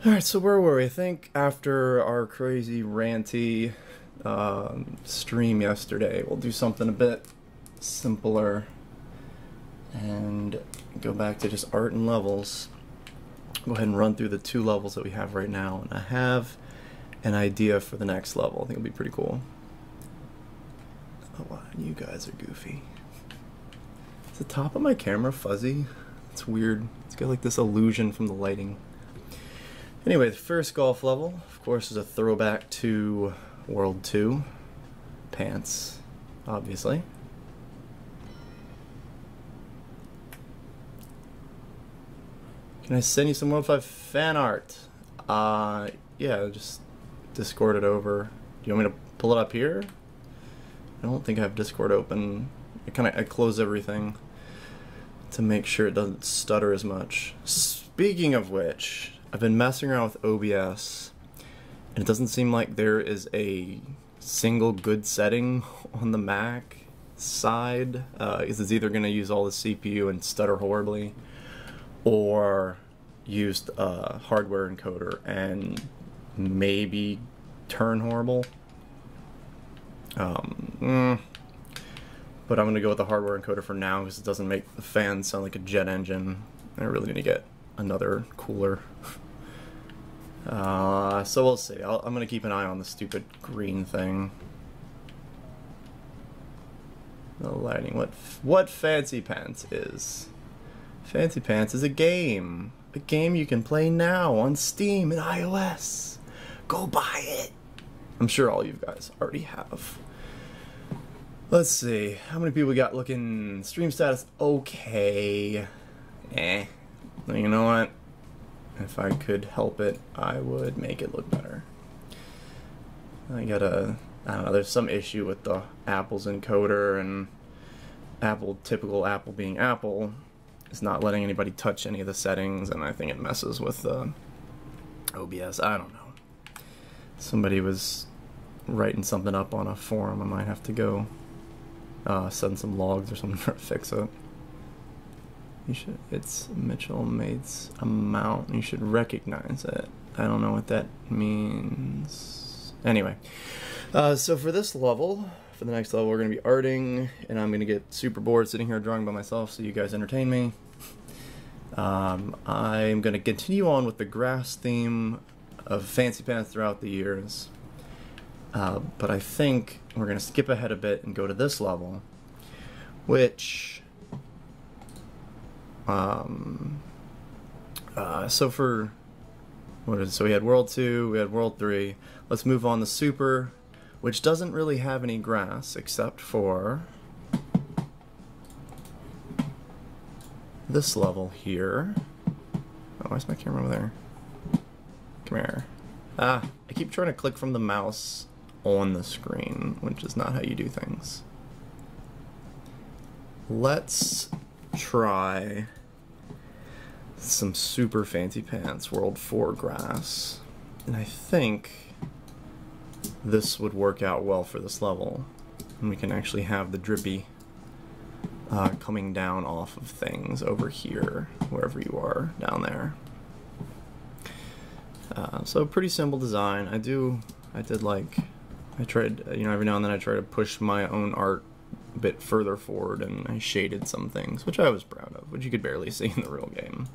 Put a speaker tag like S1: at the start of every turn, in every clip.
S1: Alright, so where were we? I think after our crazy ranty stream yesterday, we'll do something a bit simpler and go back to just art and levels. Go ahead and run through the 2 levels that we have right now, and I have an idea for the next level. I think it'll be pretty cool. Oh wow, you guys are goofy. Is the top of my camera fuzzy? It's weird. It's got like this illusion from the lighting. Anyway, the first golf level, of course, is a throwback to World 2. Pants, obviously. Can I send you some World 5 fan art? Yeah, just Discord it over. Do you want me to pull it up here? I don't think I have Discord open. I close everything to make sure it doesn't stutter as much. Speaking of which, I've been messing around with OBS, and it doesn't seem like there is a single good setting on the Mac side. It's either going to use all the CPU and stutter horribly, or use hardware encoder and maybe turn horrible. But I'm going to go with the hardware encoder for now because it doesn't make the fan sound like a jet engine. I really need to get another cooler. So we'll see. I'm going to keep an eye on the stupid green thing. The lighting. What Fancy Pants is? Fancy Pants is a game. A game you can play now on Steam and iOS. Go buy it. I'm sure all you guys already have. Let's see. How many people we got looking? Stream status okay. You know what? If I could help it, I would make it look better. I don't know, there's some issue with the Apple's encoder, and typical Apple being Apple, is not letting anybody touch any of the settings, and I think it messes with the OBS. I don't know. Somebody was writing something up on a forum. I might have to go send some logs or something to fix it. It's Mitchell Mates amount. You should recognize it. I don't know what that means. Anyway, so for this level, for the next level, we're going to be arting, and I'm going to get super bored sitting here drawing by myself, so you guys entertain me. I'm going to continue on with the grass theme of Fancy Pants throughout the years, but I think we're going to skip ahead a bit and go to this level, which... so we had World 2, we had World 3. Let's move on to Super, which doesn't really have any grass except for this level here. Oh, where's my camera over there? Come here. I keep trying to click from the mouse on the screen, which is not how you do things. Let's try some Super Fancy Pants World 4 grass, and I think this would work out well for this level, and we can actually have the drippy coming down off of things over here, wherever you are down there. So pretty simple design. I tried, every now and then I try to push my own art a bit further forward, and I shaded some things, which I was proud of, which you could barely see in the real game.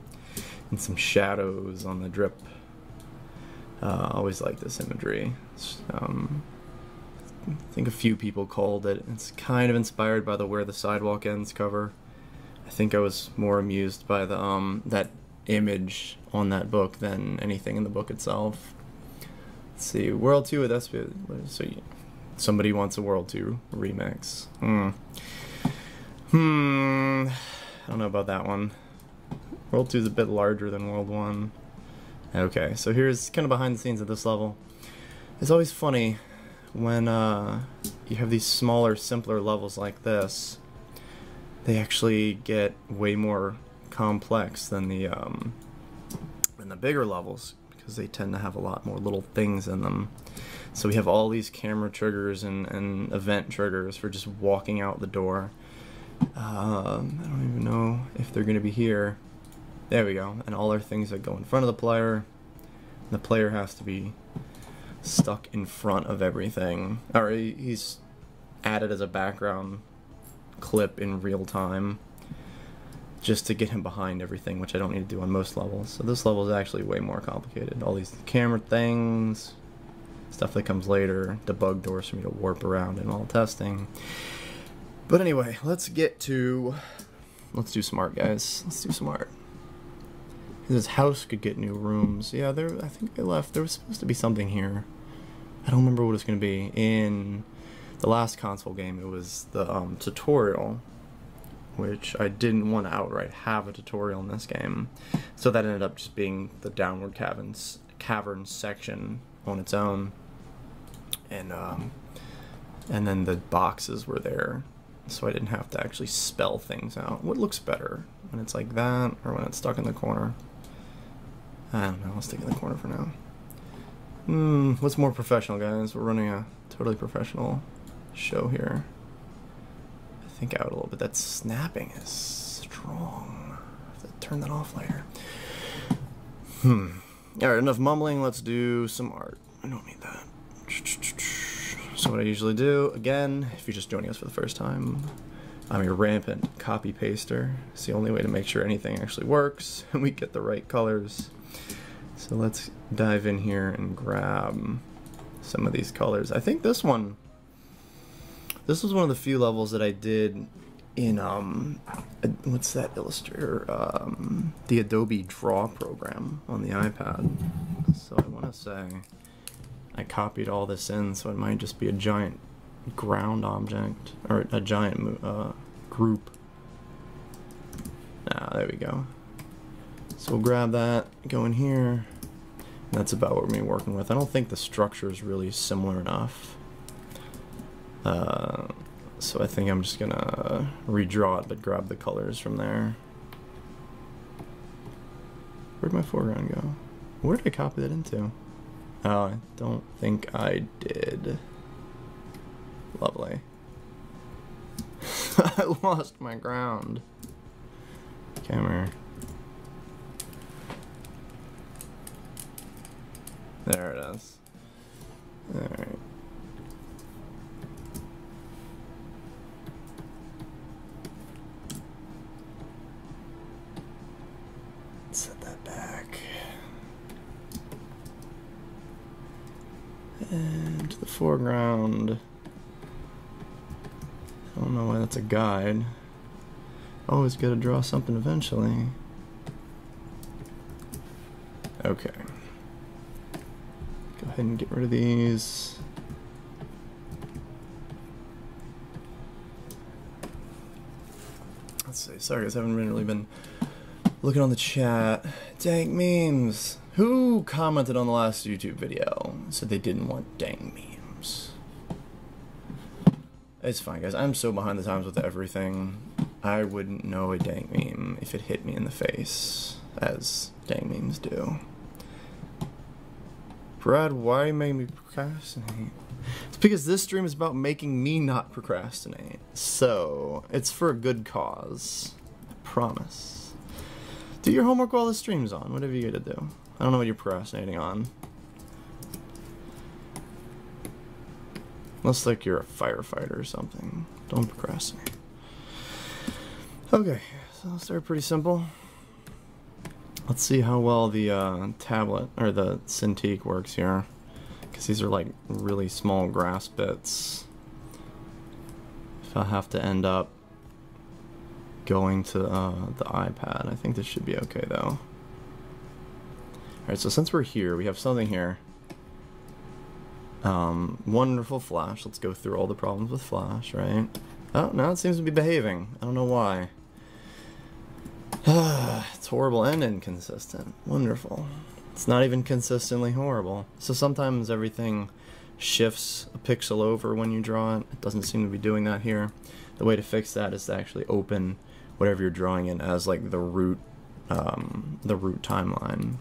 S1: And some shadows on the drip. Always like this imagery. I think a few people called it. It's kind of inspired by the Where the Sidewalk Ends cover. I think I was more amused by the that image on that book than anything in the book itself. Let's see, World 2 with SP. So somebody wants a World 2 remix. I don't know about that one. World 2 is a bit larger than World 1. Okay, so here's kind of behind the scenes of this level. It's always funny when you have these smaller, simpler levels like this. They actually get way more complex than the bigger levels, because they tend to have a lot more little things in them. So we have all these camera triggers and event triggers for just walking out the door. I don't even know if they're going to be here. There we go. And all our things that go in front of the player, The player has to be stuck in front of everything, or he's added as a background clip in real time just to get him behind everything, which I don't need to do on most levels. So this level is actually way more complicated. All these camera things, stuff that comes later, debug doors for me to warp around in while testing. But anyway, let's do smart, guys. Let's do smart. This house could get new rooms. Yeah, I think they left. There was supposed to be something here. I don't remember what it's going to be. In the last console game, it was the tutorial, which I didn't want to outright have a tutorial in this game. So that ended up just being the downward cavern section on its own. And then the boxes were there, so I didn't have to actually spell things out. What looks better, when it's like that or when it's stuck in the corner? I don't know, I'll stick in the corner for now. What's more professional, guys? We're running a totally professional show here. I think out a little bit. That snapping is strong. I have to turn that off later. Alright, enough mumbling. Let's do some art. I don't need that. So what I usually do, again, if you're just joining us for the first time, I'm your rampant copy paster. It's the only way to make sure anything actually works and we get the right colors. So let's dive in here and grab some of these colors. I think this was one of the few levels that I did in what's that Illustrator, the Adobe Draw program on the iPad. So I want to say I copied all this in, so it might just be a giant ground object, or a giant group. There we go. So we'll grab that, go in here. That's about what we're going to be working with. I don't think the structure is really similar enough. So I think I'm just going to redraw it, but grab the colors from there. Where'd my foreground go? Where did I copy that into? Oh, I don't think I did. Lovely. I lost my ground. Camera. There it is. Alright. Set that back. And to the foreground. I don't know why that's a guide. Always gotta draw something eventually. Okay. Go ahead and get rid of these. Let's see. Sorry guys, I haven't really been looking on the chat. Dank memes. Who commented on the last YouTube video? Said they didn't want dang memes. It's fine, guys. I'm so behind the times with everything. I wouldn't know a dang meme if it hit me in the face, as dang memes do. Brad, why make me procrastinate? It's because this stream is about making me not procrastinate. So, it's for a good cause. I promise. Do your homework while the stream's on. Whatever you gotta do. I don't know what you're procrastinating on. Unless, like, you're a firefighter or something. Don't procrastinate. Okay, so I'll start pretty simple. Let's see how well the tablet, or the Cintiq works here. Because these are, like, really small grass bits. If I have to end up going to the iPad, I think this should be okay, though. Alright, so since we're here, we have something here. Wonderful Flash. Let's go through all the problems with Flash, right? Oh, now it seems to be behaving. I don't know why. It's horrible and inconsistent. Wonderful. It's not even consistently horrible. So sometimes everything shifts a pixel over when you draw it. It doesn't seem to be doing that here. The way to fix that is to actually open whatever you're drawing in as like the root timeline.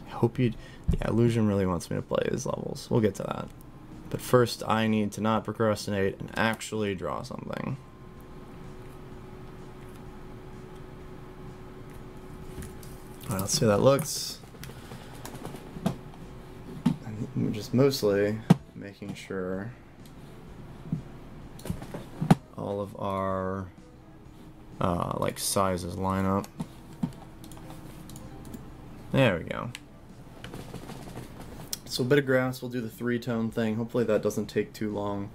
S1: I hope you... Yeah, Illusion really wants me to play these levels. We'll get to that. But first, I need to not procrastinate and actually draw something. Alright, let's see how that looks. just mostly making sure all of our like sizes line up. There we go. So a bit of grass, we'll do the 3-tone thing. Hopefully that doesn't take too long.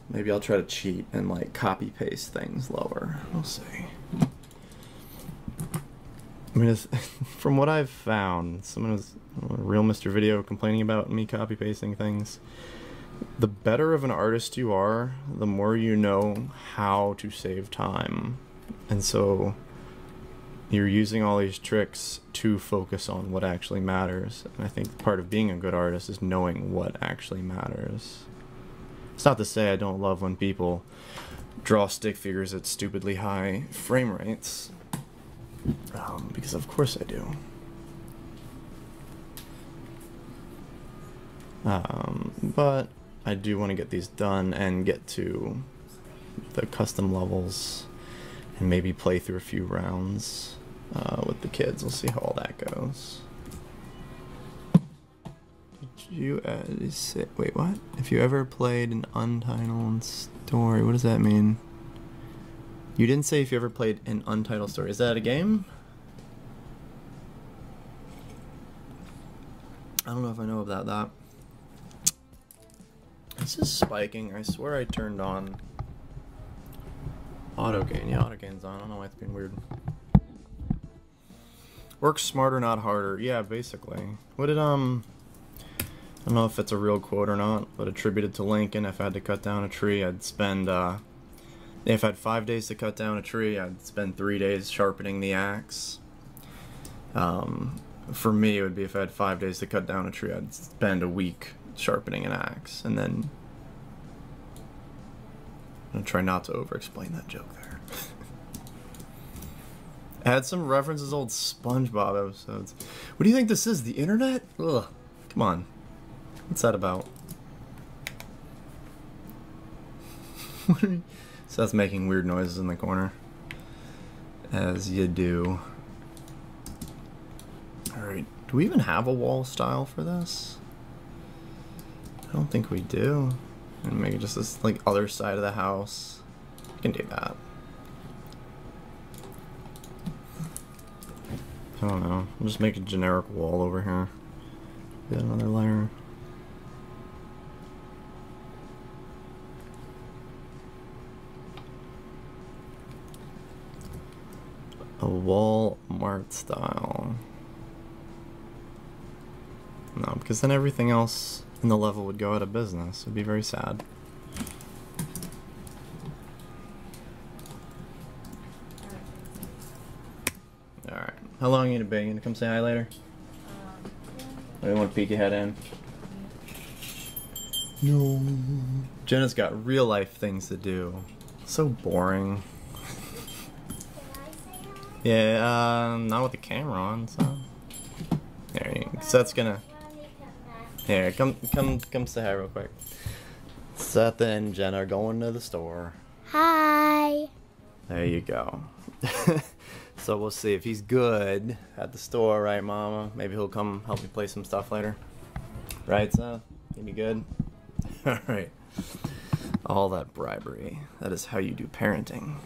S1: Maybe I'll try to cheat and like copy paste things lower. We'll see. I mean, from what I've found, someone was a real Mr. Video complaining about me copy pasting things. The better of an artist you are, the more you know how to save time. And so you're using all these tricks to focus on what actually matters. And I think part of being a good artist is knowing what actually matters. It's not to say I don't love when people draw stick figures at stupidly high frame rates. Because of course I do. But I do want to get these done and get to the custom levels and maybe play through a few rounds with the kids. We'll see how all that goes. Did you say, wait, what? If you ever played an untitled story, what does that mean? You didn't say if you ever played an untitled story. Is that a game? I don't know if I know about that. This is spiking. I swear I turned on auto gain. Yeah, auto gain's on. I don't know why it's being weird. Work smarter, not harder. Yeah, basically. What did I don't know if it's a real quote or not, but attributed to Lincoln. If I had to cut down a tree, I'd spend if I had 5 days to cut down a tree, I'd spend 3 days sharpening the axe. For me, it would be if I had 5 days to cut down a tree, I'd spend a week sharpening an axe. And then I'm gonna try not to over-explain that joke there. Add some references to old SpongeBob episodes. What do you think this is? The internet? Ugh. Come on. What's that about? So that's making weird noises in the corner. As you do. Alright, do we even have a wall style for this? I don't think we do. And maybe just this like other side of the house. We can do that. I don't know. I'll just make a generic wall over here. Get another layer. A Walmart style. No, because then everything else in the level would go out of business. It would be very sad. Alright. How long are you gonna be? You gonna come say hi later? Or you want to peek your head in? No. Jenna's got real life things to do. So boring. Yeah, not with the camera on, so. There you go. So that's gonna. Here, come say hi real quick. Seth and Jenna are going to the store.
S2: Hi.
S1: There you go. So we'll see if he's good at the store, right, Mama? Maybe he'll come help me play some stuff later. Right, Seth? You be good? Alright. All that bribery. That is how you do parenting.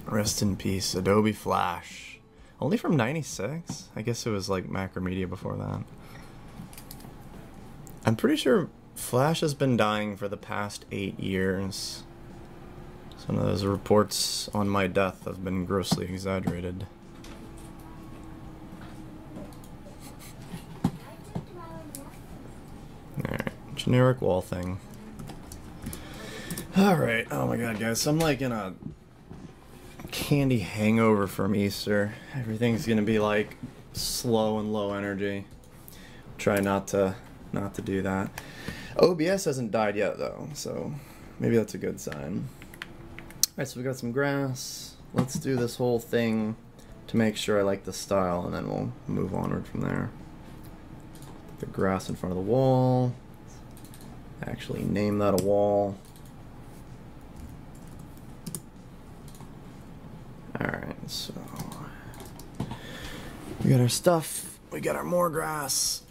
S1: Rest in peace, Adobe Flash. Only from 96? I guess it was like Macromedia before that. I'm pretty sure Flash has been dying for the past 8 years. Some of those reports on my death have been grossly exaggerated. Alright, generic wall thing. Alright, oh my god guys, I'm like in a candy hangover from Easter. Everything's gonna be like slow and low energy. Try not to do that. OBS hasn't died yet though, so maybe that's a good sign. Alright, so we got some grass. Let's do this whole thing to make sure I like the style, and then we'll move onward from there. Put the grass in front of the wall. Actually name that a wall. Alright, so We got our stuff. We got our more grass.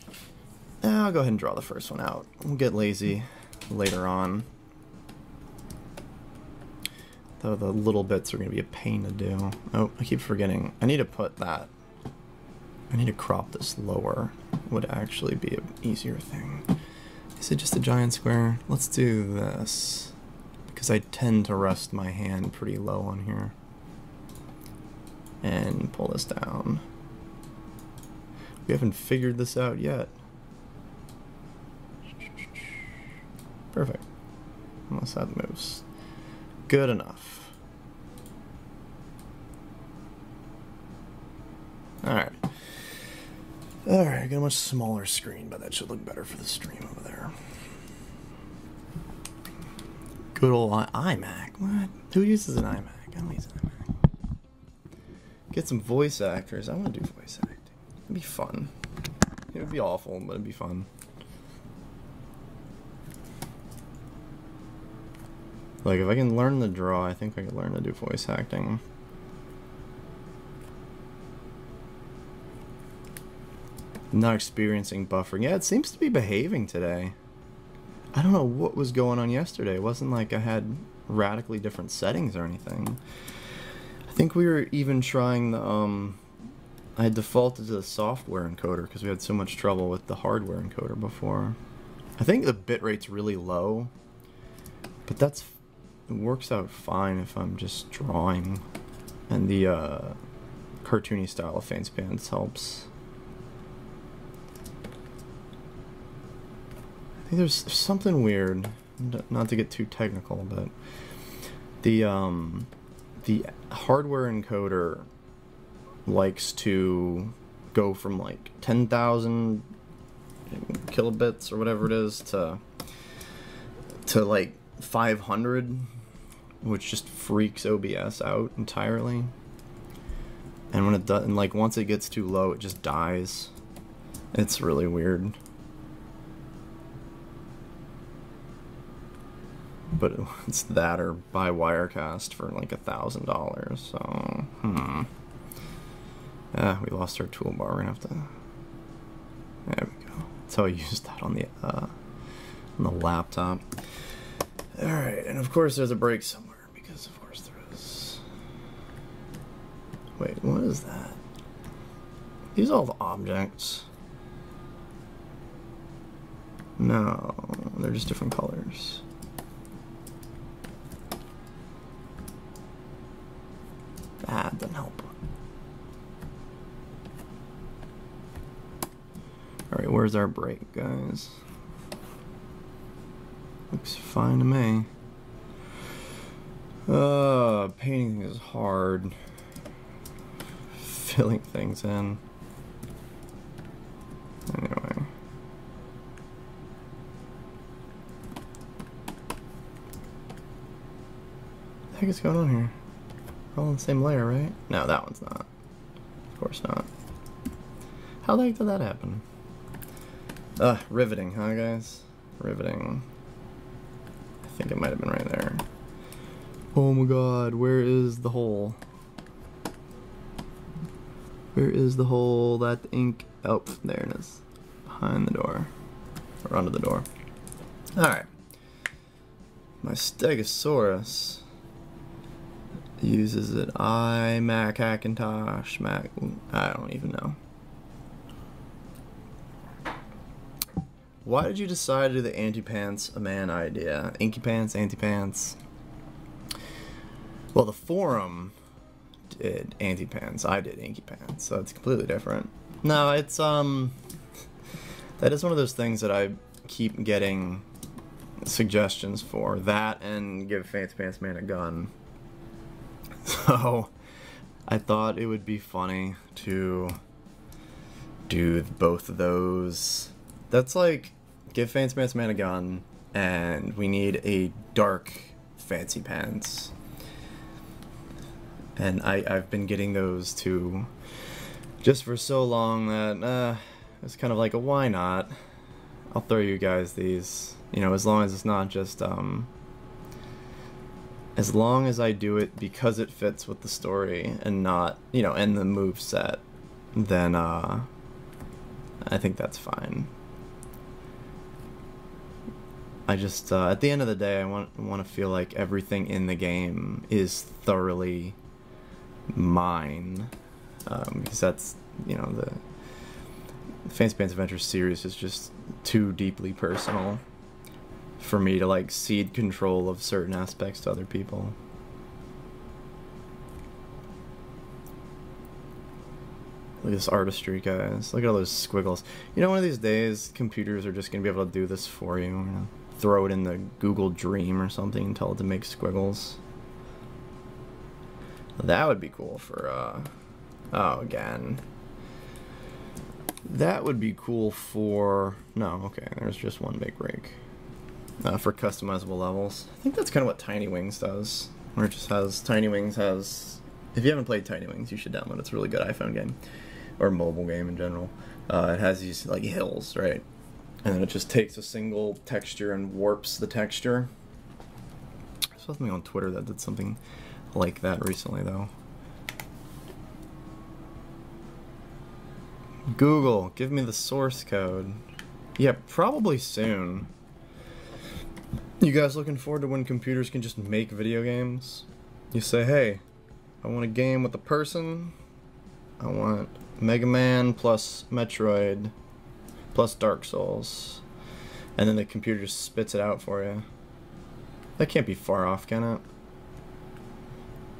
S1: I'll go ahead and draw the first one out. We'll get lazy later on. Though the little bits are going to be a pain to do. Oh, I keep forgetting. I need to put that. I need to crop this lower. Would actually be an easier thing. Is it just a giant square? Let's do this. Because I tend to rest my hand pretty low on here. And pull this down. We haven't figured this out yet. Perfect. Unless that moves. Good enough. Alright. Alright, I got a much smaller screen, but that should look better for the stream over there. Good old iMac. What? Who uses an iMac? I don't use an iMac. Get some voice actors. I want to do voice acting. It'd be fun. It would be awful, but it'd be fun. Like, if I can learn to draw, I think I can learn to do voice acting. Not experiencing buffering. Yeah, it seems to be behaving today. I don't know what was going on yesterday. It wasn't like I had radically different settings or anything. I think we were even trying the, I had defaulted to the software encoder because we had so much trouble with the hardware encoder before. I think the bitrate's really low, but it works out fine if I'm just drawing. And the cartoony style of Fancy Pants helps. I think there's something weird, not to get too technical, but the hardware encoder likes to go from like 10,000 kilobits or whatever it is to like 500, which just freaks OBS out entirely. And when it does, and like once it gets too low, it just dies. It's really weird. But it's that or buy Wirecast for like $1,000. So, we lost our toolbar. We're gonna have to. There we go. That's how I used that on the laptop. All right, and of course there's a break somewhere because of course there is. Wait, what is that? These are all the objects. No, they're just different colors. That doesn't help. Alright, where's our break, guys? Looks fine to me. Painting is hard. Filling things in. Anyway. What the heck is going on here? We're all on the same layer, right? No, that one's not. Of course not. How the heck did that happen? Riveting, huh, guys? Riveting. I think it might have been right there. Oh my god, where is the hole? Where is the hole? That ink... Oh, there it is. Behind the door. Or under the door. Alright. My Stegosaurus uses it. Mac Hackintosh, Mac... I don't even know. Why did you decide to do the anti-pants a man idea? Inky pants, anti-pants? Well, the forum did anti-pants. I did inky pants, so it's completely different. No, it's, that is one of those things that I keep getting suggestions for. That and give Fancy Pants Man a gun. So, I thought it would be funny to do both of those. That's like, give Fancy Pants Man a gun, and we need a dark Fancy Pants. And I've been getting those too, just for so long that, it's kind of like a why not? I'll throw you guys these, you know, as long as it's not just, as long as I do it because it fits with the story and not, you know, and the move set. then I think that's fine. I just at the end of the day, I want to feel like everything in the game is thoroughly mine, because that's, you know, the Fancy Pants Adventure series is just too deeply personal for me to like cede control of certain aspects to other people. Look at this artistry, guys. Look at all those squiggles. You know, one of these days, computers are just going to be able to do this for you. You know, throw it in the Google Dream or something and tell it to make squiggles. That would be cool for, oh, again. That would be cool for, no, okay, there's just one big break. For customizable levels. I think that's kind of what Tiny Wings does. Where it just has, Tiny Wings has, if you haven't played Tiny Wings, you should download it. It's a really good iPhone game. Or mobile game in general. It has these, like, hills, right? And then it just takes a single texture and warps the texture. I saw something on Twitter that did something like that recently, though. Google, give me the source code. Yeah, probably soon. You guys looking forward to when computers can just make video games? You say, hey, I want a game with a person. I want Mega Man plus Metroid plus Dark Souls. And then the computer just spits it out for you. That can't be far off, can it?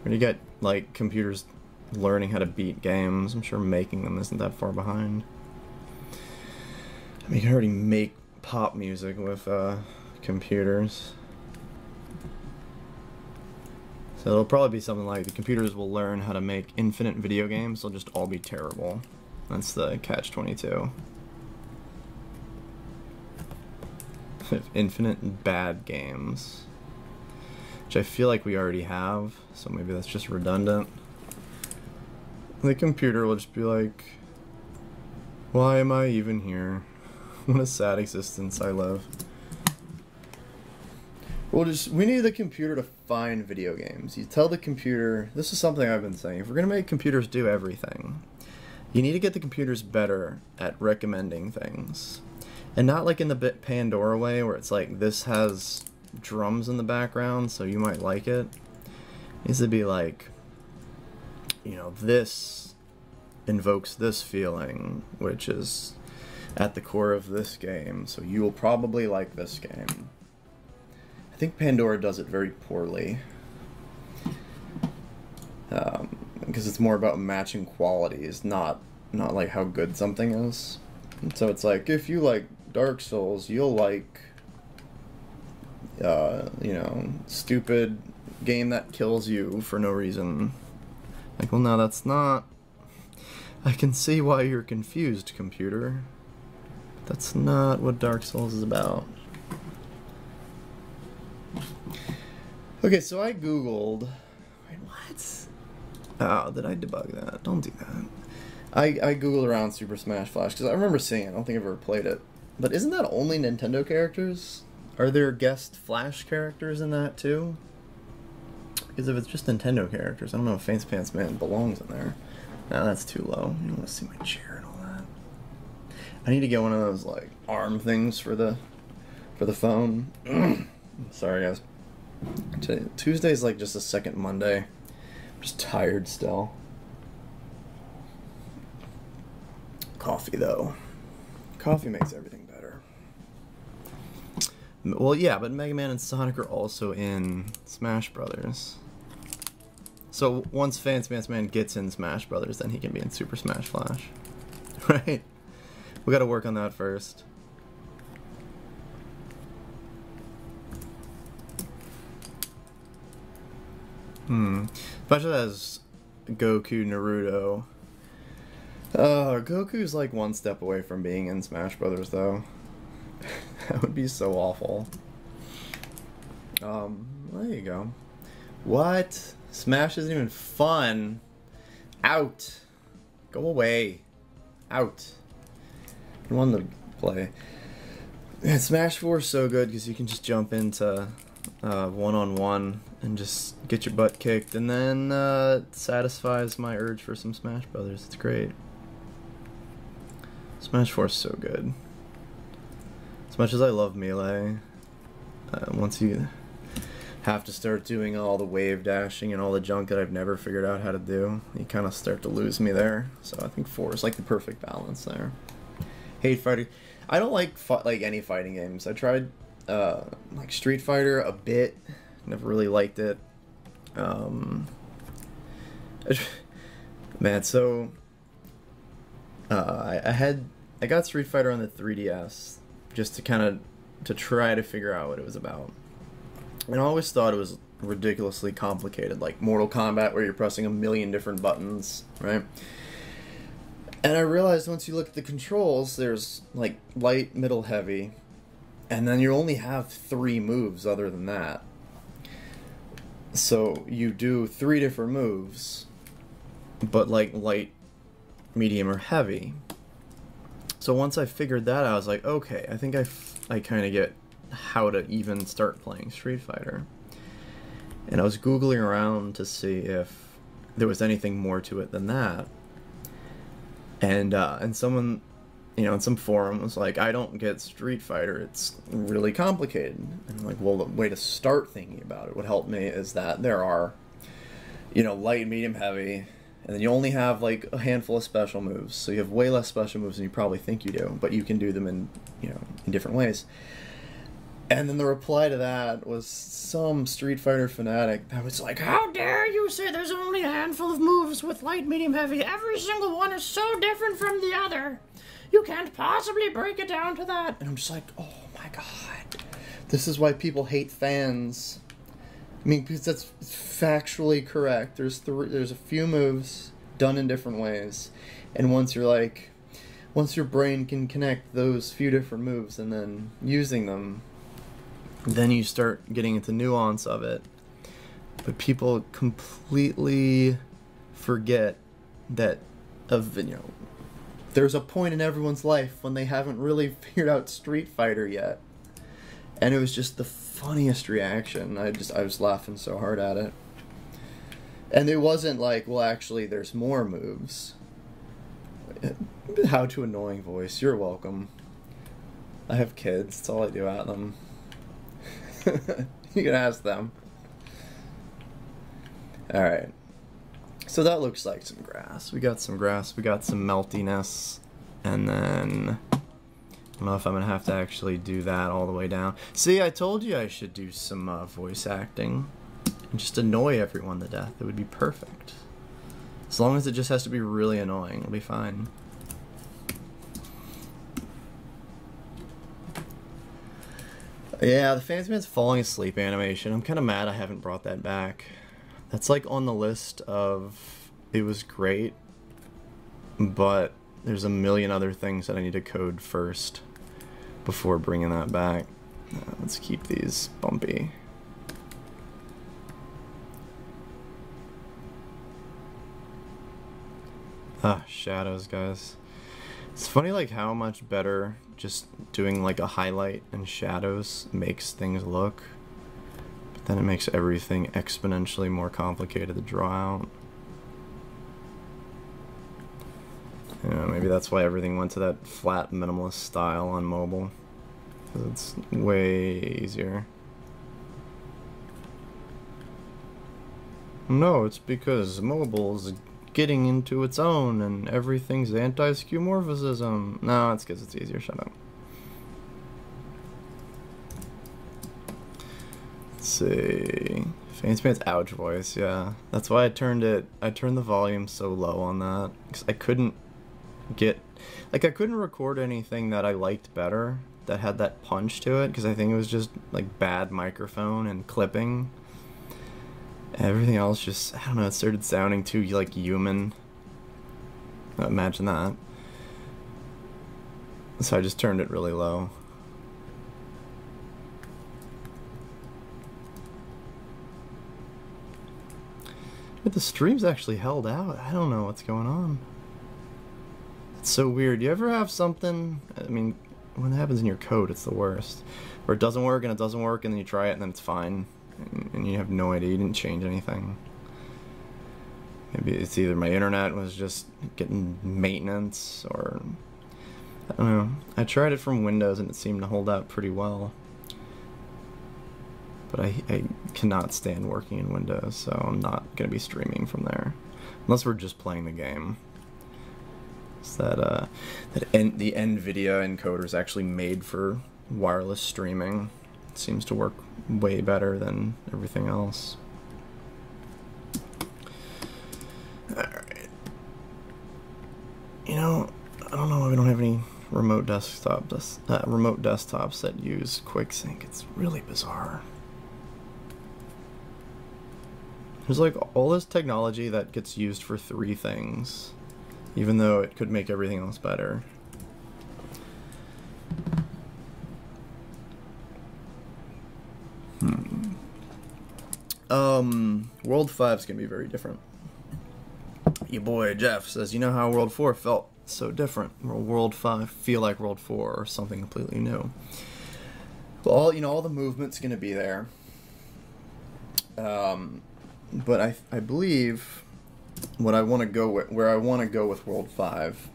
S1: When you get, like, computers learning how to beat games, I'm sure making them isn't that far behind. I mean, you can already make pop music with, computers. So it'll probably be something like the computers will learn how to make infinite video games. They'll just all be terrible. That's the catch-22. Infinite bad games. Which I feel like we already have, so maybe that's just redundant. The computer will just be like, why am I even here? What a sad existence I live. We need the computer to find video games. You tell the computer, this is something I've been saying, if we're going to make computers do everything, you need to get the computers better at recommending things. And not like in the bit Pandora way, where it's like, this has drums in the background, so you might like it. It needs to be like, you know, this invokes this feeling, which is at the core of this game, so you will probably like this game. I think Pandora does it very poorly, because it's more about matching qualities, not like how good something is. And so it's like, if you like Dark Souls, you'll like, you know, stupid game that kills you for no reason. Like, well, no, that's not. I can see why you're confused, computer. That's not what Dark Souls is about. Okay, so I googled. Wait, what? Oh, did I debug that? Don't do that. I googled around Super Smash Flash because I remember seeing it. I don't think I've ever played it. But isn't that only Nintendo characters? Are there guest Flash characters in that too? Because if it's just Nintendo characters, I don't know if Fancy Pants Man belongs in there. Nah, that's too low. You don't want to see my chair and all that. I need to get one of those like arm things for the phone. Sorry, guys. Tuesday's like just a second Monday. I'm just tired still. Coffee though. Coffee makes everything better. Well, yeah, but Mega Man and Sonic are also in Smash Brothers. So once Fancy Pants Man gets in Smash Brothers, then he can be in Super Smash Flash. Right? We gotta work on that first. Especially as Goku Naruto. Goku's like one step away from being in Smash Brothers, though. That would be so awful. There you go. What? Smash isn't even fun. Out. Go away. Out. I want to play. Yeah, Smash 4 is so good because you can just jump into one-on-one and just get your butt kicked, and then it satisfies my urge for some Smash Brothers. It's great. Smash 4 is so good. As much as I love Melee, once you have to start doing all the wave dashing and all the junk that I've never figured out how to do, you kind of start to lose me there. So I think 4 is like the perfect balance there. Hate fighting. I don't like any fighting games. I tried like Street Fighter a bit, never really liked it. Man, so I got Street Fighter on the 3DS just to try to figure out what it was about. And I always thought it was ridiculously complicated, like Mortal Kombat where you're pressing a million different buttons, right? And I realized once you look at the controls, there's like light, middle, heavy, and then you only have 3 moves other than that. So you do 3 different moves, but like light, medium, or heavy. So once I figured that out, I was like, okay, I think I kind of get how to even start playing Street Fighter. And I was Googling around to see if there was anything more to it than that. And someone, you know, in some forum was like, I don't get Street Fighter, it's really complicated. And I'm like, well, the way to start thinking about it would help me is that there are, you know, light, medium, heavy, and then you only have like a handful of special moves. So you have way less special moves than you probably think you do, but you can do them in, you know, in different ways. And then the reply to that was some Street Fighter fanatic that was like, how dare you say there's only a handful of moves with light, medium, heavy. Every single one is so different from the other. You can't possibly break it down to that. And I'm just like, oh my god. This is why people hate fans. I mean, because that's factually correct. There's a few moves done in different ways. And once your brain can connect those few different moves and then using them, then you start getting into nuance of it. But people completely forget that there's a point in everyone's life when they haven't really figured out Street Fighter yet. And it was just the funniest reaction. I was laughing so hard at it. And it wasn't like, well, actually there's more moves. How to annoying voice. You're welcome. I have kids. That's all I do at them. You can ask them. Alright. So that looks like some grass. We got some grass, we got some meltiness, and then I don't know if I'm gonna have to actually do that all the way down. See, I told you I should do some voice acting and just annoy everyone to death. It would be perfect. As long as it just has to be really annoying, it'll be fine. Yeah, the Fancy Man's falling asleep animation. I'm kind of mad I haven't brought that back. That's like on the list of it was great, but there's a million other things that I need to code first before bringing that back. Let's keep these bumpy. Ah, shadows, guys. It's funny like how much better just doing like a highlight and shadows makes things look, but then it makes everything exponentially more complicated to draw out. Yeah, maybe that's why everything went to that flat minimalist style on mobile, because it's way easier. No, it's because mobile's getting into its own and everything's anti-skeuomorphism. No, it's because it's easier. Shut up. Let's see. Fancy Pants ouch voice, yeah. That's why I turned the volume so low on that. Because I couldn't record anything that I liked better that had that punch to it, because I think it was just like bad microphone and clipping. Everything else just, I don't know, it started sounding too, like, human. Imagine that. So I just turned it really low. But the stream's actually held out. I don't know what's going on. It's so weird. You ever have something, I mean, when it happens in your code, it's the worst. Where it doesn't work and it doesn't work and then you try it and then it's fine. And you have no idea, you didn't change anything. Maybe it's either my internet was just getting maintenance, or I don't know. I tried it from Windows and it seemed to hold out pretty well. But I cannot stand working in Windows, so I'm not going to be streaming from there. Unless we're just playing the game. It's that, the NVIDIA encoder is actually made for wireless streaming. It seems to work way better than everything else. Alright. You know, I don't know why we don't have any remote desktops that use QuickSync. It's really bizarre. There's like all this technology that gets used for 3 things, even though it could make everything else better. World 5 is gonna be very different. Your boy Jeff says, you know how World 4 felt so different? Will World 5 feel like World 4 or something completely new? Well, you know, all the movement's gonna be there. But I believe what I want to go with, where I want to go with World 5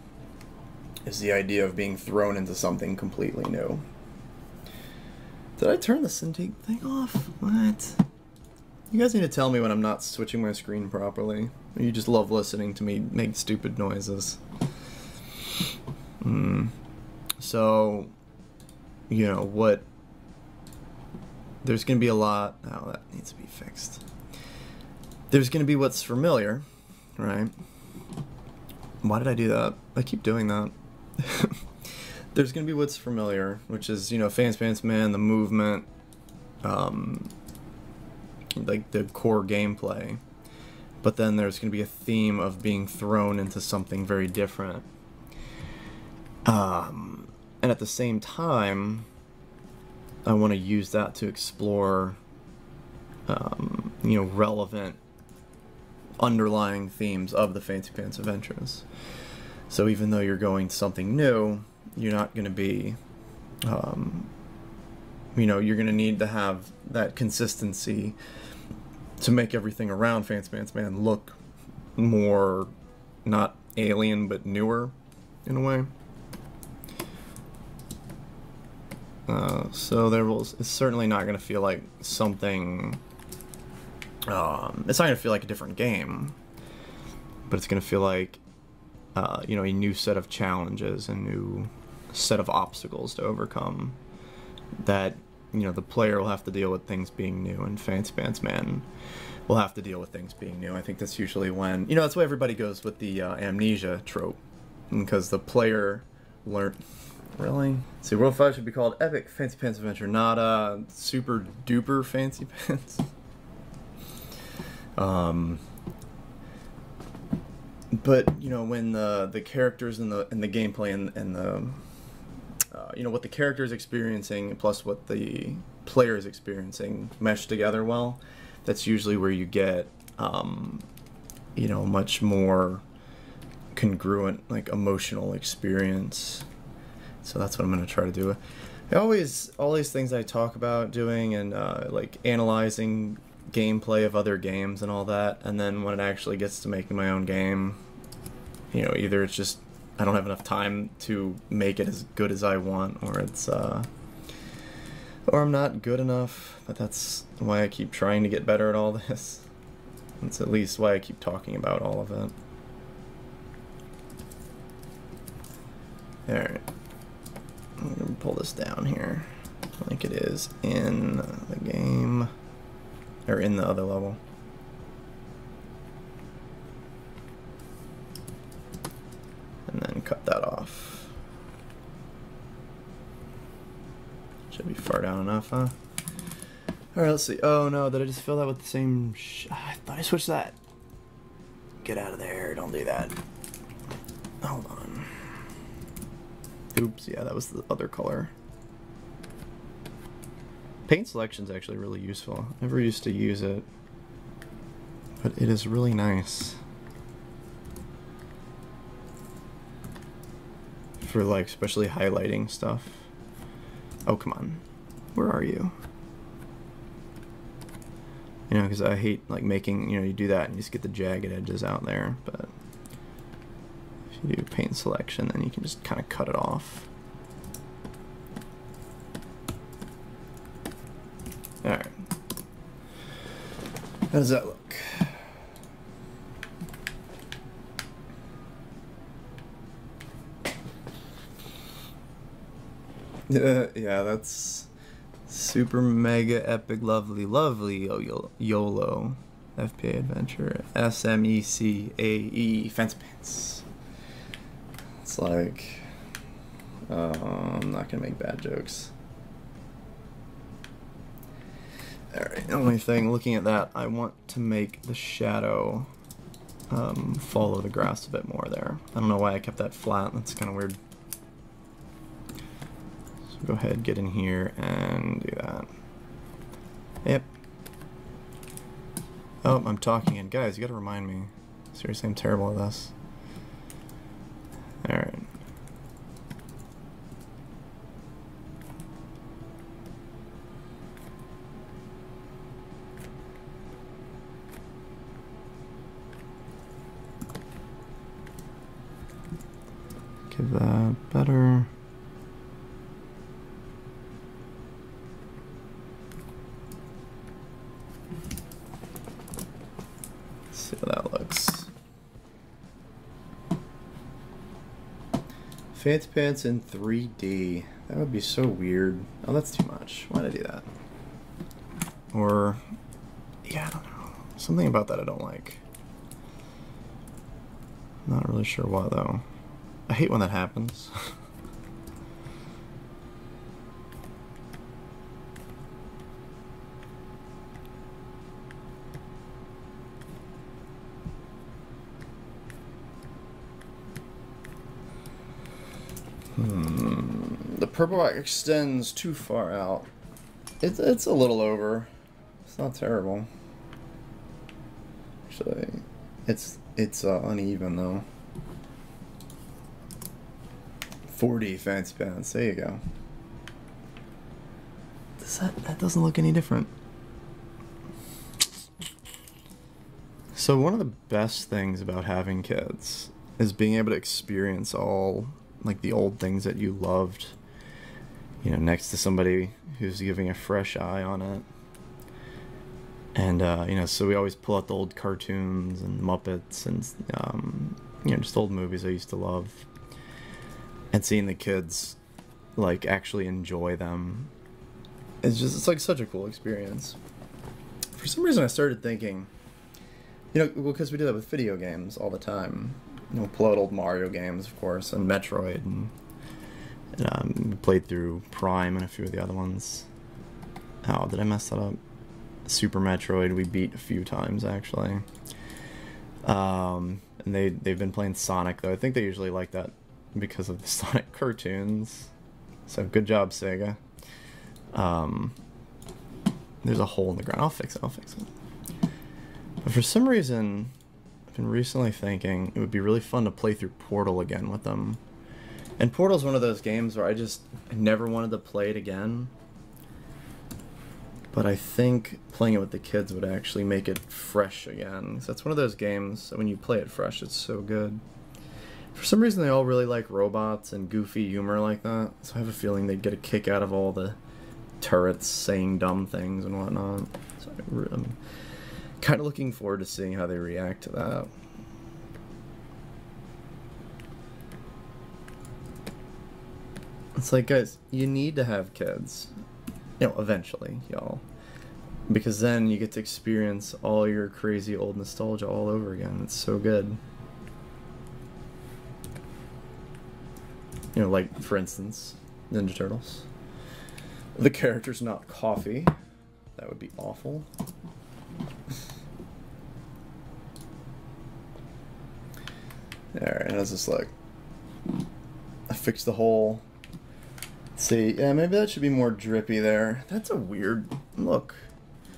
S1: is the idea of being thrown into something completely new. Did I turn the Cintiq thing off? What? You guys need to tell me when I'm not switching my screen properly. Or you just love listening to me make stupid noises. So, you know, what... There's going to be a lot... Oh, that needs to be fixed. There's going to be what's familiar, right? Why did I do that? I keep doing that. There's going to be what's familiar, which is, you know, Fancy Man, the movement, like the core gameplay. But then there's going to be a theme of being thrown into something very different. And at the same time, I want to use that to explore, you know, relevant underlying themes of the Fancy Pants Adventures. So even though you're going to something new, you're not going to be, you know, you're going to need to have that consistency to make everything around Fancy Pants Man look more, not alien, but newer, in a way. So it's certainly not going to feel like something... it's not going to feel like a different game, but it's going to feel like, you know, a new set of challenges, a new set of obstacles to overcome that, you know, the player will have to deal with things being new, and Fancy Pants Man will have to deal with things being new. I think that's usually when, you know, that's why everybody goes with the amnesia trope, because the player learned... Really? See, World 5 should be called Epic Fancy Pants Adventure, not Super Duper Fancy Pants. But you know, when the characters and the gameplay and the you know, what the character is experiencing plus what the player is experiencing mesh together well, that's usually where you get you know, much more congruent, like, emotional experience. So that's what I'm going to try to do. All these things I talk about doing and like analyzing gameplay of other games and all that, and then when it actually gets to making my own game, you know, either it's just I don't have enough time to make it as good as I want, or it's or I'm not good enough. But that's why I keep trying to get better at all this. That's at least why I keep talking about all of it. Alright. I'm going to pull this down here. I think it is in the game, or in the other level. And then cut that off. Should be far down enough, huh? Alright, let's see. Oh no, did I just fill that with the same I thought I switched that. Get out of there, don't do that. Hold on. Oops, yeah, that was the other color. Paint selection is actually really useful. Never used to use it, but it is really nice for, like, especially highlighting stuff. Oh, come on. Where are you? You know, because I hate, like, making, you know, you do that and you just get the jagged edges out there, but If you do paint selection, then you can just kind of cut it off. Alright. How does that look? Yeah, that's super mega epic lovely YOLO FPA adventure SMECAE Fancy Pants. It's like I'm not gonna make bad jokes. Alright, the only thing looking at that, I want to make the shadow follow the grass a bit more there. I don't know why I kept that flat, that's kind of weird. So go ahead, get in here and do that. Yep. Oh, I'm talking, and guys, you gotta remind me. Seriously, I'm terrible at this. Alright. Give that better. Let's see how that looks. Fancy Pants in 3D. That would be so weird. Oh, that's too much. Why did I do that? Or, yeah, I don't know. Something about that I don't like. Not really sure why though. I hate when that happens. The purple extends too far out. It's a little over. It's not terrible. Actually, it's uneven though. 40 Fancy Pants. There you go. That doesn't look any different. So one of the best things about having kids is being able to experience all like the old things that you loved, you know, next to somebody who's giving a fresh eye on it. And you know, so we always pull out the old cartoons and Muppets and you know, just old movies I used to love. And seeing the kids like actually enjoy them, it's like such a cool experience. For some reason I started thinking, you know, well, because we do that with video games all the time. You know, pull out old Mario games, of course, and Metroid, and we played through Prime and a few of the other ones. Oh, did I mess that up? Super Metroid we beat a few times actually. And they've been playing Sonic though. I think they usually like that because of the Sonic cartoons. So good job, Sega. There's a hole in the ground. I'll fix it. But for some reason, I've been recently thinking it would be really fun to play through Portal again with them. And Portal's one of those games where I never wanted to play it again. But I think playing it with the kids would actually make it fresh again. So that's one of those games that when you play it fresh, it's so good. For some reason, they all really like robots and goofy humor like that. So I have a feeling they'd get a kick out of all the turrets saying dumb things and whatnot. So I'm kind of looking forward to seeing how they react to that. It's like, guys, you need to have kids. You know, eventually, y'all. Because then you get to experience all your crazy old nostalgia all over again. It's so good. You know, like, for instance, Ninja Turtles. The character's not coffee. That would be awful. Alright, how's this look? I fixed the hole. See, yeah, maybe that should be more drippy there. That's a weird look.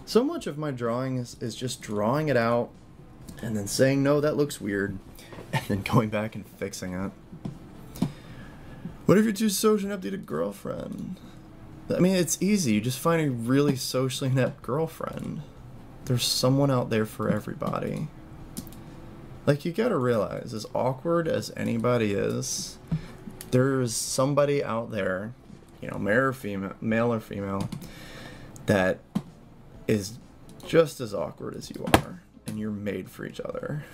S1: So much of my drawing is just drawing it out and then saying, no, that looks weird, and then going back and fixing it. What if you're too socially inept to get a girlfriend? I mean, it's easy. You just find a really socially inept girlfriend. There's someone out there for everybody. Like, you gotta realize, as awkward as anybody is, there's somebody out there, you know, male or female, that is just as awkward as you are, and you're made for each other.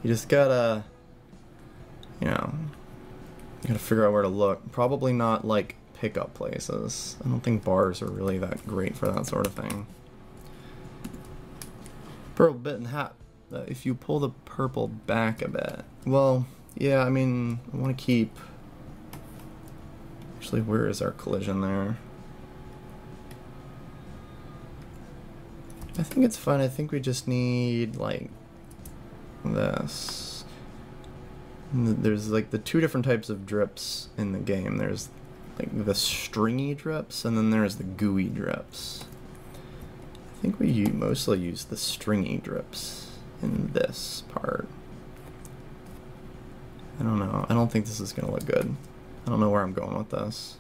S1: You just gotta, you know, you gotta figure out where to look. Probably not, like, pickup places. I don't think bars are really that great for that sort of thing. Purple bit and hat. If you pull the purple back a bit. Well, yeah, I mean, I want to keep... Actually, where is our collision there? I think it's fine. I think we just need, like, this. There's, like, the two different types of drips in the game. There's, like, the stringy drips, and then there's the gooey drips. I think we mostly use the stringy drips in this part. I don't know. I don't think this is going to look good. I don't know where I'm going with this.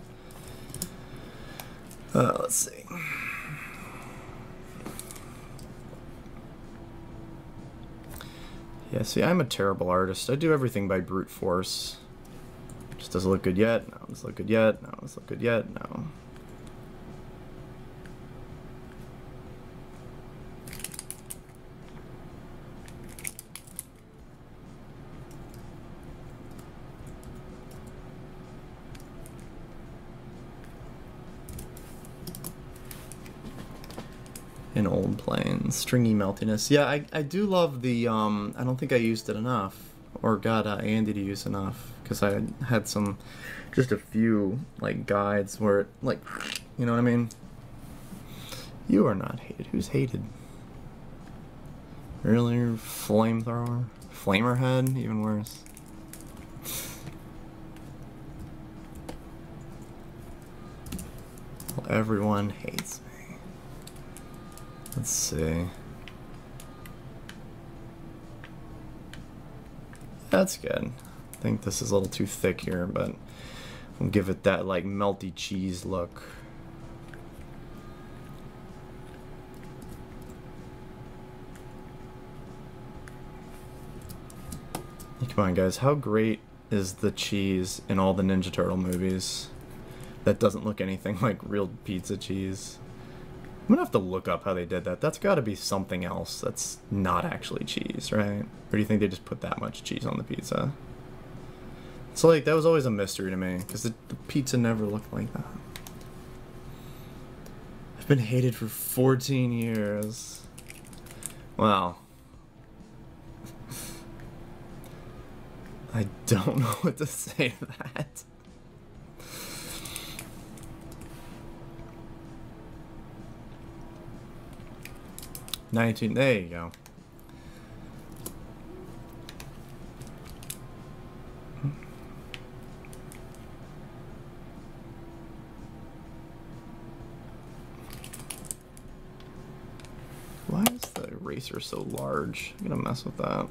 S1: Let's see. Yeah, see, I'm a terrible artist. I do everything by brute force. Just doesn't look good yet. No, doesn't look good yet. No, doesn't look good yet. No. In old planes, stringy meltiness. Yeah, I do love the, I don't think I used it enough, or got Andy to use enough, because I had some, just a few, like, guides where it, like, you know what I mean? You are not hated. Who's hated? Really? Flamethrower? Flamerhead? Even worse. Well, everyone hates me. Let's see. That's good. I think this is a little too thick here, but we'll give it that, like, melty cheese look. Come on, guys. How great is the cheese in all the Ninja Turtle movies? That doesn't look anything like real pizza cheese. I'm gonna have to look up how they did that. That's gotta be something else that's not actually cheese, right? Or do you think they just put that much cheese on the pizza? So, like, that was always a mystery to me, because the pizza never looked like that. I've been hated for 14 years. Wow. I don't know what to say to that. There you go. Why is the eraser so large? I'm gonna mess with that.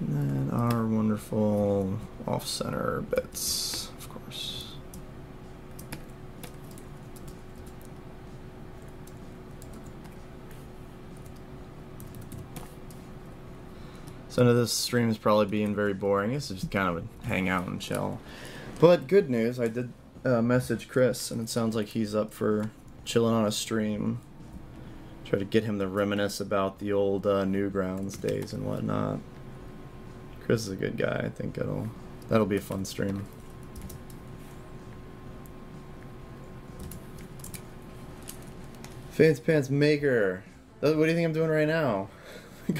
S1: And then our wonderful off-center bits, of course. So I know this stream is probably being very boring. This is just kind of a hang out and chill. But good news, I did message Chris, and it sounds like he's up for chilling on a stream. Try to get him to reminisce about the old Newgrounds days and whatnot. Chris is a good guy. I think that'll be a fun stream. Fancy Pants Maker. What do you think I'm doing right now?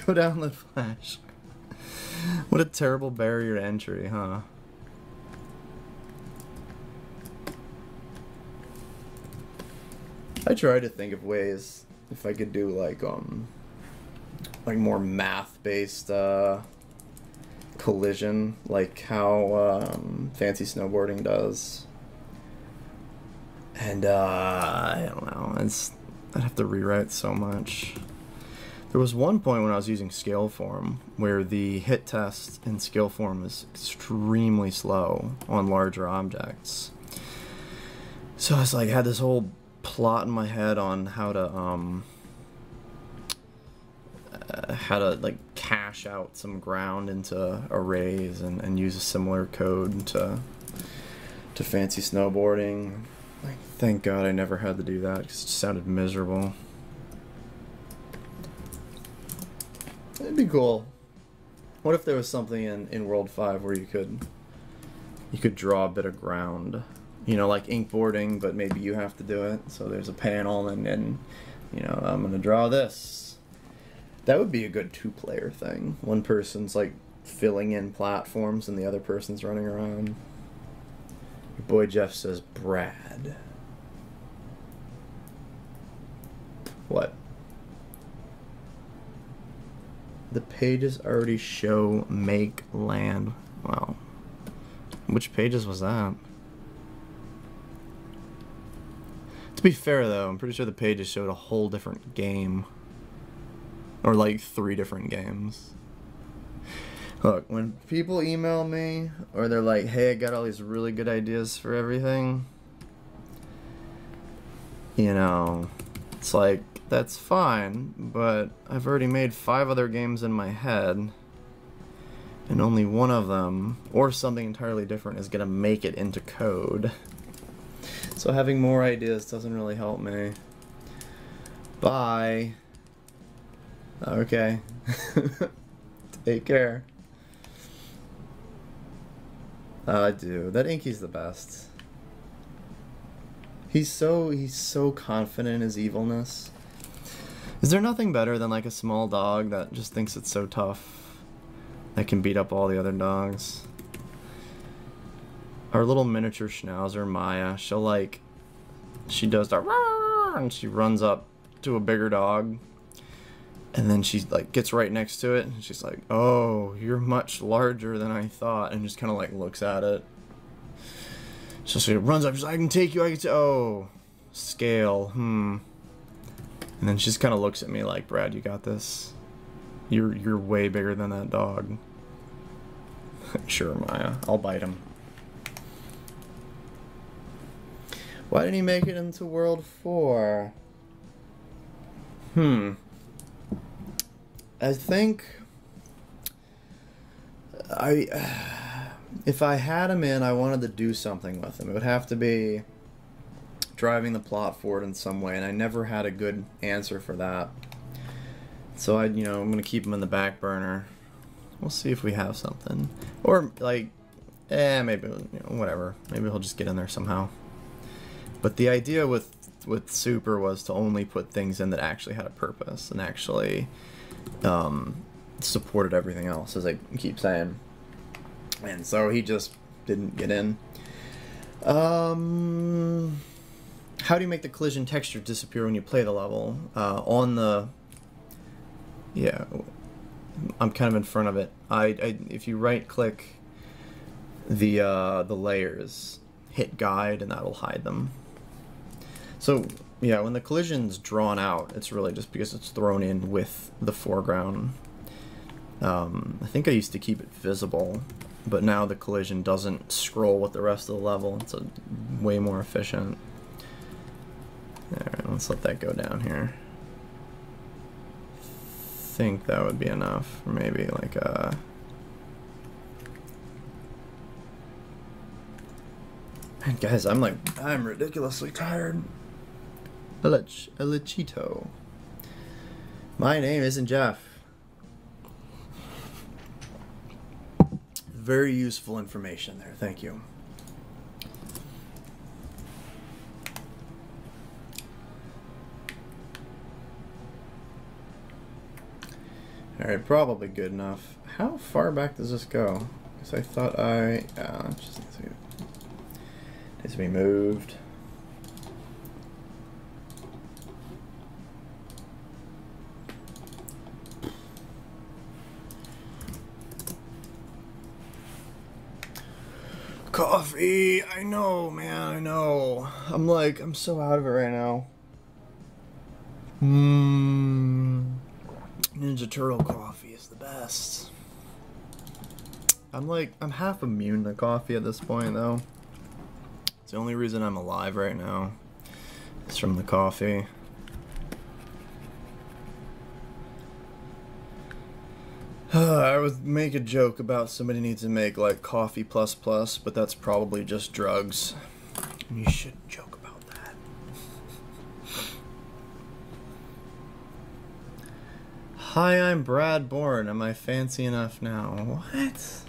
S1: Go down the Flash. What a terrible barrier to entry, huh? I try to think of ways if I could do like more math-based collision, like how Fancy Snowboarding does. And I don't know. I'd have to rewrite so much. There was one point when I was using Scaleform where the hit test in Scaleform is extremely slow on larger objects. So I was like, had this whole plot in my head on how to like cache out some ground into arrays and use a similar code to fancy snowboarding. Like, thank God I never had to do that because it just sounded miserable. It'd be cool. What if there was something in World 5 where you could draw a bit of ground? You know, like inkboarding, but maybe you have to do it. So there's a panel and you know, I'm gonna draw this. That would be a good two-player thing. One person's like filling in platforms and the other person's running around. Your boy Jeff says, Brad. What? The pages already show make land. Wow. Which pages was that? To be fair though, I'm pretty sure the pages showed a whole different game. Or like 3 different games. Look, when people email me or they're like, hey, I got all these really good ideas for everything, you know, it's like, that's fine, but I've already made 5 other games in my head, and only one of them, or something entirely different, is gonna make it into code. So having more ideas doesn't really help me. Bye. Okay. Take care. Dude, that Inky's the best. He's so confident in his evilness. Is there nothing better than like a small dog that just thinks it's so tough that can beat up all the other dogs? Our little miniature schnauzer Maya, she does that and she runs up to a bigger dog and then she like gets right next to it and she's like, oh, you're much larger than I thought, and just kind of like looks at it. So she runs up, she's like, I can take you, oh, scale, And then she just kind of looks at me like, Brad, you got this. You're way bigger than that dog. Sure, Maya. I'll bite him. Why didn't he make it into World 4? I think if I had him in, I wanted to do something with him. It would have to be driving the plot forward in some way, and I never had a good answer for that. So I'm gonna keep him in the back burner. We'll see if we have something, or like, maybe whatever. Maybe he'll just get in there somehow. But the idea with Super was to only put things in that actually had a purpose and actually supported everything else, as I keep saying. And so he just didn't get in. How do you make the collision texture disappear when you play the level? Yeah, I'm kind of in front of it. If you right click the layers, hit guide, and that'll hide them. So yeah, when the collision's drawn out, it's really just because it's thrown in with the foreground. I think I used to keep it visible, but now the collision doesn't scroll with the rest of the level. It's way more efficient. Alright, let's let that go down here. I think that would be enough, or maybe like Man, guys, I'm ridiculously tired. Elechito. My name isn't Jeff. Very useful information there, thank you. Alright, probably good enough. How far back does this go? Because I thought just needs to be moved. Coffee! I know, man, I know. I'm so out of it right now. Ninja Turtle coffee is the best. I'm half immune to coffee at this point though. It's the only reason I'm alive right now. It's from the coffee. I would make a joke about somebody needs to make like coffee plus plus, but that's probably just drugs. And you shouldn't joke about that. Hi, I'm Brad Bourne. Am I fancy enough now? What?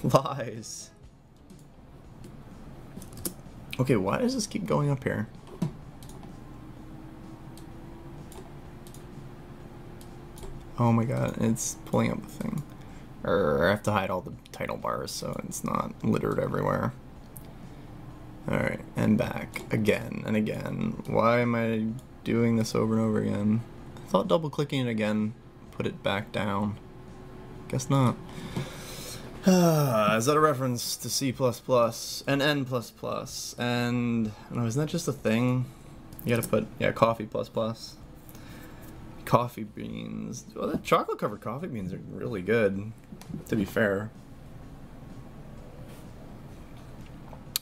S1: Lies. Okay, why does this keep going up here? Oh my god, it's pulling up the thing. I have to hide all the title bars so it's not littered everywhere. Alright, and back. Again and again. Why am I doing this over and over again? I thought double clicking it again put it back down. Guess not. Is that a reference to C++ and N++? And, no, isn't that just a thing? You gotta put, yeah, coffee plus plus. Coffee beans. Well, the chocolate covered coffee beans are really good, to be fair.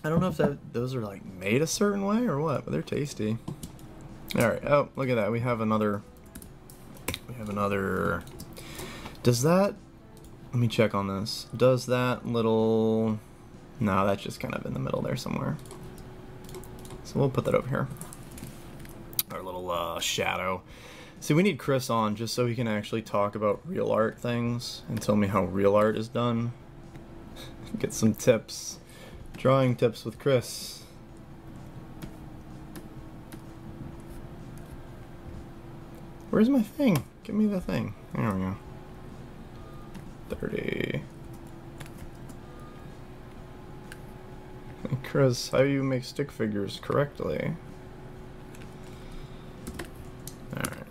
S1: I don't know if those are like made a certain way or what, but they're tasty. Alright, oh, look at that. We have another. Does that, let me check on this. Does that little, no, that's just kind of in the middle there somewhere. So we'll put that over here. Our little shadow. See, we need Chris on just so he can actually talk about real art things and tell me how real art is done. Get some tips. Drawing tips with Chris. Where's my thing? Give me the thing. There we go. 30. Hey Chris, how do you make stick figures correctly? Alright.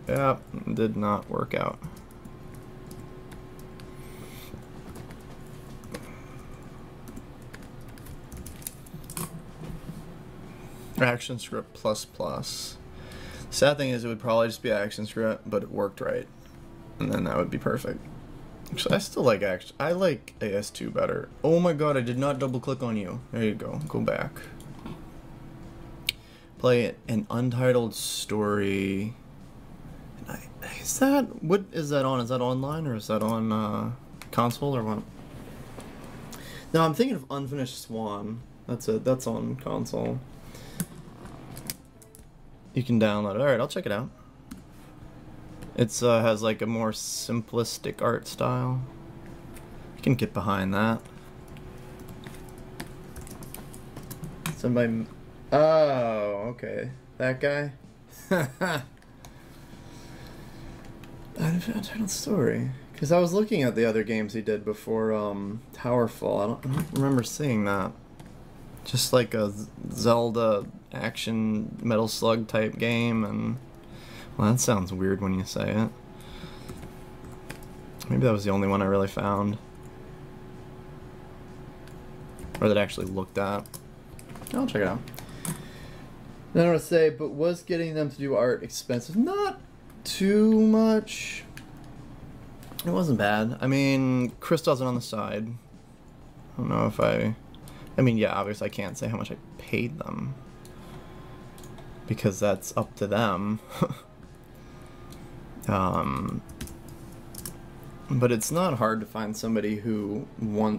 S1: Yeah, did not work out. ActionScript plus plus. Sad thing is it would probably just be ActionScript, but it worked right. And then that would be perfect. Actually, I still like I like AS2 better. Oh my god, I did not double click on you. There you go. Go back. Play an untitled story. Is that, what is that on? Is that online or is that on console or what? No, I'm thinking of Unfinished Swan. That's it. That's on console. You can download it. Alright, I'll check it out. It's has like a more simplistic art style. You can get behind that. Somebody. Oh, okay. That guy? Untitled story. Because I was looking at the other games he did before Towerfall. I don't remember seeing that. Just like a Zelda action Metal Slug type game, and well, that sounds weird when you say it. Maybe that was the only one I really found, or that actually looked at. I'll check it out. I don't want to say, but was getting them to do art expensive? Not too much. It wasn't bad. I mean, Chris does it on the side. I don't know if I mean, yeah, obviously I can't say how much I paid them, because that's up to them. But it's not hard to find somebody who you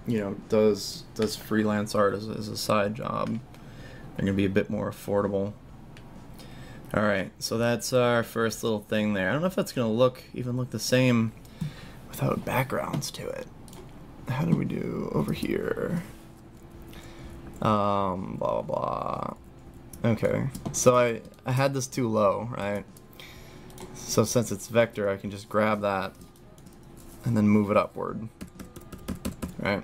S1: know, does freelance art as a side job. They're gonna be a bit more affordable. All right, so that's our first little thing there. I don't know if that's gonna even look the same without backgrounds to it. How do we do over here? Blah blah blah. Okay, so I had this too low, right? So since it's vector, I can just grab that and then move it upward, right?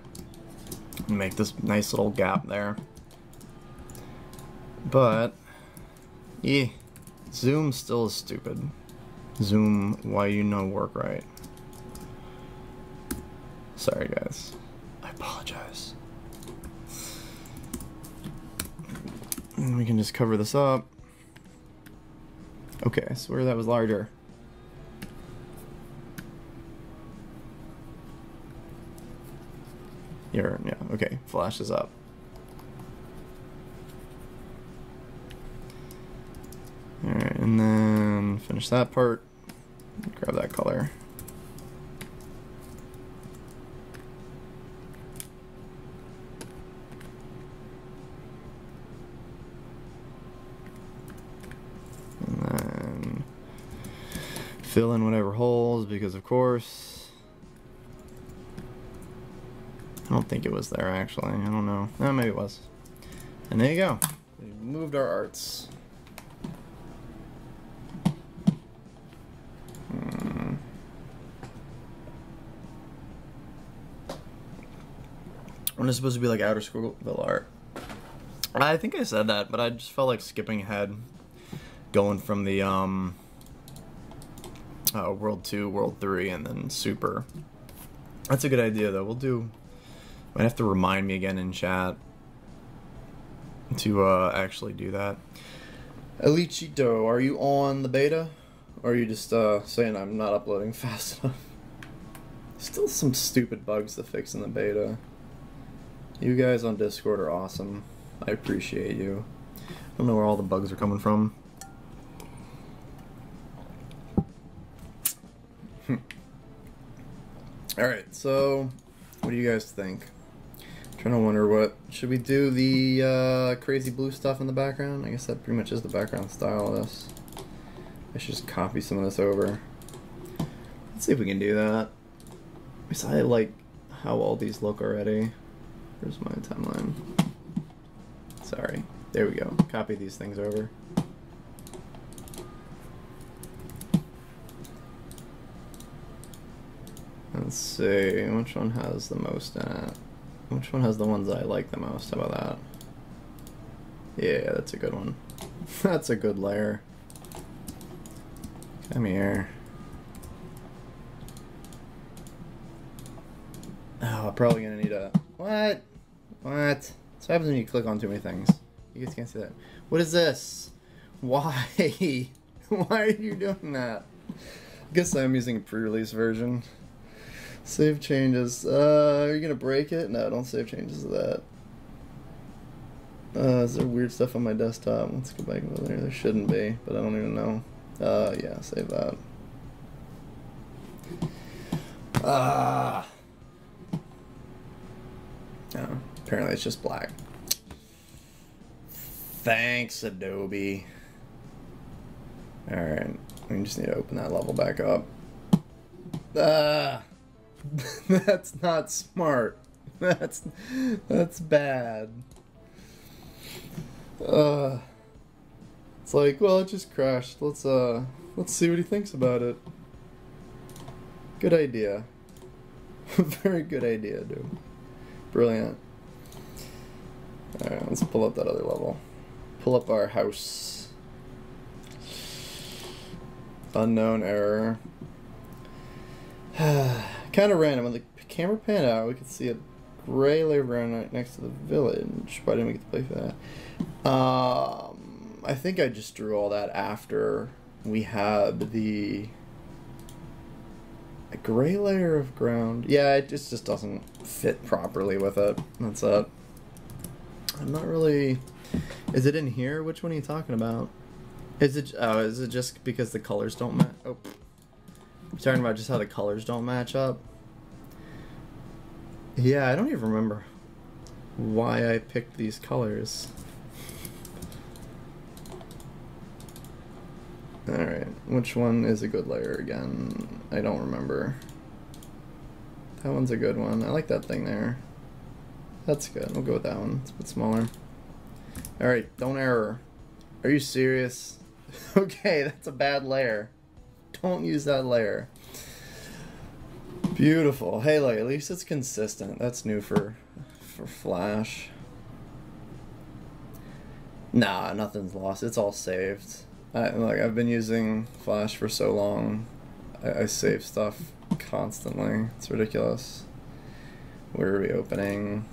S1: And make this nice little gap there. But yeah, zoom still is stupid. Zoom, why you know work right? Sorry guys, I apologize. And we can just cover this up. Okay, I swear that was larger. Here, yeah, okay, flashes up. Alright, and then finish that part. Grab that color. And then fill in whatever holes, because of course. I don't think it was there actually, I don't know. Oh, maybe it was. And there you go. We moved our arts. When it's supposed to be like outer Schoolville art. I think I said that, but I just felt like skipping ahead. Going from the World 2, World 3, and then Super. That's a good idea though. We'll do... Might have to remind me again in chat to actually do that. Elichito, are you on the beta? Or are you just saying I'm not uploading fast enough? Still some stupid bugs to fix in the beta. You guys on Discord are awesome. I appreciate you. I don't know where all the bugs are coming from. Alright, so what do you guys think? I'm trying to wonder what... Should we do the crazy blue stuff in the background? I guess that pretty much is the background style of this. I should just copy some of this over. Let's see if we can do that. Because I like how all these look already. Where's my timeline? Sorry. There we go. Copy these things over. Let's see. Which one has the most in it? Which one has the ones I like the most? How about that? Yeah, that's a good one. That's a good layer. Come here. Oh, I'm probably gonna need a... What? What? That's what happens when you click on too many things. You guys can't see that. What is this? Why? Why are you doing that? I guess I'm using a pre-release version. Save changes. Are you gonna break it? No, don't save changes to that. Is there weird stuff on my desktop? Let's go back over there. There shouldn't be, but I don't even know. Yeah, save that. Oh, apparently it's just black. Thanks, Adobe. Alright, we just need to open that level back up. That's not smart. That's bad. It's like, well, it just crashed. Let's see what he thinks about it. Good idea. Very good idea, dude. Brilliant. Alright, let's pull up that other level. Pull up our house. Unknown error. Kind of random. When the camera panned out, we could see a gray layer right next to the village. Why didn't we get to play for that? I think I just drew all that after we had a gray layer of ground. Yeah, it just doesn't fit properly with it. That's it. I'm not really... Is it in here? Which one are you talking about? Is it just because the colors don't match? Oh. I'm talking about just how the colors don't match up. Yeah, I don't even remember why I picked these colors. Alright, which one is a good layer again? I don't remember. That one's a good one. I like that thing there. That's good. We'll go with that one. It's a bit smaller. Alright, don't error. Are you serious? Okay, that's a bad layer. Don't use that layer. Beautiful. Hey, like, at least it's consistent. That's new for Flash. Nah, nothing's lost. It's all saved. I've been using Flash for so long. I save stuff constantly. It's ridiculous. Where are we opening?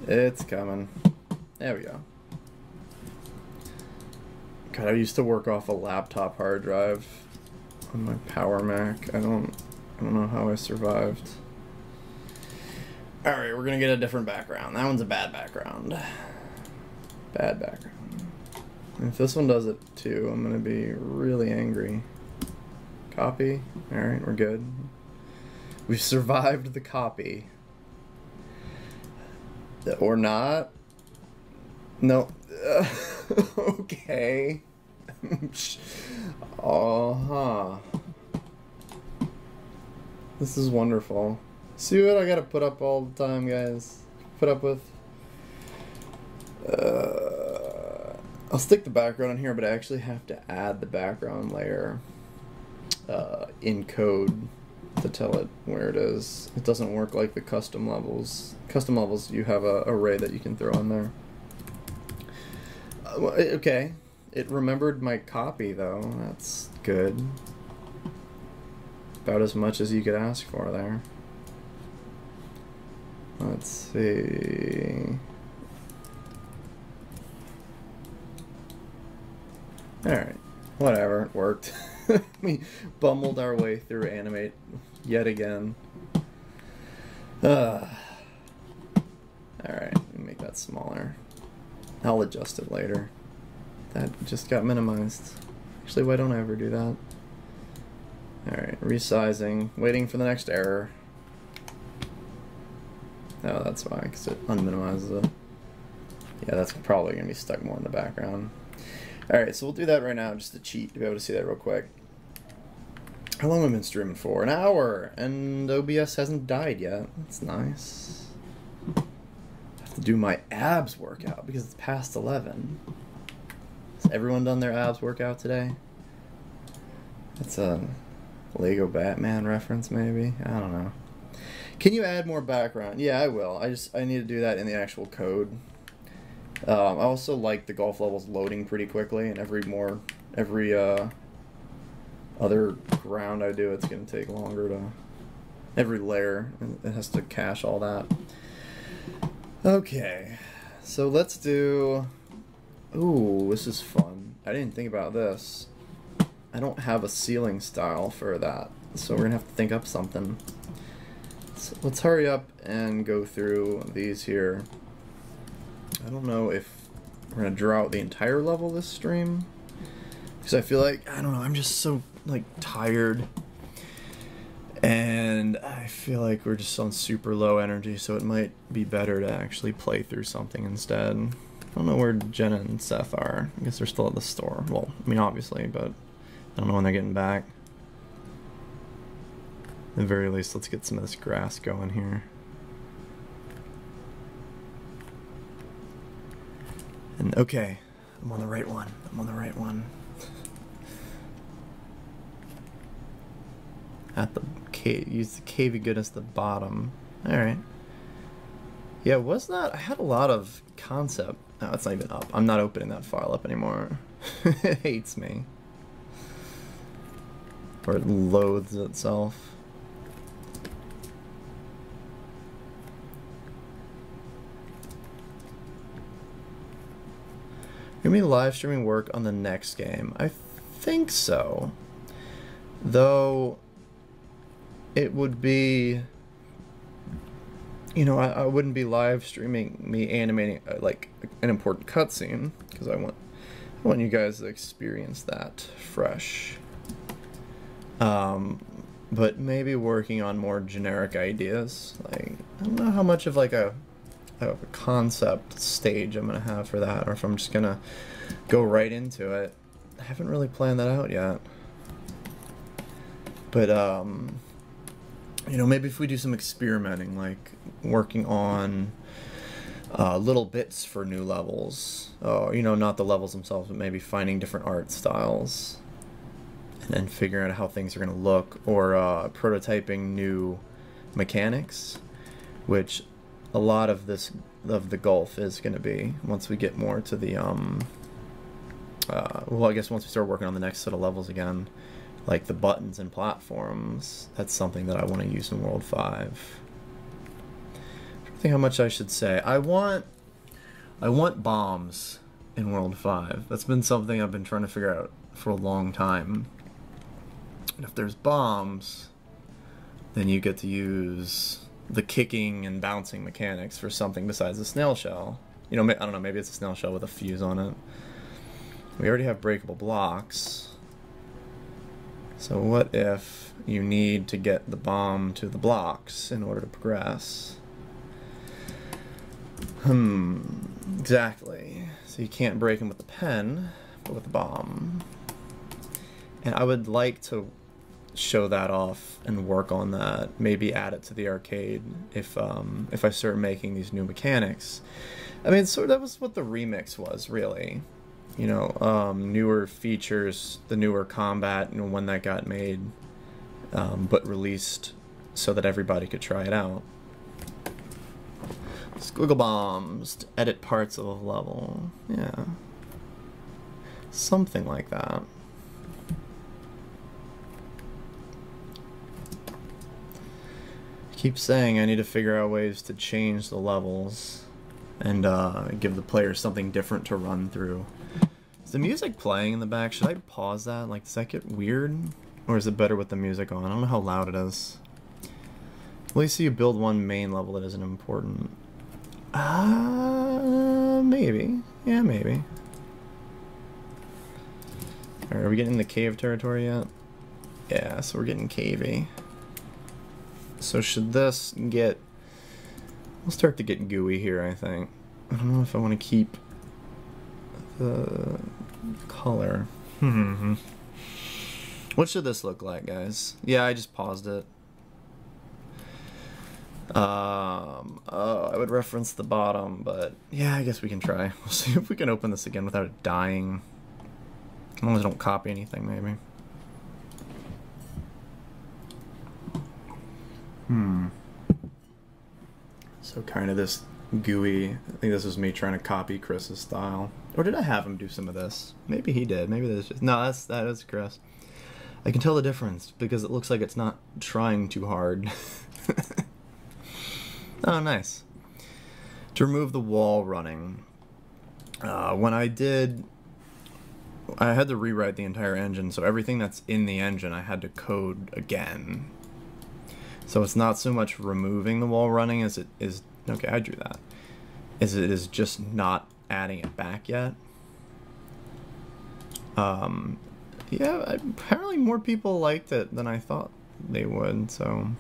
S1: It's coming. There we go. God, I used to work off a laptop hard drive on my Power Mac. I don't know how I survived. Alright, we're gonna get a different background. That one's a bad background. Bad background. And if this one does it too, I'm gonna be really angry. Copy. Alright, we're good. We've survived the copy. Or not. No. Okay. Uh-huh. This is wonderful. See what I gotta put up all the time, guys? Put up with. I'll stick the background in here, but I actually have to add the background layer in code to tell it where it is. It doesn't work like the custom levels. Custom levels, you have a array that you can throw in there. Okay, it remembered my copy though. That's good. About as much as you could ask for there. Let's see. Alright, whatever, it worked. We bumbled our way through animate yet again. Alright, let me make that smaller. I'll adjust it later. That just got minimized. Actually, why don't I ever do that? Alright, resizing, waiting for the next error. Oh, that's why, because it unminimizes it. Yeah, that's probably going to be stuck more in the background. Alright, so we'll do that right now, just to cheat, to be able to see that real quick. How long have we been streaming for? An hour! And OBS hasn't died yet. That's nice. I have to do my abs workout, because it's past 11. Has everyone done their abs workout today? That's a Lego Batman reference, maybe? I don't know. Can you add more background? Yeah, I will. I need to do that in the actual code. I also like the golf levels loading pretty quickly, and every other ground I do, it's going to take longer to... Every layer, it has to cache all that. Okay, so let's do... Ooh, this is fun. I didn't think about this. I don't have a ceiling style for that, so we're going to have to think up something. So let's hurry up and go through these here. I don't know if we're going to draw out the entire level this stream, because I feel like, I don't know, I'm just so, like, tired, and I feel like we're just on super low energy, so it might be better to actually play through something instead. I don't know where Jenna and Seth are. I guess they're still at the store. Well, I mean, obviously, but I don't know when they're getting back. At the very least, let's get some of this grass going here. And okay, I'm on the right one. I'm on the right one. At the cave, use the cavey goodness at the bottom. Alright. Yeah, was that? I had a lot of concept. No, it's not even up. I'm not opening that file up anymore. It hates me. Or it loathes itself. You're gonna be live streaming work on the next game. I think so. Though it would be, you know, I wouldn't be live streaming me animating like an important cutscene, because I want you guys to experience that fresh. But maybe working on more generic ideas. Like, I don't know how much of like a concept stage I'm gonna have for that, or if I'm just gonna go right into it. I haven't really planned that out yet. But you know, maybe if we do some experimenting, like working on little bits for new levels, you know, not the levels themselves, but maybe finding different art styles and then figuring out how things are gonna look, or prototyping new mechanics, which a lot of the golf is going to be once we get more to the well, I guess once we start working on the next set of levels again, like the buttons and platforms. That's something that I want to use in World 5. I think how much I should say. I want I want bombs in World 5. That's been something I've been trying to figure out for a long time. And if there's bombs, then you get to use the kicking and bouncing mechanics for something besides the snail shell. You know, I don't know, maybe it's a snail shell with a fuse on it. We already have breakable blocks. So what if you need to get the bomb to the blocks in order to progress? Exactly. So you can't break them with the pen, but with the bomb. And I would like to show that off and work on that. Maybe add it to the arcade if I start making these new mechanics. I mean, so that was what the remix was, really. You know, newer features, the newer combat, you know, when that got made, but released so that everybody could try it out. Squiggle bombs to edit parts of a level. Yeah. Something like that. I keep saying I need to figure out ways to change the levels and give the player something different to run through. Is the music playing in the back? Should I pause that? Like, does that get weird? Or is it better with the music on? I don't know how loud it is. At least you build one main level that isn't important. Maybe. Yeah, maybe. Alright, are we getting in the cave territory yet? Yeah, so we're getting cavey. So should this get... We'll start to get gooey here, I think. I don't know if I want to keep the color. What should this look like, guys? Yeah, I just paused it. Oh, I would reference the bottom, but yeah, I guess we can try. We'll see if we can open this again without it dying. As long as I don't copy anything, maybe. So kind of this gooey, I think this was me trying to copy Chris's style. Or did I have him do some of this? Maybe he did. Maybe this just... No, that is Chris. I can tell the difference because it looks like it's not trying too hard. Oh, nice. To remove the wall running. When I did... I had to rewrite the entire engine, so everything that's in the engine I had to code again. So it's not so much removing the wall running as it is... Okay, I drew that. As it is just not adding it back yet. Yeah, apparently more people liked it than I thought they would, so...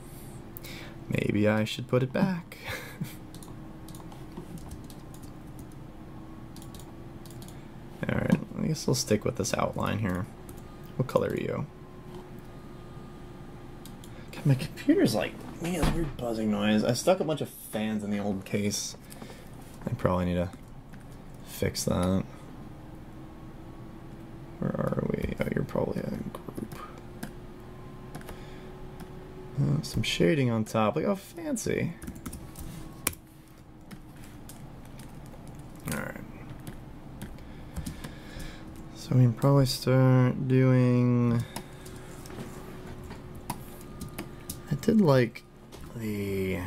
S1: Maybe I should put it back. Alright, I guess we'll stick with this outline here. What color are you? God, my computer's like, man, this weird buzzing noise. I stuck a bunch of fans in the old case. I probably need to fix that. Where are we? Oh, you're probably a group. Some shading on top. Like, oh, fancy. Alright. So we can probably start doing... I did like the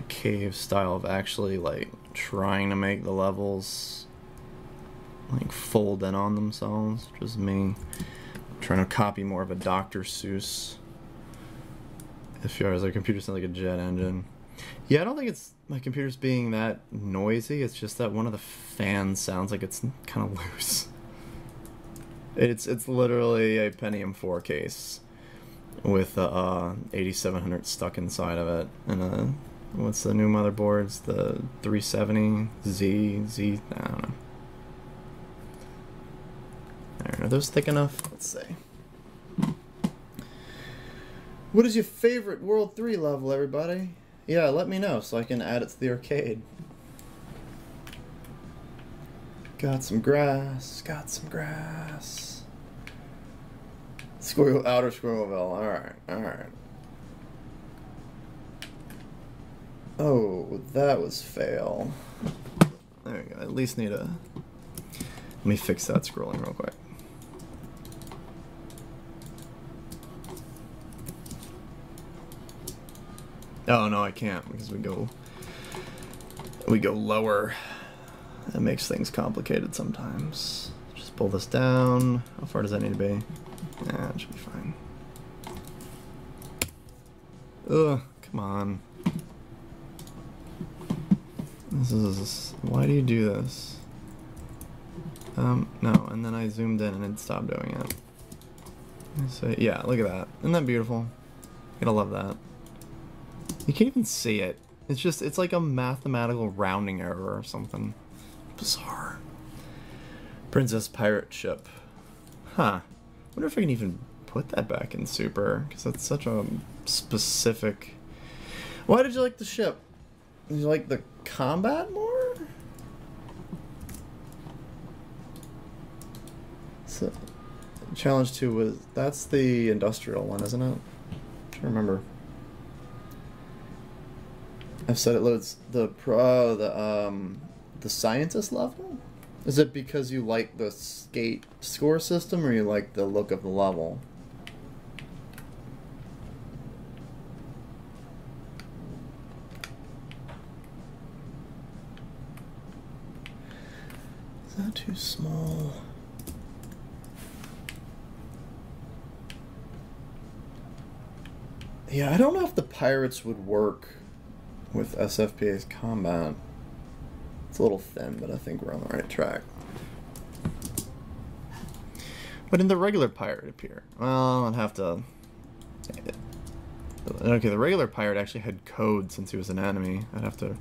S1: cave style of actually like trying to make the levels like fold in on themselves, which is me trying to copy more of a Dr. Seuss. If yours, like, computer sounds like a jet engine. Yeah, I don't think it's my computer's being that noisy. It's just that one of the fans sounds like it's kind of loose. It's literally a Pentium 4 case with 8700 stuck inside of it, and what's the new motherboards? The 370Z. I don't know. Are those thick enough? Let's see. What is your favorite World 3 level, everybody? Yeah, let me know so I can add it to the arcade. Got some grass. Got some grass. Squirrel, outer Squirrelville. Alright, alright. Oh, that was fail. There we go. At least need a... Let me fix that scrolling real quick. Oh, no, I can't because we go we go lower. That makes things complicated sometimes. Just pull this down. How far does that need to be? Yeah, it should be fine. Ugh, come on. This is... Why do you do this? No, and then I zoomed in and it stopped doing it. So, yeah, look at that. Isn't that beautiful? Gotta love that. You can't even see it. It's just, it's like a mathematical rounding error or something. Bizarre. Princess Pirate Ship. Huh. Wonder if I can even put that back in Super, because that's such a specific... Why did you like the ship? Did you like the combat more? So, Challenge 2 was... That's the industrial one, isn't it? I'm trying to remember. I've said it loads the scientist level? Is it because you like the skate score system or you like the look of the level? Is that too small? Yeah, I don't know if the pirates would work with SFPA's combat. It's a little thin, but I think we're on the right track. But in the regular pirate appear? Well, I'd have to... Okay, the regular pirate actually had code since he was an enemy. I'd have to...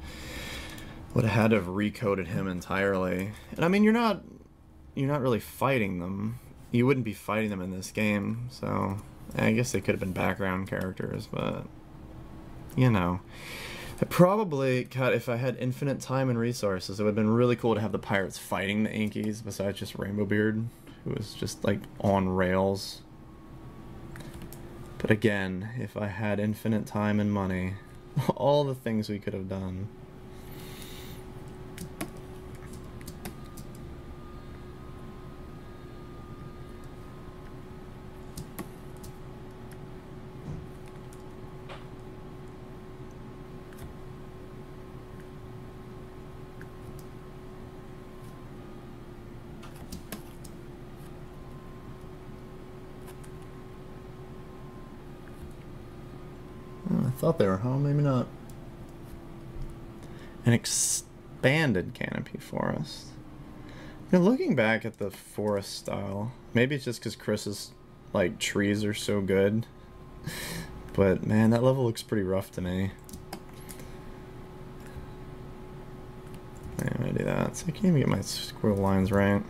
S1: Would have had to have recoded him entirely. And I mean, you're not really fighting them. You wouldn't be fighting them in this game, so... I guess they could have been background characters, but... You know... I probably, God, if I had infinite time and resources, it would have been really cool to have the pirates fighting the Inkies besides just Rainbow Beard, who was just, like, on rails. But again, if I had infinite time and money, all the things we could have done. I thought they were home, maybe not. An expanded canopy forest. You know, looking back at the forest style, maybe it's just because Chris's like trees are so good. But man, that level looks pretty rough to me. I'm gonna do that. So I can't even get my squirrel lines right.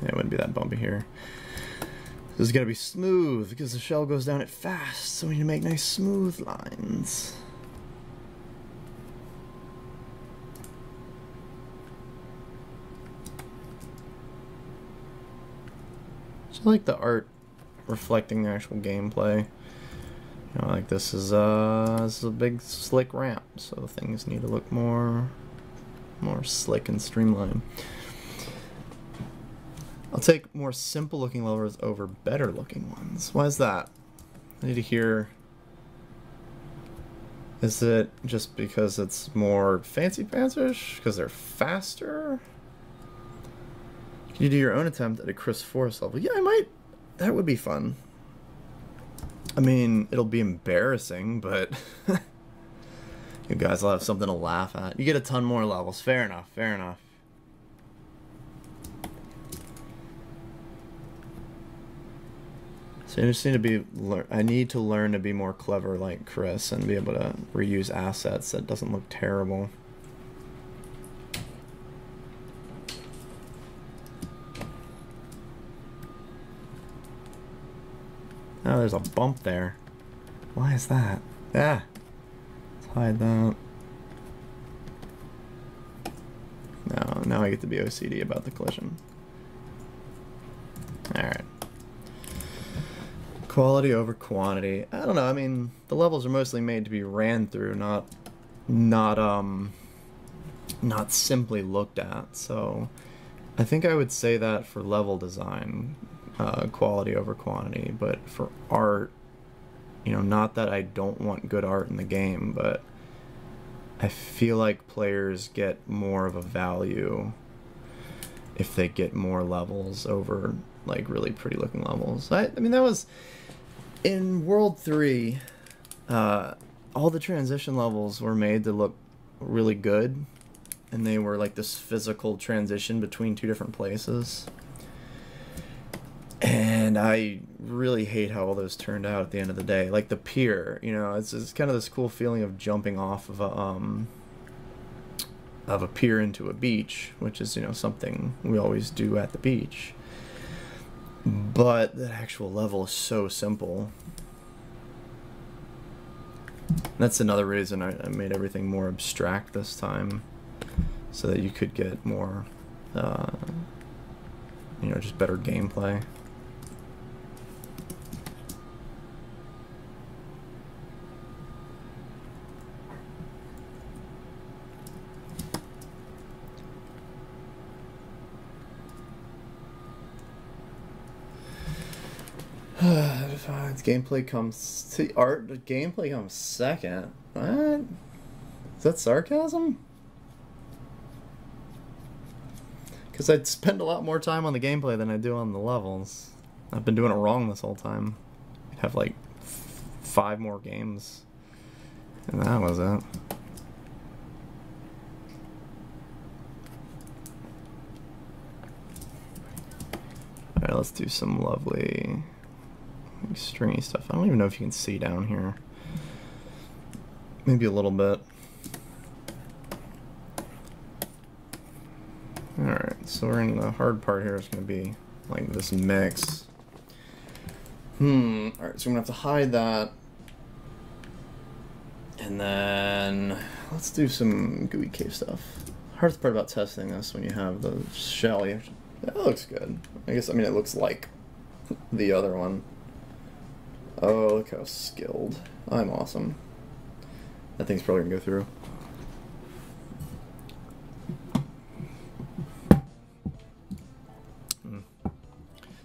S1: Yeah, it wouldn't be that bumpy here. This is gonna be smooth because the shell goes down it fast, so we need to make nice smooth lines. So I like the art reflecting the actual gameplay. You know, like this is a big slick ramp, so things need to look more slick and streamlined. I'll take more simple looking levels over better looking ones. Why is that? I need to hear... Is it just because it's more fancy pantsers? Because they're faster? Can you do your own attempt at a Chris Forrest level? Yeah, I might. That would be fun. I mean, it'll be embarrassing, but... you guys will have something to laugh at. You get a ton more levels. Fair enough, fair enough. So I just need to be, I need to learn to be more clever like Chris and be able to reuse assets that doesn't look terrible. Oh, there's a bump there. Why is that? Ah! Let's hide that. No, now I get to be OCD about the collision. Alright. Quality over quantity. I don't know, I mean, the levels are mostly made to be ran through, not simply looked at, so I think I would say that for level design, quality over quantity, but for art, you know, not that I don't want good art in the game, but I feel like players get more of a value if they get more levels over like really pretty looking levels. I mean, that was in World 3, all the transition levels were made to look really good, and they were like this physical transition between two different places. And I really hate how all those turned out at the end of the day. Like the pier, you know, it's kind of this cool feeling of jumping off of a pier into a beach, which is, you know, something we always do at the beach. But the actual level is so simple. That's another reason I made everything more abstract this time, so that you could get more, you know, just better gameplay. Gameplay comes to art. Gameplay comes second. What? Is that sarcasm? Because I'd spend a lot more time on the gameplay than I do on the levels. I've been doing it wrong this whole time. I'd have like 5 more games, and that was it. Alright, let's do some lovely stringy stuff. I don't even know if you can see down here. Maybe a little bit. Alright, so we're in the hard part here. It's going to be like this mix. Alright, so I'm going to have to hide that. And then let's do some gooey cave stuff. Hardest part about testing this when you have the shell, that looks good. I guess, I mean, it looks like the other one. Oh, look how skilled. I'm awesome. That thing's probably gonna go through.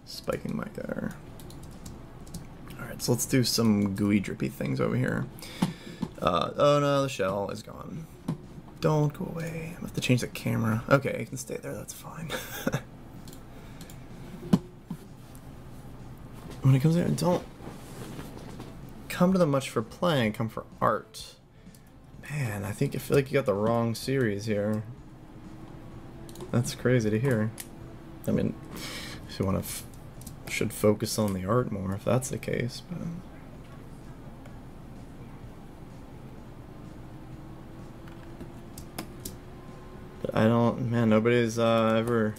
S1: Spiking mic there. Alright, so let's do some gooey drippy things over here. Oh no, the shell is gone. Don't go away. I have to change the camera. Okay, you can stay there, that's fine. When it comes there, don't come to them much for playing, come for art. Man, I feel like you got the wrong series here. That's crazy to hear. I mean, if you want to, should focus on the art more if that's the case, but I don't, man, nobody's ever,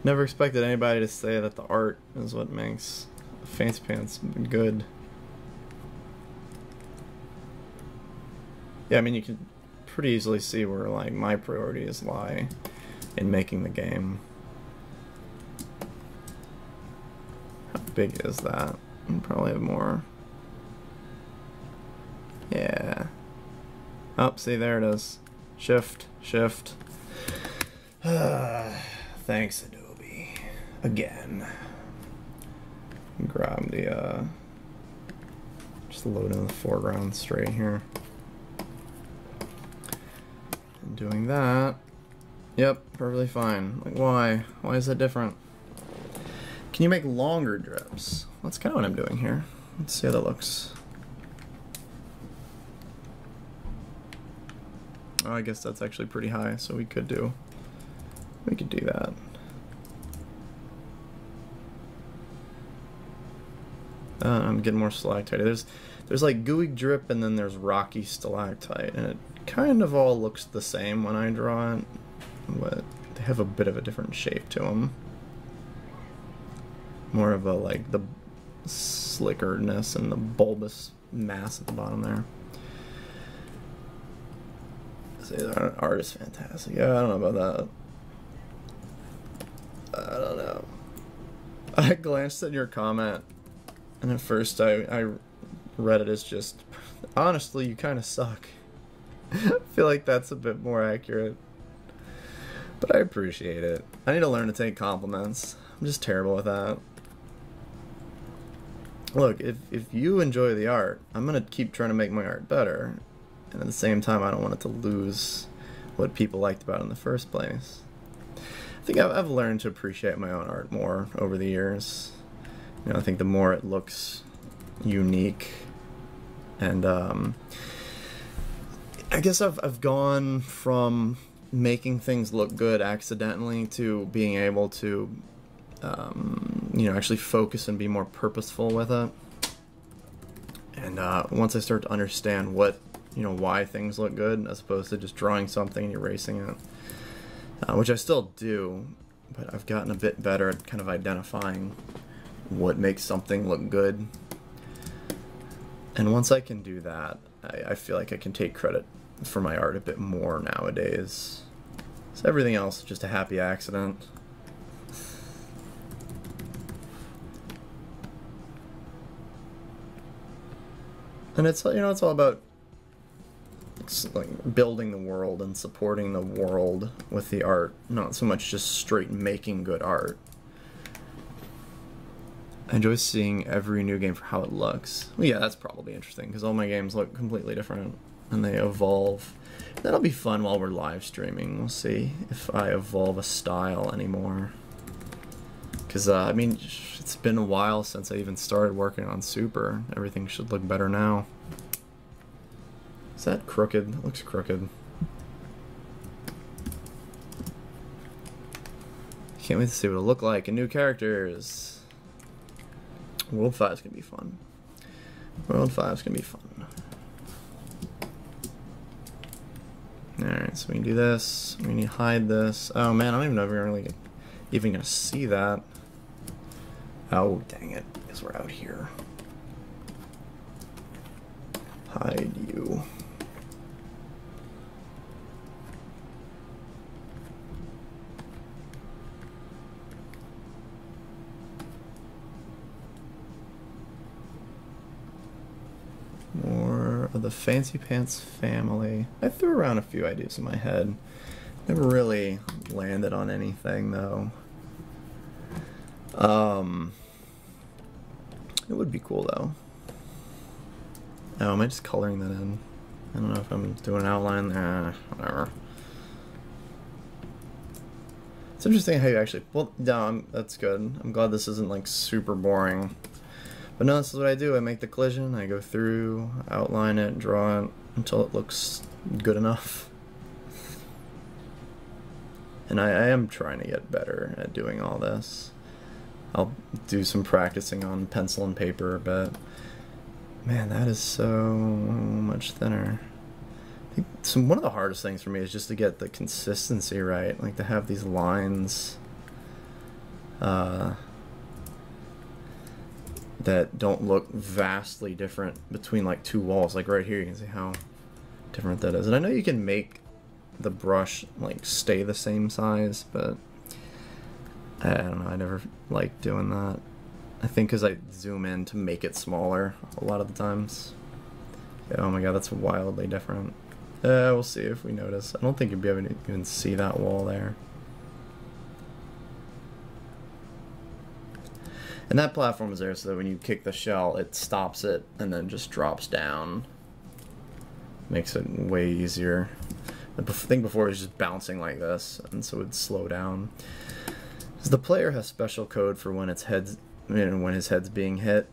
S1: never expected anybody to say that the art is what makes Fancy Pants good. Yeah, I mean, you can pretty easily see where, like, my priorities lie in making the game. How big is that? I probably have more. Yeah. Oh, see, there it is. Shift, shift. Thanks, Adobe. Again. Grab the, just load in the foreground straight here. Doing that. Yep, perfectly fine. Like, why? Why is that different? Can you make longer drips? That's kind of what I'm doing here. Let's see how that looks. Oh, I guess that's actually pretty high, so we could do that. I'm getting more stalactite. There's like gooey drip, and then there's rocky stalactite, and it kind of all looks the same when I draw it, but they have a bit of a different shape to them. More of a, like, the slickerness and the bulbous mass at the bottom there. So the art is fantastic. Yeah, I don't know about that. I don't know. I glanced at your comment, and at first I read it as just, honestly, you kind of suck. I feel like that's a bit more accurate, but I appreciate it. I need to learn to take compliments. I'm just terrible with that. Look, if you enjoy the art, I'm gonna keep trying to make my art better. And at the same time, I don't want it to lose what people liked about it in the first place. I think I've learned to appreciate my own art more over the years. You know, I think the more it looks unique, and I guess I've gone from making things look good accidentally to being able to, you know, actually focus and be more purposeful with it. And once I start to understand what, you know, why things look good, as opposed to just drawing something and erasing it, which I still do, but I've gotten a bit better at kind of identifying what makes something look good. And once I can do that, I feel like I can take credit for my art a bit more nowadays. So everything else is just a happy accident. And it's, you know, it's all about like building the world and supporting the world with the art, not so much just straight making good art. I enjoy seeing every new game for how it looks. Well, yeah, that's probably interesting, because all my games look completely different, and they evolve. That'll be fun while we're live streaming. We'll see if I evolve a style anymore. Because, I mean, it's been a while since I even started working on Super. Everything should look better now. Is that crooked? It looks crooked. Can't wait to see what it'll look like. And new characters. World 5 is going to be fun. World 5 is going to be fun. Alright, so we can do this. We need to hide this. Oh man, I don't even know if we're really even going to see that. Oh, dang it. I guess we're out here. Hide you. More of the Fancy Pants family. I threw around a few ideas in my head. Never really landed on anything though. It would be cool though. Oh, am I just coloring that in? I don't know if I'm doing an outline there. Whatever. It's interesting how you actually... Well, no, that's good. I'm glad this isn't like super boring. But no, this is what I do. I make the collision, I go through, outline it, draw it until it looks good enough. And I am trying to get better at doing all this. I'll do some practicing on pencil and paper, but man, that is so much thinner. I think one of the hardest things for me is just to get the consistency right, like to have these lines that don't look vastly different between like two walls. Like right here, you can see how different that is. And I know you can make the brush like stay the same size, but I don't know, I never liked doing that. I think because I zoom in to make it smaller a lot of the times. Yeah, oh my god, that's wildly different. We'll see if we notice. I don't think you'd be able to even see that wall there. And that platform is there so that when you kick the shell, it stops it and then just drops down. Makes it way easier. The thing before was just bouncing like this, and so it would slow down. The player has special code for when its head's, when his head's being hit.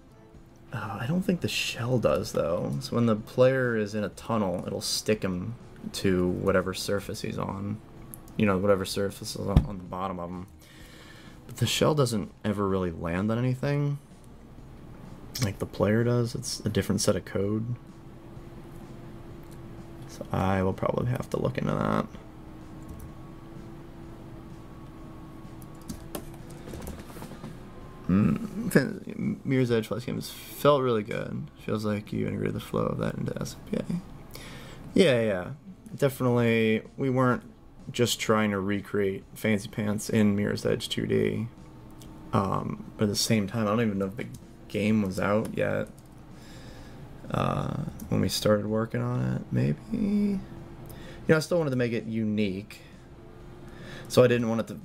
S1: I don't think the shell does though. So when the player is in a tunnel, it'll stick him to whatever surface he's on. You know, whatever surface is on the bottom of him. But the shell doesn't ever really land on anything like the player does. It's a different set of code. So I will probably have to look into that. Mirror's Edge Plus games felt really good. Feels like you integrated the flow of that into SPA. Yeah. Definitely, we weren't just trying to recreate Fancy Pants in Mirror's Edge 2D. But at the same time, I don't even know if the game was out yet. When we started working on it, maybe. You know, I still wanted to make it unique. So I didn't want it to,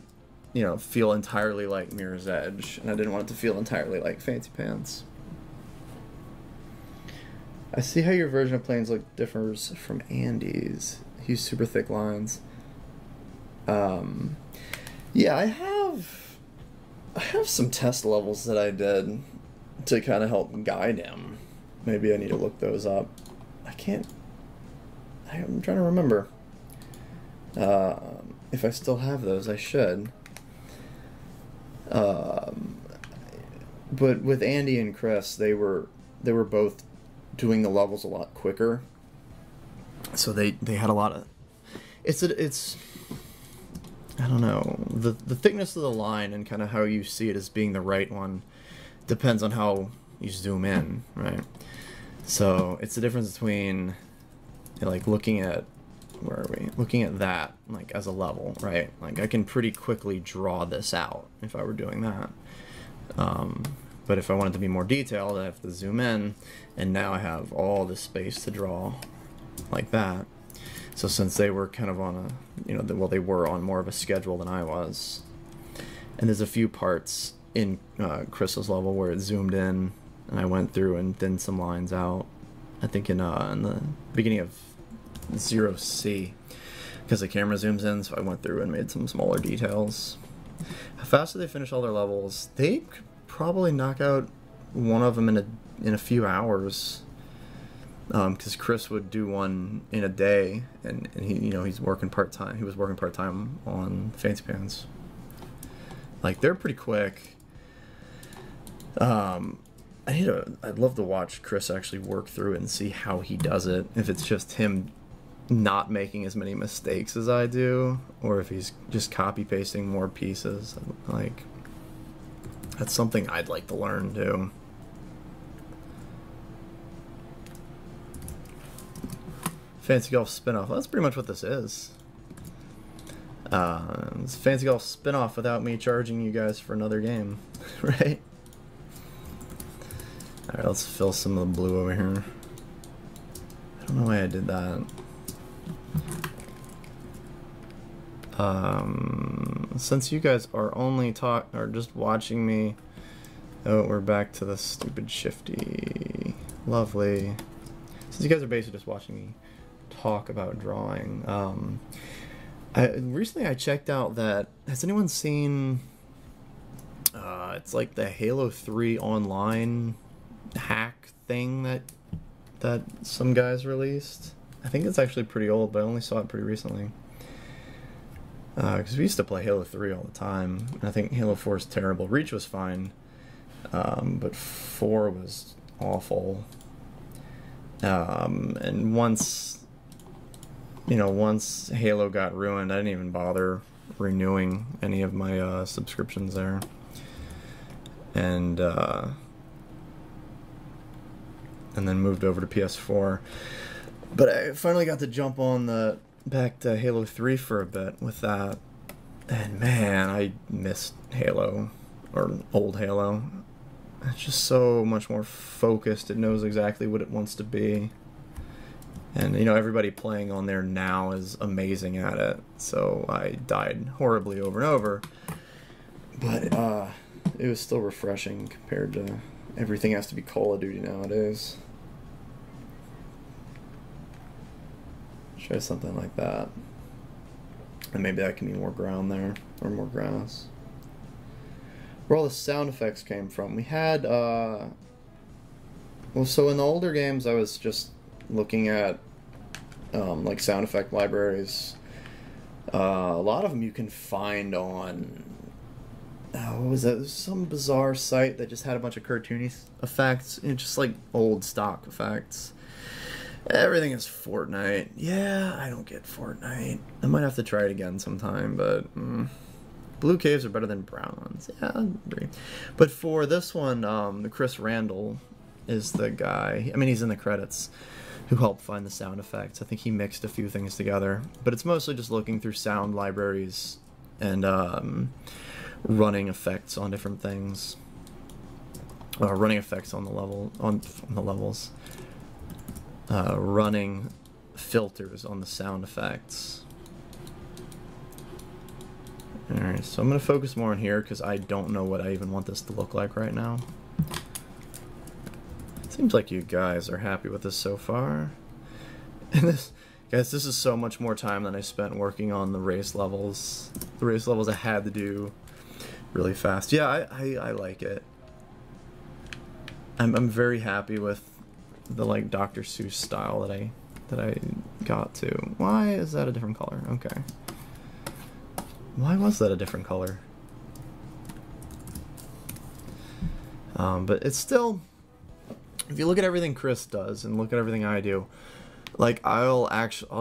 S1: you know, feel entirely like Mirror's Edge, and I didn't want it to feel entirely like Fancy Pants. I see how your version of planes like differs from Andy's. He used super thick lines. Yeah, I have some test levels that I did to kind of help guide him. Maybe I need to look those up. I'm trying to remember. If I still have those, I should. But with Andy and Chris, they were both doing the levels a lot quicker. So they had a lot of... It's I don't know, the thickness of the line and kind of how you see it as being the right one depends on how you zoom in, right? So it's the difference between, like, looking at, where are we? Looking at that, like, as a level, right? Like, I can pretty quickly draw this out if I were doing that. But if I wanted to be more detailed, I have to zoom in, and now I have all this space to draw like that. So since they were kind of on a, well, they were on more of a schedule than I was. And there's a few parts in Chris's level where it zoomed in, and I went through and thinned some lines out. I think in the beginning of 0C, because the camera zooms in, so I went through and made some smaller details. How fast do they finish all their levels? They could probably knock out one of them in a few hours. Because Chris would do one in a day, and he, he's working part-time. He was working part-time on Fancy Pants. Like, they're pretty quick. I'd love to watch Chris actually work through it and see how he does it. If it's just him not making as many mistakes as I do, or if he's just copy-pasting more pieces. Like, that's something I'd like to learn, too. Fancy Golf spinoff. Well, that's pretty much what this is. It's Fancy Golf spinoff without me charging you guys for another game, right? Alright, let's fill some of the blue over here. I don't know why I did that. Since you guys are only just watching me. Oh, we're back to the stupid shifty. Lovely. Since you guys are basically just watching me talk about drawing, recently I checked out that, has anyone seen it's like the Halo 3 online hack thing that some guys released? I think it's actually pretty old, but I only saw it pretty recently, because we used to play Halo 3 all the time, and I think Halo 4 is terrible. Reach was fine, but 4 was awful. And once Halo got ruined, I didn't even bother renewing any of my subscriptions there. And then moved over to PS4. But I finally got to jump on back to Halo 3 for a bit with that. And man, I missed Halo, or old Halo. It's just so much more focused. It knows exactly what it wants to be. And, everybody playing on there now is amazing at it. So I died horribly over and over. But it was still refreshing compared to everything has to be Call of Duty nowadays. Try something like that. And maybe that can be more ground there, or more grass. Where all the sound effects came from. We had, well, so in the older games I was just looking at, like, sound effect libraries. A lot of them you can find on, what was that? Some bizarre site that just had a bunch of cartoony effects, just like old stock effects. Everything is Fortnite. Yeah, I don't get Fortnite. I might have to try it again sometime, but blue caves are better than brown ones. Yeah, I agree. But for this one, the Chris Randall is the guy. I mean, he's in the credits, who helped find the sound effects. I think he mixed a few things together, but it's mostly just looking through sound libraries and running effects on different things. Running effects on the levels. Running filters on the sound effects. Alright, so I'm going to focus more on here because I don't know what I even want this to look like right now. Seems like you guys are happy with this so far. And this, guys, this is so much more time than I spent working on the race levels. The race levels I had to do really fast. Yeah, I like it. I'm very happy with the like Dr. Seuss style that I got to. Why is that a different color? Okay. Why was that a different color? But it's still, if you look at everything Chris does and look at everything I do, like I'll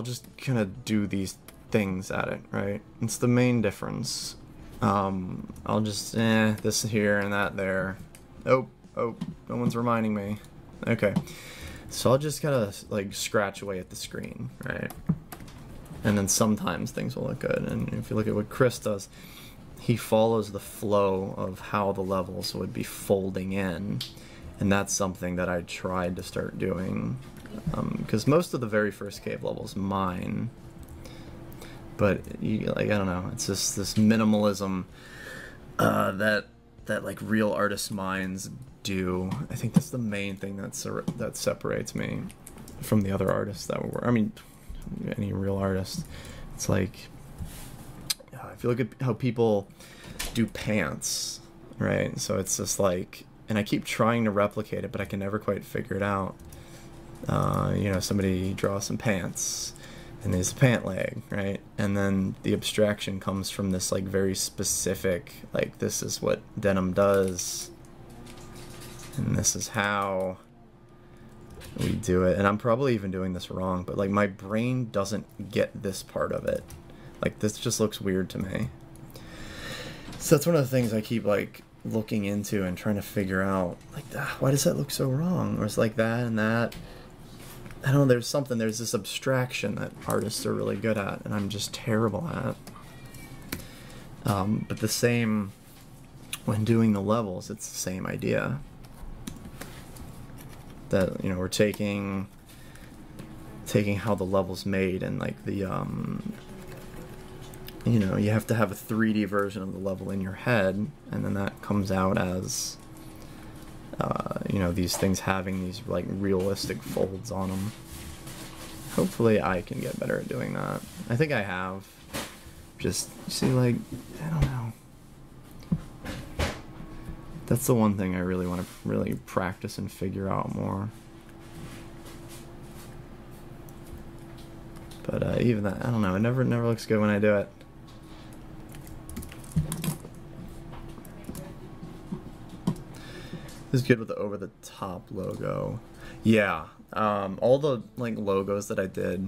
S1: just kind of do these things at it, right? It's the main difference. I'll just this here and that there. Oh, no one's reminding me. Okay, so I'll just kind of like scratch away at the screen, right? And then sometimes things will look good. And if you look at what Chris does, he follows the flow of how the levels would be folding in, and that's something that I tried to start doing, because most of the very first cave levels mine, but like I don't know, it's just this minimalism that like real artist minds do. I think that's the main thing that separates me from the other artists that were. I mean, any real artist. It's like, if you look at how people do pants, right? So it's just like, and I keep trying to replicate it, but I can never quite figure it out. You know, somebody draws some pants, and there's a pant leg, right? And then the abstraction comes from this like very specific, like this is what denim does, and this is how we do it. And I'm probably even doing this wrong, but like my brain doesn't get this part of it. Like this just looks weird to me. So that's one of the things I keep like looking into and trying to figure out, like, why does that look so wrong? Or it's like that and that. I don't know, there's this abstraction that artists are really good at, and I'm just terrible at. But the same, when doing the levels, it's the same idea. That, you know, we're taking how the level's made, and like the, you know, you have to have a 3D version of the level in your head, and then that comes out as, you know, these things having these like realistic folds on them. Hopefully I can get better at doing that. I think I have. Just, see, like, I don't know. That's the one thing I really want to really practice and figure out more. But even that, I don't know, it never looks good when I do it. This is good with the over-the-top logo. Yeah, all the like logos that I did,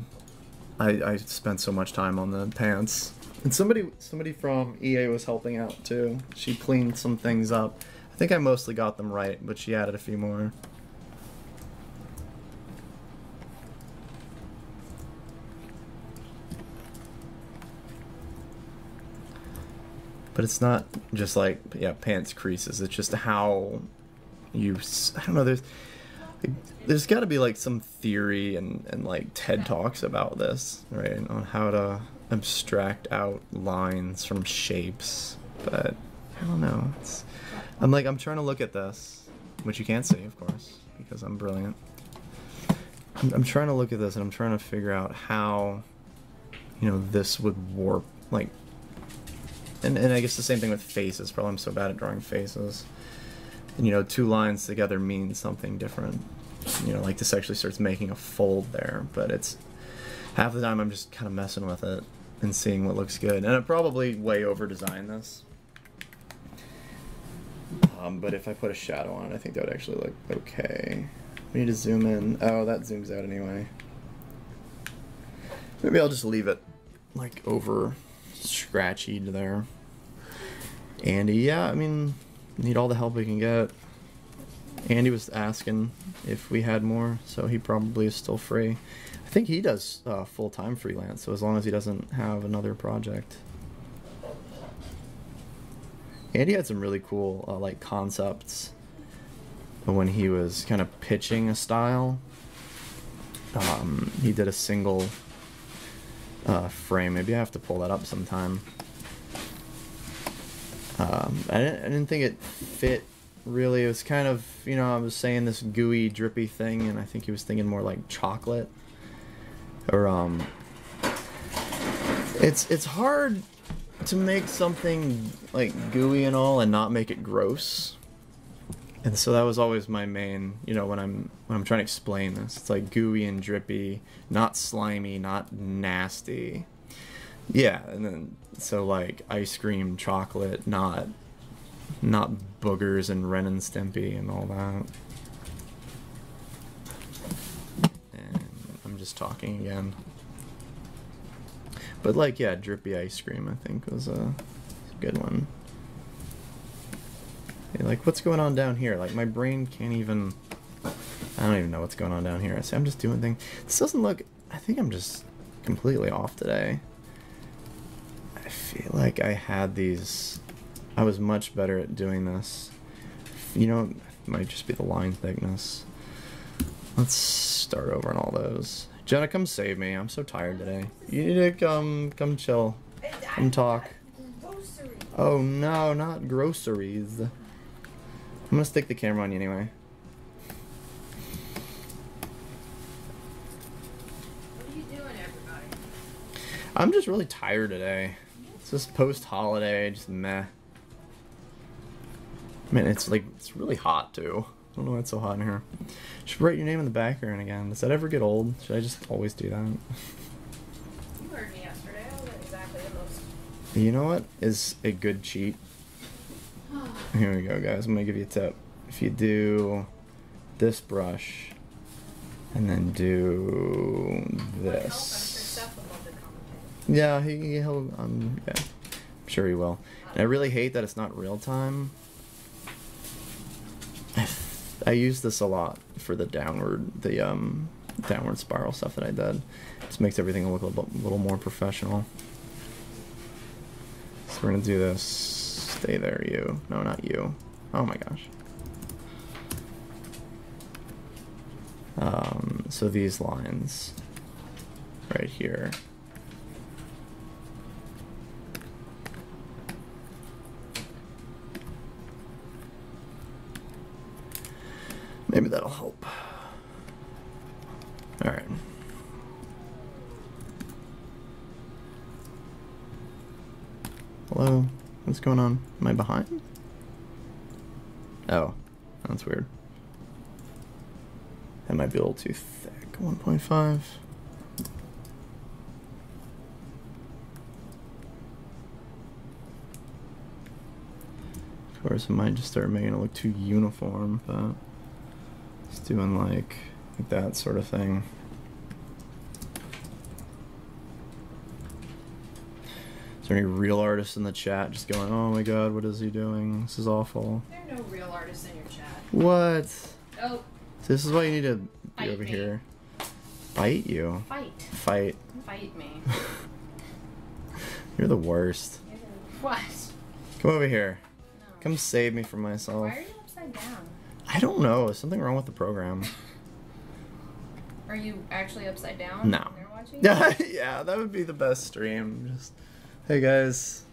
S1: I spent so much time on the pants. And somebody from EA was helping out too. She cleaned some things up. I think I mostly got them right, but she added a few more. But it's not just like, yeah, pants creases. It's just how you, I don't know, there's got to be like some theory and like TED Talks about this, right? On how to abstract out lines from shapes. But I don't know. I'm trying to look at this, which you can't see, of course, because I'm brilliant. I'm trying to look at this, and I'm trying to figure out how, you know, this would warp, like, and I guess the same thing with faces. Probably I'm so bad at drawing faces. And, you know, two lines together mean something different. You know, like this actually starts making a fold there, but it's half the time I'm just kind of messing with it and seeing what looks good. And I probably way over designed this. But if I put a shadow on it, I think that would actually look okay. We need to zoom in. Oh, that zooms out anyway. Maybe I'll just leave it like over scratchy to there. Andy, yeah, I mean, need all the help we can get. Andy was asking if we had more, so he probably is still free. I think he does full-time freelance, so as long as he doesn't have another project. Andy had some really cool like concepts when he was kind of pitching a style. He did a single frame. Maybe I have to pull that up sometime. I didn't think it fit really. It was kind of, you know, I was saying this gooey, drippy thing, and I think he was thinking more like chocolate. Or, it's hard to make something like gooey and all and not make it gross. And so that was always my main, you know, when I'm trying to explain this. It's like gooey and drippy, not slimy, not nasty. Yeah, and then so like ice cream, chocolate, not boogers and Ren and Stimpy and all that. And I'm just talking again. But like, yeah, drippy ice cream I think was a good one. Yeah, like, what's going on down here? Like, my brain can't even... I don't even know what's going on down here. I say I'm just doing things. This doesn't look... I think I'm just completely off today. I feel like I had these... I was much better at doing this. You know, it might just be the line thickness. Let's start over on all those. Jenna, come save me. I'm so tired today. You need to come chill. Come talk. Oh no, not groceries. I'm gonna stick the camera on you anyway.
S2: What are you doing, everybody?
S1: I'm just really tired today. It's just post-holiday, just meh. Man, it's like, it's really hot too. I don't know why it's so hot in here. Should write your name in the background again. Does that ever get old? Should I just always do that?
S2: You heard me yesterday. I was exactly the most.
S1: You know what is a good cheat? Here we go, guys. I'm gonna give you a tip. If you do this brush and then do this. Yeah, he'll yeah, I'm sure he will. And I really hate that it's not real time. I use this a lot for the downward spiral stuff that I did. Just makes everything look a little more professional. So we're gonna do this. Stay there, you. No, not you. Oh my gosh. So these lines right here. Maybe that'll help. All right. Hello? What's going on? Am I behind? Oh, that's weird. That might be a little too thick. 1.5. Of course, I might just start making it look too uniform, but just doing like that sort of thing. Is there any real artists in the chat just going, oh my god, what is he doing? This is awful.
S2: There are no real artists in your chat.
S1: What?
S2: Oh.
S1: So this is why you need to be
S2: Fight
S1: over
S2: me.
S1: here. Fight you?
S2: Fight.
S1: Fight.
S2: Fight me.
S1: You're the worst.
S2: What?
S1: Come over here.
S2: No.
S1: Come save me from myself.
S2: Why are you upside down?
S1: I don't know. Is something wrong with the program?
S2: Are you actually upside down?
S1: No.
S2: When they're watching?
S1: Yeah, that would be the best stream. Just, hey guys.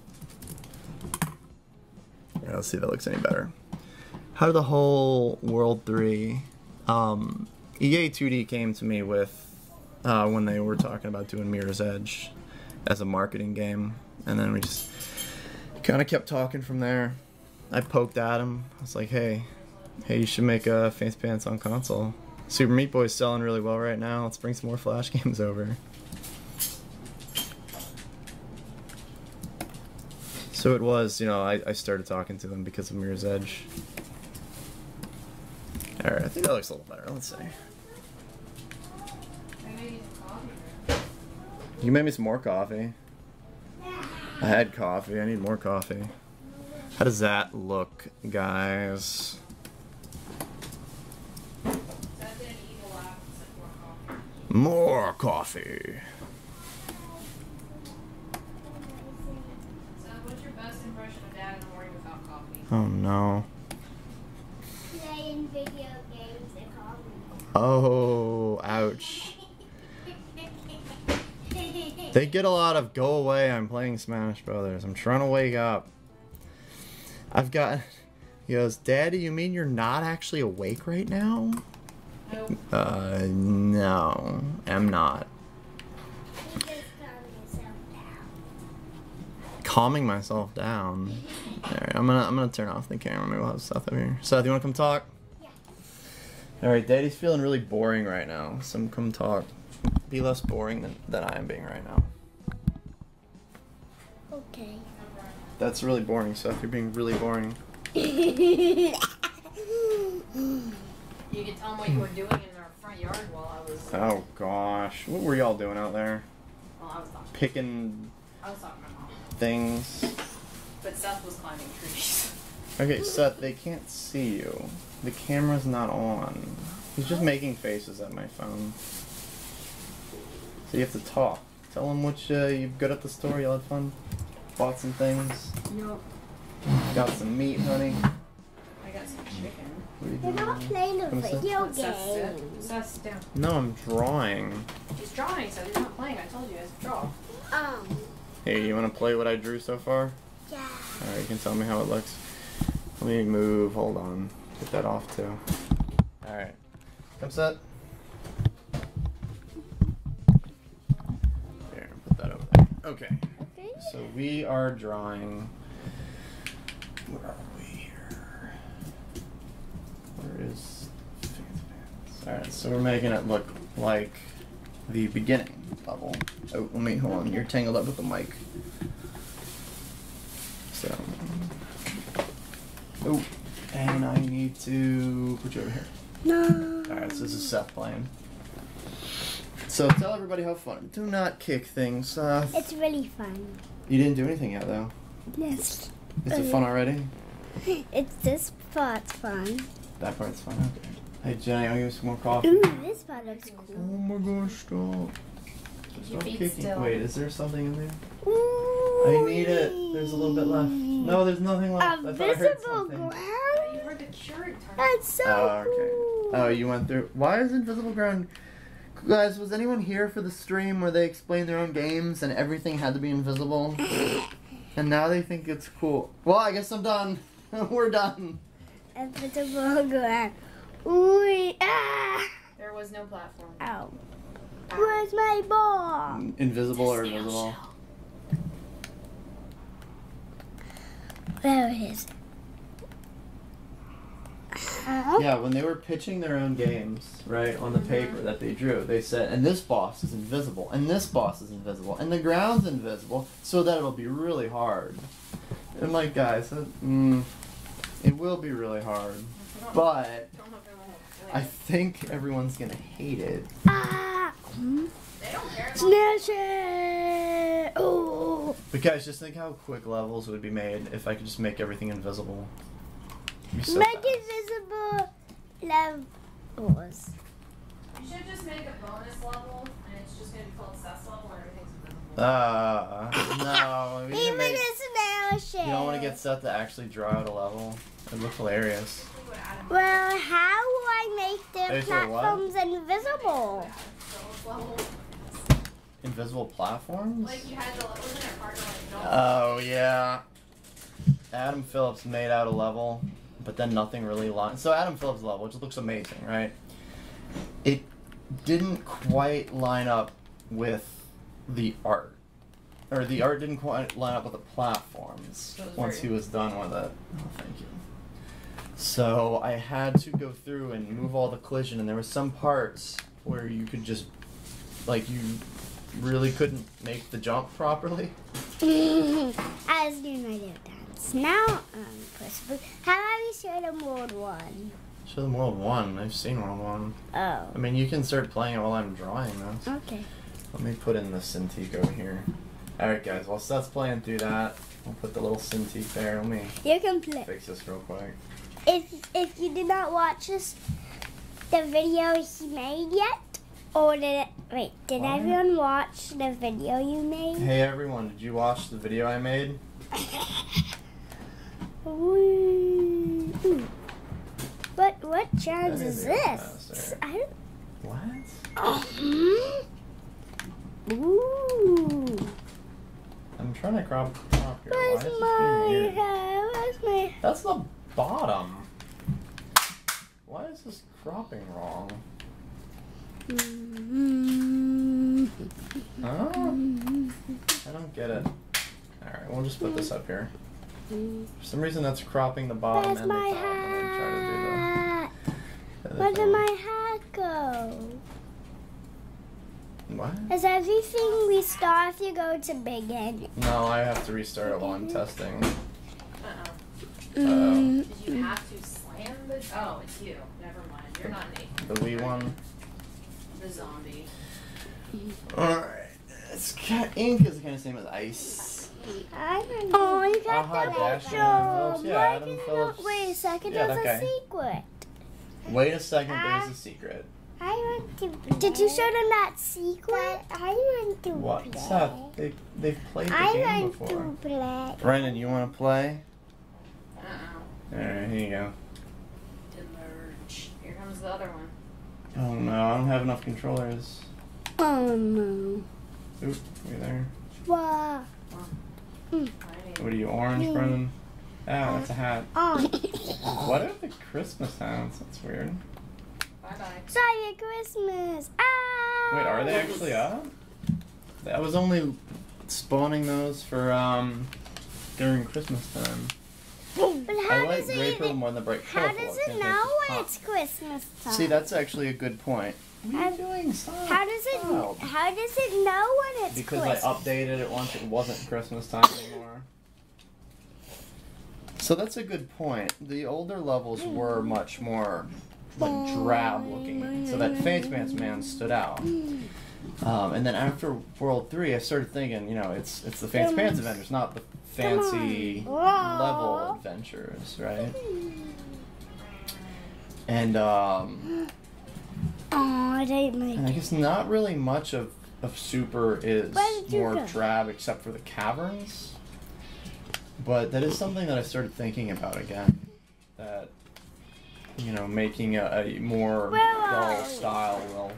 S1: Yeah, let's see if that looks any better. How did the whole World 3... EA 2D came to me with when they were talking about doing Mirror's Edge as a marketing game, and then we just kind of kept talking from there. I poked at him. I was like, hey, you should make a Fancy Pants on console. Super Meat Boy's selling really well right now. Let's bring some more Flash games over. So it was, you know, I started talking to them because of Mirror's Edge. Alright, I think that looks a little better. Let's see. You made me some more coffee. I had coffee. I need more coffee. How does that look, guys? More coffee.
S2: So, what's your best impression of Dad in the morning without coffee?
S1: Oh no.
S3: Playing video games and coffee.
S1: Oh, ouch. They get a lot of go away, I'm playing Smash Brothers. I'm trying to wake up. I've got He goes, Daddy, you mean you're not actually awake right now?
S2: Nope.
S1: No, I'm not.
S3: You just calm yourself down.
S1: Calming myself down. Alright, I'm gonna turn off the camera. Maybe we'll have Seth over here. Seth, you wanna come talk?
S3: Yeah.
S1: Alright, Daddy's feeling really boring right now. So come talk. Be less boring than I am being right now.
S3: Okay.
S1: That's really boring, Seth. You're being really boring.
S2: You can tell them what you were doing in our front yard while I was.
S1: Oh gosh. What were y'all doing out there?
S2: Well, I was talking.
S1: Picking
S2: I was talking to my mom.
S1: things.
S2: But Seth was climbing trees.
S1: Okay, Seth, they can't see you. The camera's not on. He's just making faces at my phone. So you have to talk. Tell him what you're good at the store. You had fun. Bought some things.
S2: Nope.
S1: Got some meat, honey.
S2: I got some chicken.
S1: What are you
S3: You're
S1: doing?
S3: not playing a
S1: Come sit.
S3: video
S2: Seth's
S3: game.
S2: Seth's down.
S1: No, I'm drawing.
S2: He's drawing, so he's not playing. I told you guys to draw.
S1: Hey, you want to play what I drew so far?
S3: Yeah.
S1: Alright, you can tell me how it looks. Let me move. Hold on. Get that off too. Alright. Come set. Here, put that over there. Okay.
S3: Okay.
S1: So we are drawing. Where are we here? Where is Fancy Pants? Alright, so we're making it look like the beginning level. Oh, let me hold on. You're tangled up with the mic. So. Oh, and I need to put you over here.
S3: No.
S1: Alright, so this is Seth playing. So tell everybody how fun. Do not kick things, Seth.
S3: It's really fun.
S1: You didn't do anything yet, though.
S3: Yes.
S1: Is it fun already?
S3: It's this part's fun.
S1: That part's fun. Okay. Hey, Jenny, I'll give you some more coffee.
S3: Ooh, this part looks
S1: Oh
S3: cool.
S1: my gosh, stop.
S2: Keep your
S1: Stop
S2: feet
S1: kicking.
S2: still.
S1: Wait, is there something in there?
S3: Ooh.
S1: I need it. There's a little bit left. No, there's nothing left.
S3: A
S1: I thought I heard
S3: visible
S1: something.
S2: You
S3: ground?
S2: heard the Keurig turn.
S3: That's so
S1: Oh, okay.
S3: cool.
S1: Oh, you went through. Why is Invisible Ground? Guys, was anyone here for the stream where they explained their own games and everything had to be invisible? And now they think it's cool. Well, I guess I'm done. We're done.
S3: Invisible ground. Ooh, ah.
S2: There was no platform.
S3: Ow. Where's my ball?
S1: Invisible or invisible?
S3: There it is. Ow.
S1: Yeah, when they were pitching their own games, right, on the paper that they drew, they said, and this boss is invisible, and this boss is invisible, and the ground's invisible, so that it'll be really hard. I'm like, guys, it will be really hard, but
S2: Don't know if anyone will
S1: I
S2: play.
S1: think everyone's gonna hate it.
S3: Ah.
S2: They don't care.
S3: Smash it. Oh.
S1: But guys, just think how quick levels would be made if I could just make everything invisible. It'd be so
S3: Make
S1: fast.
S3: invisible levels.
S2: You should just make a bonus level, and it's just gonna be called Seth's level, and everything's invisible.
S1: No. we need to
S3: Even
S1: make-
S3: a smash it.
S1: You don't want to get Seth to actually draw out a level. It'd look hilarious.
S2: Basically what Adam
S3: Well, how will I make the
S1: Hey, so what?
S3: platforms invisible?
S2: Phil's level.
S1: Invisible platforms?
S2: Like you had the wasn't there a partner like no.
S1: Oh, yeah. Adam Phillips made out a level, but then nothing really lined. So Adam Phillips' level, which looks amazing, right? It didn't quite line up with the art. Or the art didn't quite line up with the platforms
S2: So it was
S1: once
S2: very-
S1: he was done with it. Oh, thank you. So I had to go through and move all the collision, and there were some parts where you could just, like, you really couldn't make the jump properly.
S3: As you might have done. Now, possibly. How about we show them World 1?
S1: Show them World 1. I've seen World 1.
S3: Oh.
S1: I mean, you can start playing it while I'm drawing this.
S3: Okay.
S1: Let me put in the Cintiq over here. Alright, guys, while Seth's playing through that, I'll put the little Cintiq there. Let me
S3: You can play.
S1: fix this real quick.
S3: If you did not watch the video he made yet, or did
S1: What?
S3: everyone watch the video you made?
S1: Hey, everyone, did you watch the video I made?
S3: Ooh. What challenge
S1: That
S3: is
S1: is
S3: this?
S1: faster.
S3: I don't.
S1: What?
S3: Ooh.
S1: I'm trying to crop here. Why
S3: Where's
S1: is this being
S3: my
S1: weird?
S3: hair? Where's my?
S1: That's the bottom. Why is this cropping wrong? Oh, I don't get it. Alright, we'll just put this up here. For some reason that's cropping the bottom
S3: Where's
S1: and the
S3: my
S1: top. I'm gonna try to
S3: hat?
S1: do the
S3: Where
S1: other
S3: did
S1: thing.
S3: my hat go?
S1: What?
S3: Is everything restart if you go to begin?
S1: No, I have to restart it while I'm testing.
S2: Uh-oh.
S1: Uh-oh.
S2: Did you have to slam the... Oh, it's you. Never mind. You're not Nathan.
S1: The wee one.
S2: The zombie.
S1: Alright. Ink is kind of same as ice.
S3: Oh, you got
S1: Aha,
S3: the
S1: Dash
S3: picture.
S1: Phillips. Yeah,
S3: Why
S1: Adam
S3: didn't
S1: Phillips.
S3: Wait a second,
S1: Yeah,
S3: there's
S1: that
S3: a
S1: guy.
S3: secret.
S1: Wait a second, there's a secret.
S3: I want to play. Did you show them that secret? I want to
S1: What's
S3: play.
S1: that? They've played the
S3: I
S1: game
S3: want
S1: before.
S3: to play.
S1: Brendan, you want to play?
S2: Uh-oh.
S1: Alright, here you go.
S2: Emerge. Here comes the other one.
S1: Oh no, I don't have enough controllers.
S3: Oh no.
S1: Oop, you there?
S3: Wow.
S1: What are you, orange, Brendan? Ah, that's a hat.
S3: Oh.
S1: What are the Christmas hats? That's weird.
S2: Bye-bye.
S3: Sorry, Christmas. Ah.
S1: Wait, are they actually up? I was only spawning those for during Christmas time.
S3: But
S1: I
S3: how
S1: like
S3: does
S1: gray
S3: it
S1: purple
S3: even,
S1: more than bright
S3: how
S1: purple.
S3: does
S1: I
S3: it
S1: think
S3: know
S1: that's just
S3: when
S1: pop.
S3: it's Christmas time?
S1: See, that's actually a good point. What are you doing? Stop.
S3: How does it
S1: Child.
S3: how does it know when it's
S1: Because
S3: Christmas?
S1: I updated it once it wasn't Christmas time anymore. So that's a good point. The older levels were much more like drab looking, so that Fancy Pants Man stood out. And then after World 3, I started thinking, you know, it's the Fancy Pants adventures, not the fancy level adventures, right? And
S3: Oh, they make
S1: and I guess not really much of Super is
S3: Where did you
S1: more
S3: go?
S1: drab except for the caverns. But that is something that I started thinking about again. That, you know, making a more
S3: Where are
S1: dull
S3: you?
S1: style will...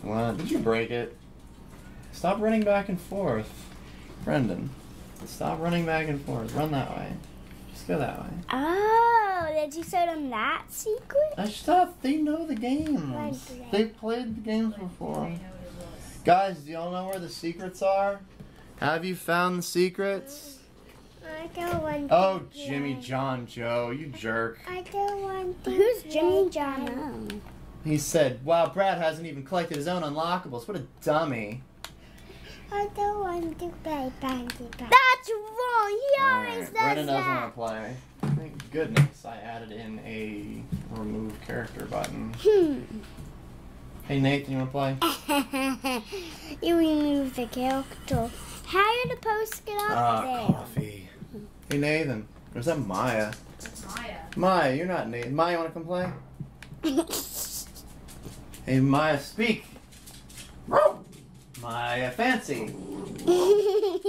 S1: What? Did you break it? Stop running back and forth. Brendan, stop running back and forth. Run that way. Just go that way.
S3: Oh, did you show them that secret?
S1: Stop. They know the games.
S3: Why do they?
S1: They've played the games before. Guys, do y'all know where the secrets are? Have you found the secrets?
S3: I don't want to
S1: Oh,
S3: play.
S1: Jimmy John Joe, you jerk.
S3: I don't want to. Who's Jimmy John?
S1: He said, wow, Brad hasn't even collected his own unlockables. What a dummy.
S3: I don't want to play Panty Pants. That's wrong. He always
S1: Alright,
S3: does
S1: Brendan doesn't
S3: that.
S1: want to play. Thank goodness I added in a remove character button. Hey, Nathan, you want to play?
S3: You remove the character. How are you supposed to get up there?
S1: Coffee. Hey, Nathan. Or is that Maya?
S2: It's Maya.
S1: Maya, you're not Nathan. Maya, you want to come play? Hey, Maya, speak. Maya, fancy.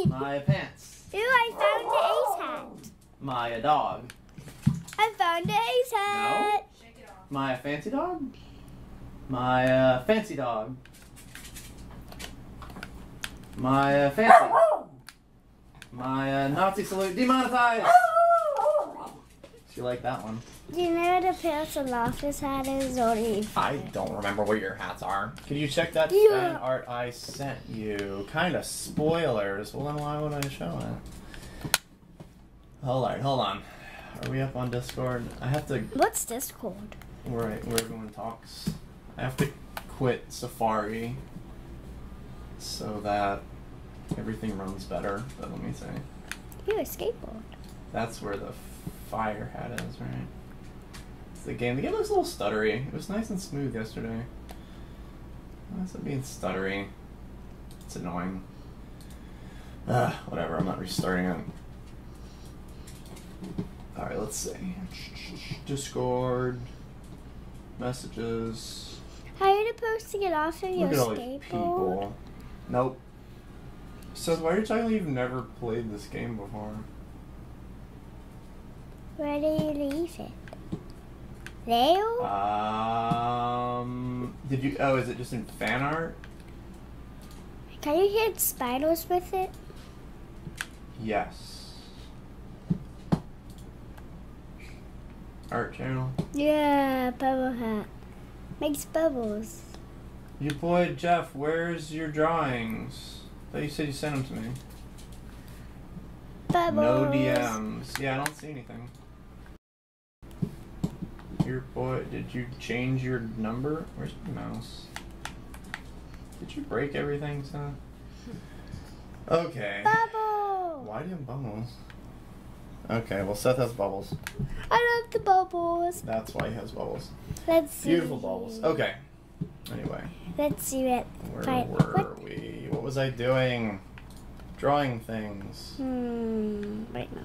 S1: Maya, pants.
S3: Ooh, I found the ace hat.
S1: Maya, dog.
S3: I found the ace hat.
S2: Shake it off.
S1: Maya, fancy dog. Maya, fancy dog. Maya, fancy. Maya, Nazi salute demonetized. You like that one?
S3: Do you know what a pencil office hat is?
S1: I don't remember what your hats are. Can you check that
S3: Yeah.
S1: fan art I sent you? Kind of spoilers. Well, then why would I show it? Hold on. Are we up on Discord? I have to.
S3: What's Discord?
S1: Where everyone talks. I have to quit Safari so that everything runs better. But let me see.
S3: You're a skateboard.
S1: That's where the fire hat is, right? It's the game. The game looks a little stuttery. It was nice and smooth yesterday. Why is it being stuttery? It's annoying. Whatever. I'm not restarting it. All right. Let's see. Discord messages.
S3: How are you supposed to get off of your
S1: Look at all these
S3: skateboard?
S1: people. Nope. So why are you telling me you've never played this game before?
S3: Where do you leave it? There?
S1: Did you? Oh, is it just in fan art?
S3: Can you hit spiders with it?
S1: Yes. art channel?
S3: Yeah, bubble hat. Makes bubbles.
S1: You boy Jeff, where's your drawings? I thought you said you sent them to me.
S3: Bubbles.
S1: No DMs. Yeah, I don't see anything. Your boy, did you change your number? Where's my mouse? Did you break everything, son? Okay.
S3: Bubble.
S1: Why do you have bubbles? Okay, well Seth has bubbles.
S3: I love the bubbles.
S1: That's why he has bubbles.
S3: Let's see.
S1: Beautiful bubbles. Okay. Anyway.
S3: Let's see it.
S1: Where were we? What was I doing? Drawing things.
S3: Wait, no.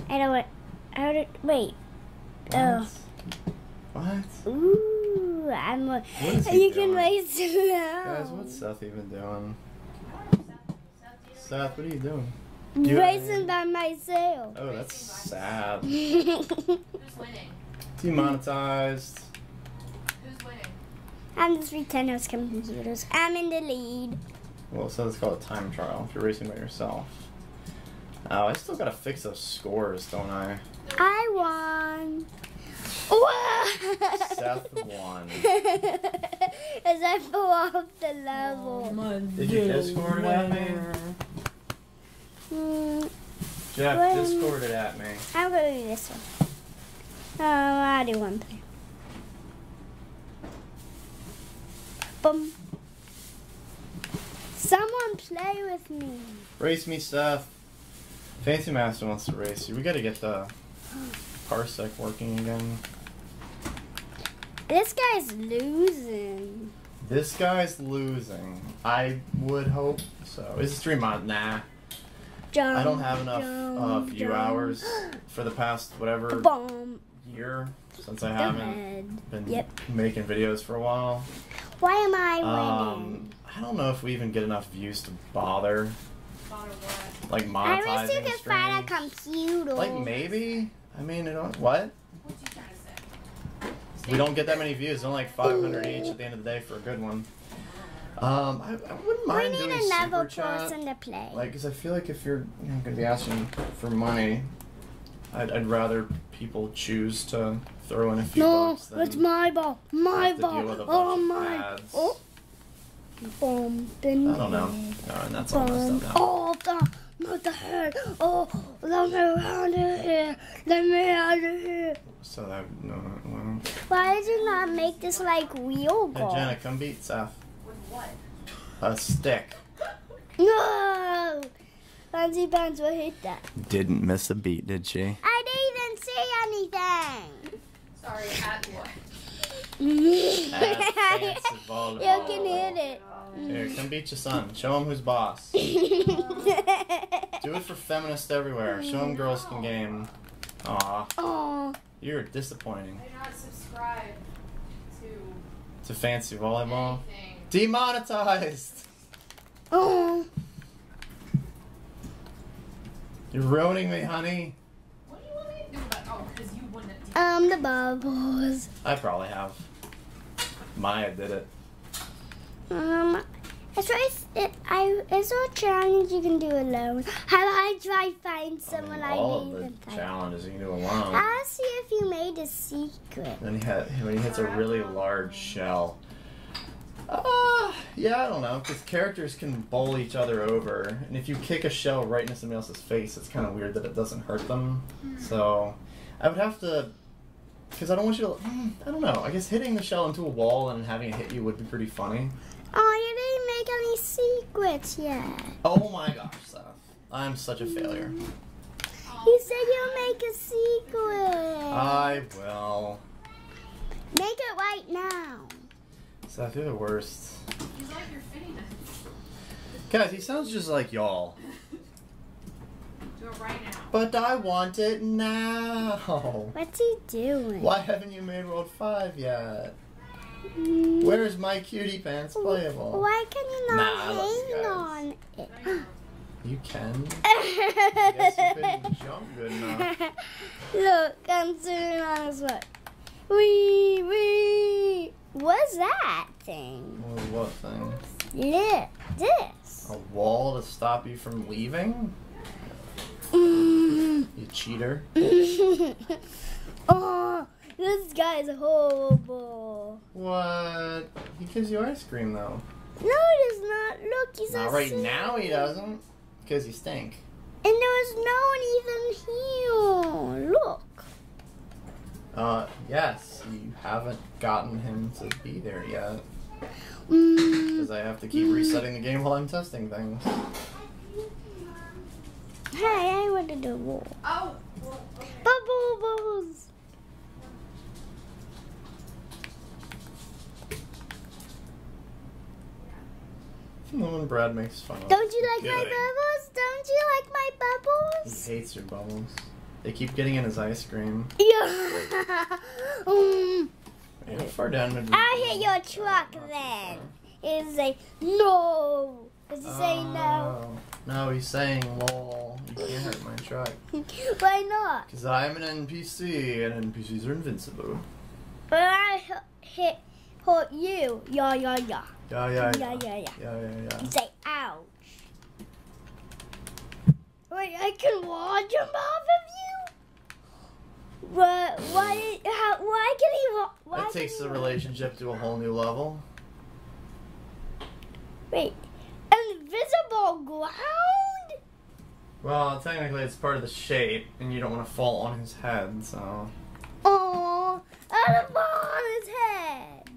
S3: I don't want. How did. Wait.
S1: What?
S3: Oh.
S1: What?
S3: Ooh, I'm.
S1: What is he
S3: You can
S1: doing?
S3: raise it now.
S1: Guys, what's Seth even doing?
S2: Seth, do you
S1: Seth, what are you doing?
S3: Racing by myself.
S1: Oh, that's sad.
S2: Who's winning?
S1: Demonetized.
S2: Who's winning?
S3: I'm just pretending I was computers. I'm in the lead.
S1: Well, so it's called a time trial if you're racing by yourself. Oh, I still gotta fix those scores, don't I?
S3: I won. Whoa!
S1: Seth won.
S3: As I fell off the level.
S1: Did you Discord it at me? Jeff,
S3: When-
S1: Discord it at me.
S3: I'm gonna do this one. I'll do one thing. Boom. Someone play with me.
S1: Race me, Seth. Fancy Master wants to race you. We gotta get the parsec working again.
S3: This guy's losing.
S1: This guy's losing. I would hope so. Is it stream on? Nah.
S3: Jump,
S1: I don't have enough view
S3: jump.
S1: hours for the past whatever
S3: Boom.
S1: year since I
S3: Go
S1: haven't
S3: ahead.
S1: been
S3: Yep.
S1: making videos for a while.
S3: Why am I winning?
S1: I don't know if we even get enough views to bother
S2: Bought a what?
S1: like
S3: I
S1: monetizing
S3: wish you could find a
S1: streams.
S3: computer.
S1: Like maybe. I mean, what?
S2: What you trying to say?
S1: We don't get that many views. Only like 500 each at the end of the day for a good one. I wouldn't
S3: We
S1: mind
S3: need
S1: doing
S3: another
S1: super chat.
S3: person to play.
S1: Like, because I feel like if you're going to be asking for money, I'd rather people choose to throw in a few
S3: No,
S1: bucks than
S3: it's my ball. My
S1: have to deal
S3: ball.
S1: with a
S3: Oh,
S1: bunch of
S3: my.
S1: ads.
S3: Oh. Boom.
S1: I don't know. No, and that's all
S3: Boom.
S1: messed up now.
S3: Oh, not the head. Oh, let me out of here. Let me out of here.
S1: So that, no, well.
S3: Why did you not make this like real
S1: Hey,
S3: goal?
S1: Jenna, come beat Seth.
S2: With what?
S1: A stick.
S3: No! Fancy Pants will hit that.
S1: Didn't miss a beat, did she?
S3: I didn't even say anything.
S2: Sorry, at what?
S1: Fancy volleyball.
S3: You can hit it.
S1: Here, come beat your son. Show him who's boss. Do it for feminists everywhere. Show them girls can game. Aw,
S3: Oh,
S1: you're disappointing.
S2: I did not subscribe to
S1: To fancy volleyball.
S2: anything.
S1: Demonetized!
S3: oh.
S1: You're ruining me, honey.
S2: What do you want me to do about? Oh, because you wouldn't have.
S3: The bubbles.
S1: I probably have. Maya did it.
S3: It's a challenge you can do alone. How I try find someone I
S1: all
S3: need
S1: of
S3: and
S1: the
S3: type.
S1: challenges you can do alone.
S3: I'll see if you made a secret.
S1: Then when he hits a really large shell. Yeah, I don't know, because characters can bowl each other over, and if you kick a shell right into somebody else's face, it's kind of weird that it doesn't hurt them. So, I would have to, because I don't want you to, I don't know, I guess hitting the shell into a wall and having it hit you would be pretty funny.
S3: Oh, you didn't make any secrets yet.
S1: Oh my gosh, Seth. I'm such a failure.
S3: You said you'll make a secret.
S1: I will.
S3: Make it right now.
S1: Seth, you're the worst.
S2: He's like your fitting it.
S1: Guys, he sounds just like y'all.
S2: Do it right now.
S1: But I want it now.
S3: What's he doing?
S1: Why haven't you made World 5 yet?
S3: Mm,
S1: Where's my cutie pants playable?
S3: Why can you
S1: Nah,
S3: not
S1: I love you
S3: hang
S1: guys.
S3: on it?
S1: You can. I guess you couldn't jump good enough.
S3: Look, I'm sitting on his foot. Wee. What's that thing?
S1: Well, what thing?
S3: Yeah, this.
S1: A wall to stop you from leaving?
S3: Mm.
S1: You cheater.
S3: Oh, This guy's horrible.
S1: What? He gives you ice cream though.
S3: No, he does not. Look, he's
S1: Not
S3: a
S1: right
S3: silly.
S1: now he doesn't. Because you stink.
S3: And there was no one even here. Look.
S1: Yes. You haven't gotten him to be there yet.
S3: Mm.
S1: Because I have to keep resetting the game while I'm testing things.
S3: Hey, I want to do more.
S2: Oh. Well, okay.
S3: Bubbles.
S1: When Brad makes fun of
S3: Don't you like my
S1: kidding.
S3: bubbles? Don't you like my
S1: He
S3: bubbles?
S1: hates your bubbles. They keep getting in his ice cream.
S3: Yeah.
S1: How far down would we
S3: I
S1: go?
S3: hit your truck then. It's like, no. Does it say no?
S1: Oh. No, he's saying lol. You can't hurt my truck.
S3: Why not?
S1: Because I'm an NPC, and NPCs are invincible.
S3: But I hit you. Yeah.
S1: Yeah.
S3: You say ouch. Wait, I can watch him off of you? What? Why can he? Why
S1: That
S3: can
S1: takes
S3: he
S1: the relationship to a whole new level.
S3: Wait, invisible ground?
S1: Well, technically it's part of the shape, and you don't want to fall on his head, so...
S3: Oh, how to fall on his head?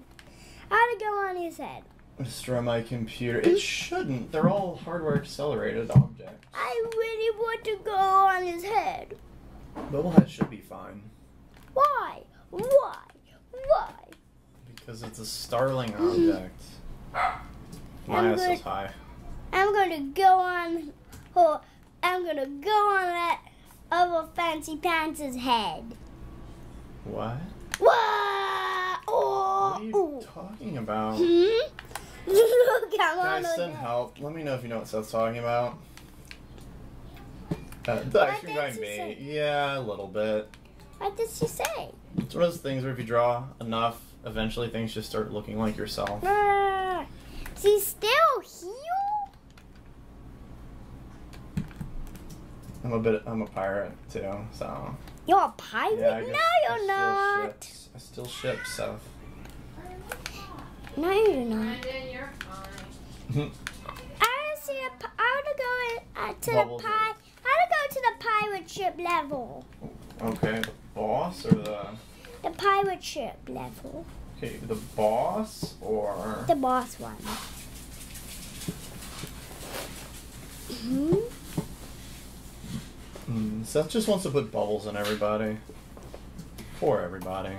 S3: How to go on his head?
S1: Destroy my computer. It shouldn't. They're all hardware accelerated objects.
S3: I really want to go on his head.
S1: Bubblehead should be fine.
S3: Why?
S1: Because it's a starling object. My ass is high.
S3: I'm gonna go on. I'm gonna go on that other fancy pants' head.
S1: What?
S3: Whoa!
S1: What are you
S3: Oh!
S1: talking about?
S3: Look, I'm on
S1: Guys,
S3: the
S1: send
S3: head.
S1: help. Let me know if you know what Seth's talking about. The ice
S3: What
S1: cream
S3: did
S1: guy
S3: she
S1: me.
S3: say?
S1: Yeah, a little bit.
S3: What did she say?
S1: It's one of those things where if you draw enough, eventually things just start looking like yourself.
S3: She's still here?
S1: I'm a pirate too, so
S3: You're a pirate?
S1: yeah, I guess
S3: No,
S1: I
S3: you're
S1: steal
S3: not.
S1: ships. I still ship Seth.
S3: No, you're not.
S2: Brandon, you're fine.
S3: I want to go to
S1: Bubbles.
S3: the I want to go to the pirate ship level.
S1: Okay, the boss or
S3: The pirate ship level.
S1: the boss or
S3: The boss one.
S1: Seth just wants to put bubbles in everybody. For everybody.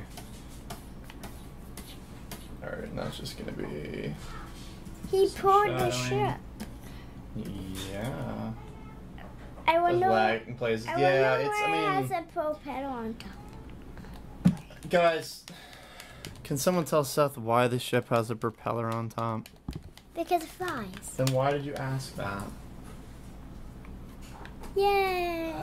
S1: Alright, and that's just gonna be
S3: He poured the
S1: shadowing.
S3: ship.
S1: Yeah.
S3: I want to know.
S1: Lag in places.
S3: I
S1: Yeah,
S3: wonder
S1: it's
S3: where
S1: I
S3: it has
S1: mean
S3: a propeller on top.
S1: guys, can someone tell Seth why the ship has a propeller on top?
S3: Because it flies.
S1: Then why did you ask that?
S3: Yeah.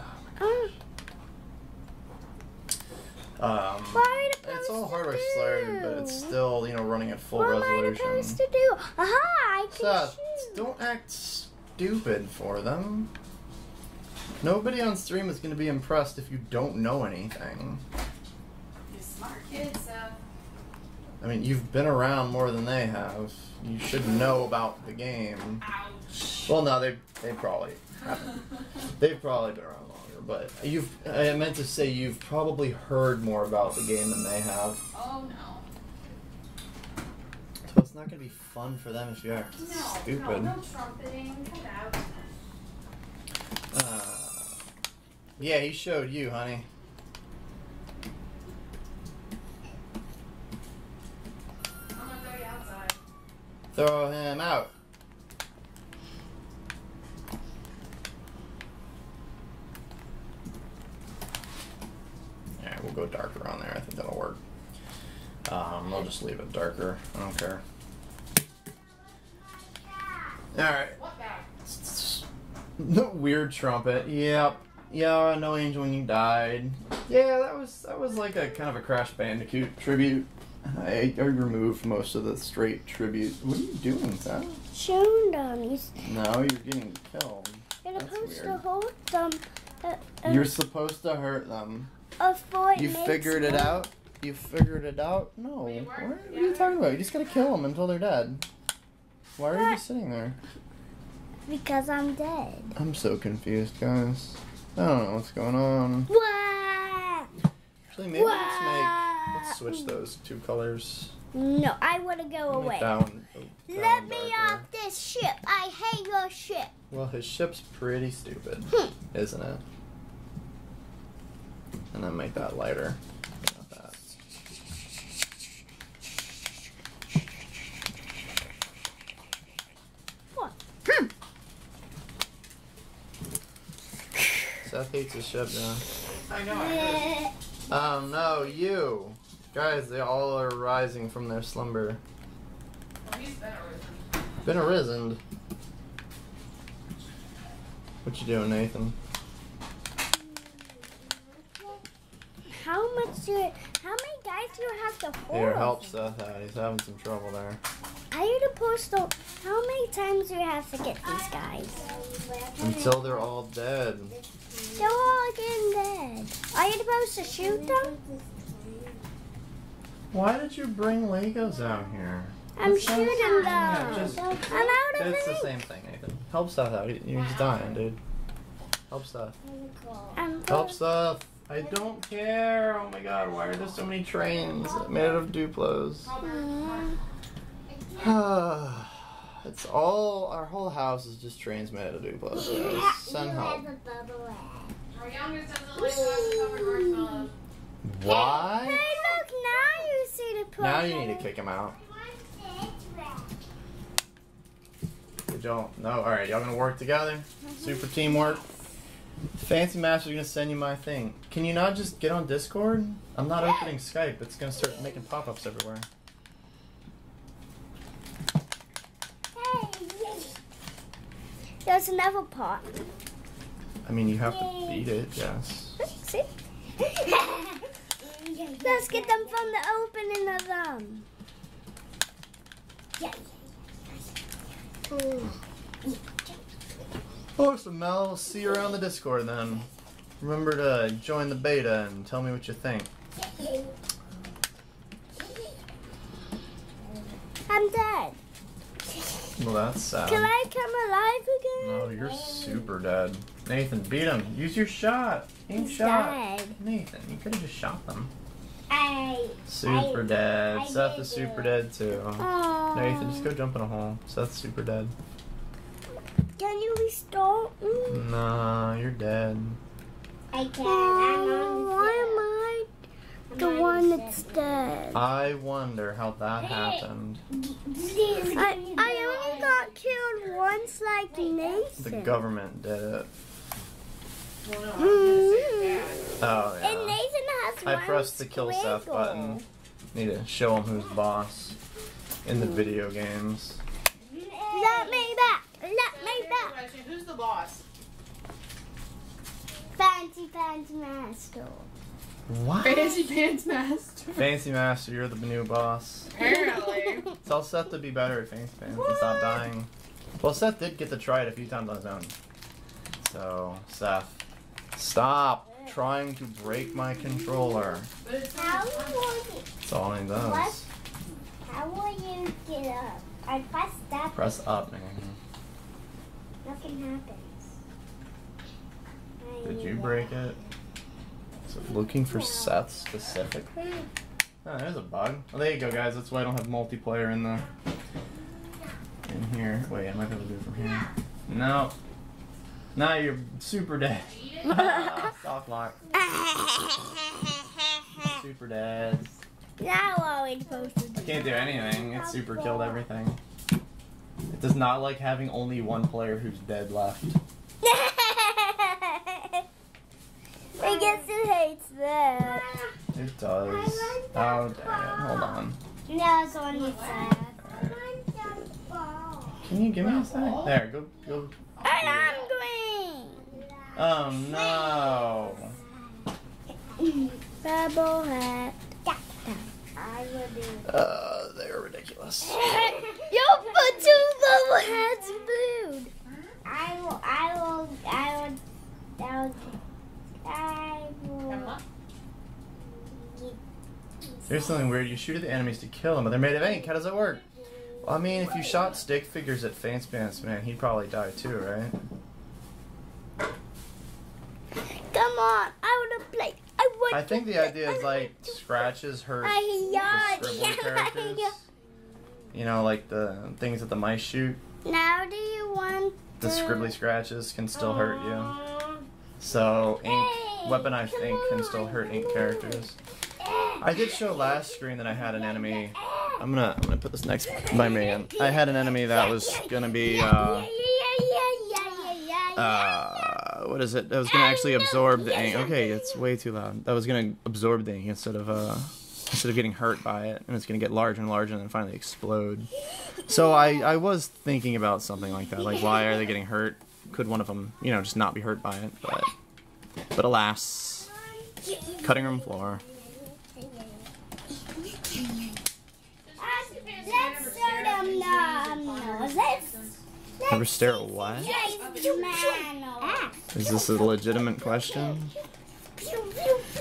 S3: Why are you
S1: It's all
S3: supposed to
S1: hardware
S3: do?
S1: accelerated, but it's still, running at full
S3: What am I
S1: resolution.
S3: supposed to do? Aha! I can
S1: Seth,
S3: shoot.
S1: don't act stupid for them. Nobody on stream is going to be impressed if you don't know anything.
S2: You're a smart kid, Seth.
S1: I mean, you've been around more than they have. You should know about the game.
S2: Ouch.
S1: Well, no, they probably haven't. They've probably been around longer, but I meant to say you've probably heard more about the game than they have.
S2: Oh no.
S1: So it's not going to be fun for them if you act
S2: No,
S1: stupid.
S2: no trumpeting. Cut out.
S1: Yeah, he showed you, honey.
S2: I'm gonna throw you outside.
S1: Throw him out. Alright, we'll go darker on there. I think that'll work. I'll just leave it darker. I don't care. Alright.
S2: What bag?
S1: The weird trumpet. Yep. Yeah, no angel when you died. Yeah, that was like a kind of a Crash Bandicoot tribute. I removed most of the straight tribute. What are you doing, Sam?
S3: Shooting dummies.
S1: No, you're getting killed.
S3: You're
S1: That's
S3: supposed to
S1: weird.
S3: hold them.
S1: You're supposed to hurt them.
S3: Before it
S1: You
S3: makes
S1: figured it
S3: them.
S1: out? You figured it out? No. What are you talking about? You just gotta kill them until they're dead. Why are you just sitting there?
S3: Because I'm dead.
S1: I'm so confused, guys. I don't know what's going on.
S3: Wah!
S1: Actually, maybe let's switch those two colors.
S3: No, I want to go away.
S1: That
S3: Let me
S1: darker.
S3: off this ship. I hate your ship.
S1: Well, his ship's pretty stupid, isn't it? And then make that lighter. Got that.
S3: What?
S1: Seth hates his ship now.
S2: I know.
S1: No, you. Guys, they all are rising from their slumber.
S2: Well, he's
S1: Been arisen. What you doing, Nathan?
S3: How many guys do you have to hold?
S1: Here, help Seth out. He's having some trouble there.
S3: Are you supposed to? How many times do you have to get these guys?
S1: Until they're all dead.
S3: They're all getting dead. Are you supposed to shoot them?
S1: Why did you bring Legos out here?
S3: I'm
S1: That's so
S3: shooting them.
S1: Yeah, just-
S3: I'm out of
S1: It's the
S3: it.
S1: same thing, Nathan. Help Seth out. He's dying, dude. Help Seth. Help Seth. I don't care. Oh my god, why are there so many trains made out of Duplos? It's all, our whole house is just trains made out of Duplos. Guys. Send help.
S2: Our youngest doesn't like covered marshmallows.
S1: Why?
S3: Hey, look, now you see the push.
S1: Now you need to kick him out. Y'all, no, alright, y'all gonna work together? Super teamwork. Fancy Master's gonna send you my thing. Can you not just get on Discord? I'm not opening Skype. It's gonna start making pop-ups everywhere.
S3: Hey, there's another pot.
S1: I mean, you have to beat it, yes.
S3: See? Let's get them from the opening of them.
S1: Awesome, Mel. We'll see you around the Discord then. Remember to join the beta and tell me what you think.
S3: I'm dead.
S1: Well, that's sad.
S3: Can I come alive again?
S1: No, you're super dead. Nathan, beat him. Use your shot. Aim
S3: He's
S1: shot.
S3: dead.
S1: Nathan, you could have just shot them.
S3: I
S1: Super dead.
S3: I
S1: Seth
S3: did
S1: is super
S3: it.
S1: dead too.
S3: Aww.
S1: Nathan, just go jump in a hole. Seth's super dead.
S3: Can you restore?
S1: Nah, you're dead.
S3: I can. Why am I the one that's dead?
S1: I wonder how that happened.
S3: I only got killed once like Nathan.
S1: The government did it.
S3: Mm-hmm.
S1: Oh,
S3: And
S1: yeah.
S3: Nathan has
S1: I
S3: one
S1: pressed the kill Seth
S3: squiggle.
S1: button. Need to show him who's boss in the video games.
S3: Let me back. Let me back.
S2: Who's the boss?
S3: Fancy master.
S1: What?
S2: Fancy Pants Master.
S1: Fancy Master, you're the new boss.
S2: Apparently.
S1: Tell Seth to be better at Fancy Pants and stop dying. Well, Seth did get to try it a few times on his own. So, Seth, stop trying to break my controller.
S3: How will
S1: That's all he does.
S3: How will you get up? I pressed that.
S1: Press up, man.
S3: Nothing happens.
S1: Did you break it? Is it looking for Seth specifically? Oh, there's a bug. Oh, there you go, guys. That's why I don't have multiplayer in here. Wait, I might be able to do it from here. No. Now you're super dead. Soft lock. Super dead.
S3: Now what are we supposed to do?
S1: I can't do anything. It super killed everything. It does not like having only one player who's dead left.
S3: I guess it hates that.
S1: It does. Oh, dang it. Hold on.
S3: No, it's on your side.
S1: Can you give me a sec? There, go.
S3: And I'm green.
S1: Oh, no.
S3: Bubble hat. I will do.
S1: They're ridiculous.
S3: You'll put 2 bubble hats blue. I will.
S1: Here's something weird. You shoot at the enemies to kill them, but they're made of ink. How does that work? Well, I mean, if you shot stick figures at Fancy Pants Man, he'd probably die too, right?
S3: Come on, I want to play.
S1: I think the idea is like scratches hurt the scribbly characters. You know, like the things that the mice shoot.
S3: Now do you want
S1: The scribbly scratches can still hurt you. So ink, weaponized ink can still hurt ink characters. I did show last screen that I had an enemy. I'm gonna put this next by me. I had an enemy that was gonna be what is it? That was gonna actually absorb the ink. Okay, it's way too loud. That was gonna absorb the ink instead of getting hurt by it, and it's gonna get larger and larger and then finally explode. So I was thinking about something like that. Like, why are they getting hurt? Could one of them, you know, just not be hurt by it? But alas, cutting room floor.
S3: Let's show them
S1: Never stare at what? Is this a legitimate question?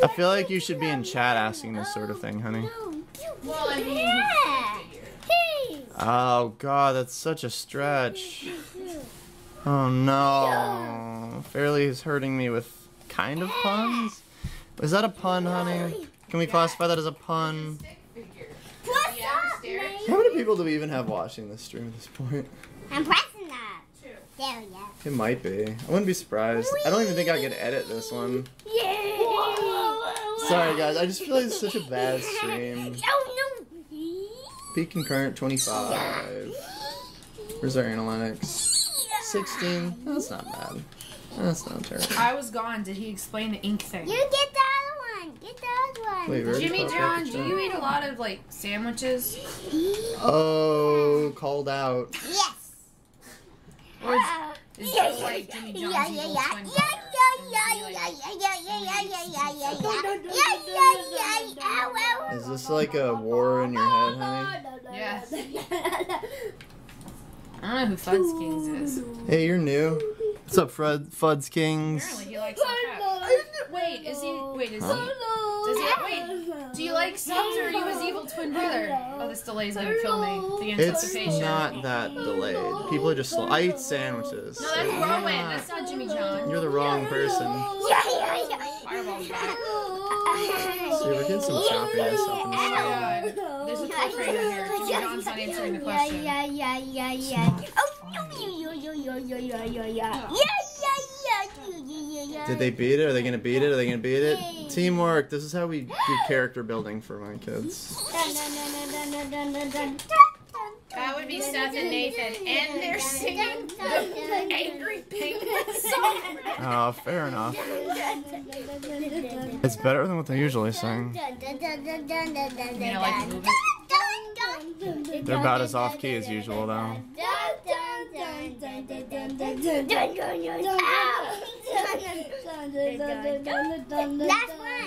S1: I feel like you should be in chat asking this sort of thing, honey.
S2: Well, I mean,
S1: Oh god, that's such a stretch. Oh no. Fairly is hurting me with kind of puns? Is that a pun, honey? Can we classify that as a pun? How many people do we even have watching this stream at this point?
S3: I'm pressing that. There we go.
S1: It might be. I wouldn't be surprised. I don't even think I could edit this one. Sorry guys, I just feel like it's such a bad stream. Peak concurrent 25. Where's our analytics? 16. That's not bad. That's not terrible.
S4: I was gone. Did he explain the ink thing?
S3: You get the other one. Get the other one.
S1: Wait,
S4: Jimmy John, do you eat a lot of like sandwiches?
S1: Oh, called out.
S3: Yes.
S4: Or is that like Jimmy John's evil twin brother?
S1: Is this like a war in your head, honey?
S4: Yes. I don't know who Fuds Kings is.
S1: Hey, you're new. What's up, Fuds Kings?
S4: Apparently he likes some crap. Wait, is he? Wait, is he? Does he? Wait, do you like subs or are you his evil twin brother? Oh, this delay's gonna kill me. The
S1: It's
S4: anticipation.
S1: not that delayed. People are just slow. I eat sandwiches.
S4: No, that's Rowan. That's not Jimmy John.
S1: You're the wrong person.
S4: Fireball's back.
S1: See, we're getting some choppiness up in the stream.
S4: God. There's a clip right here. Jimmy John's not answering the question.
S1: Did they beat it? Are they gonna beat it? Are they gonna beat it? Teamwork. This is how we do character building for my kids.
S4: That would be Seth and Nathan, and they're singing the Angry Penguin song.
S1: Oh, fair enough. It's better than what they usually sing.
S4: You know, like move it.
S1: They're about as off key as usual, though.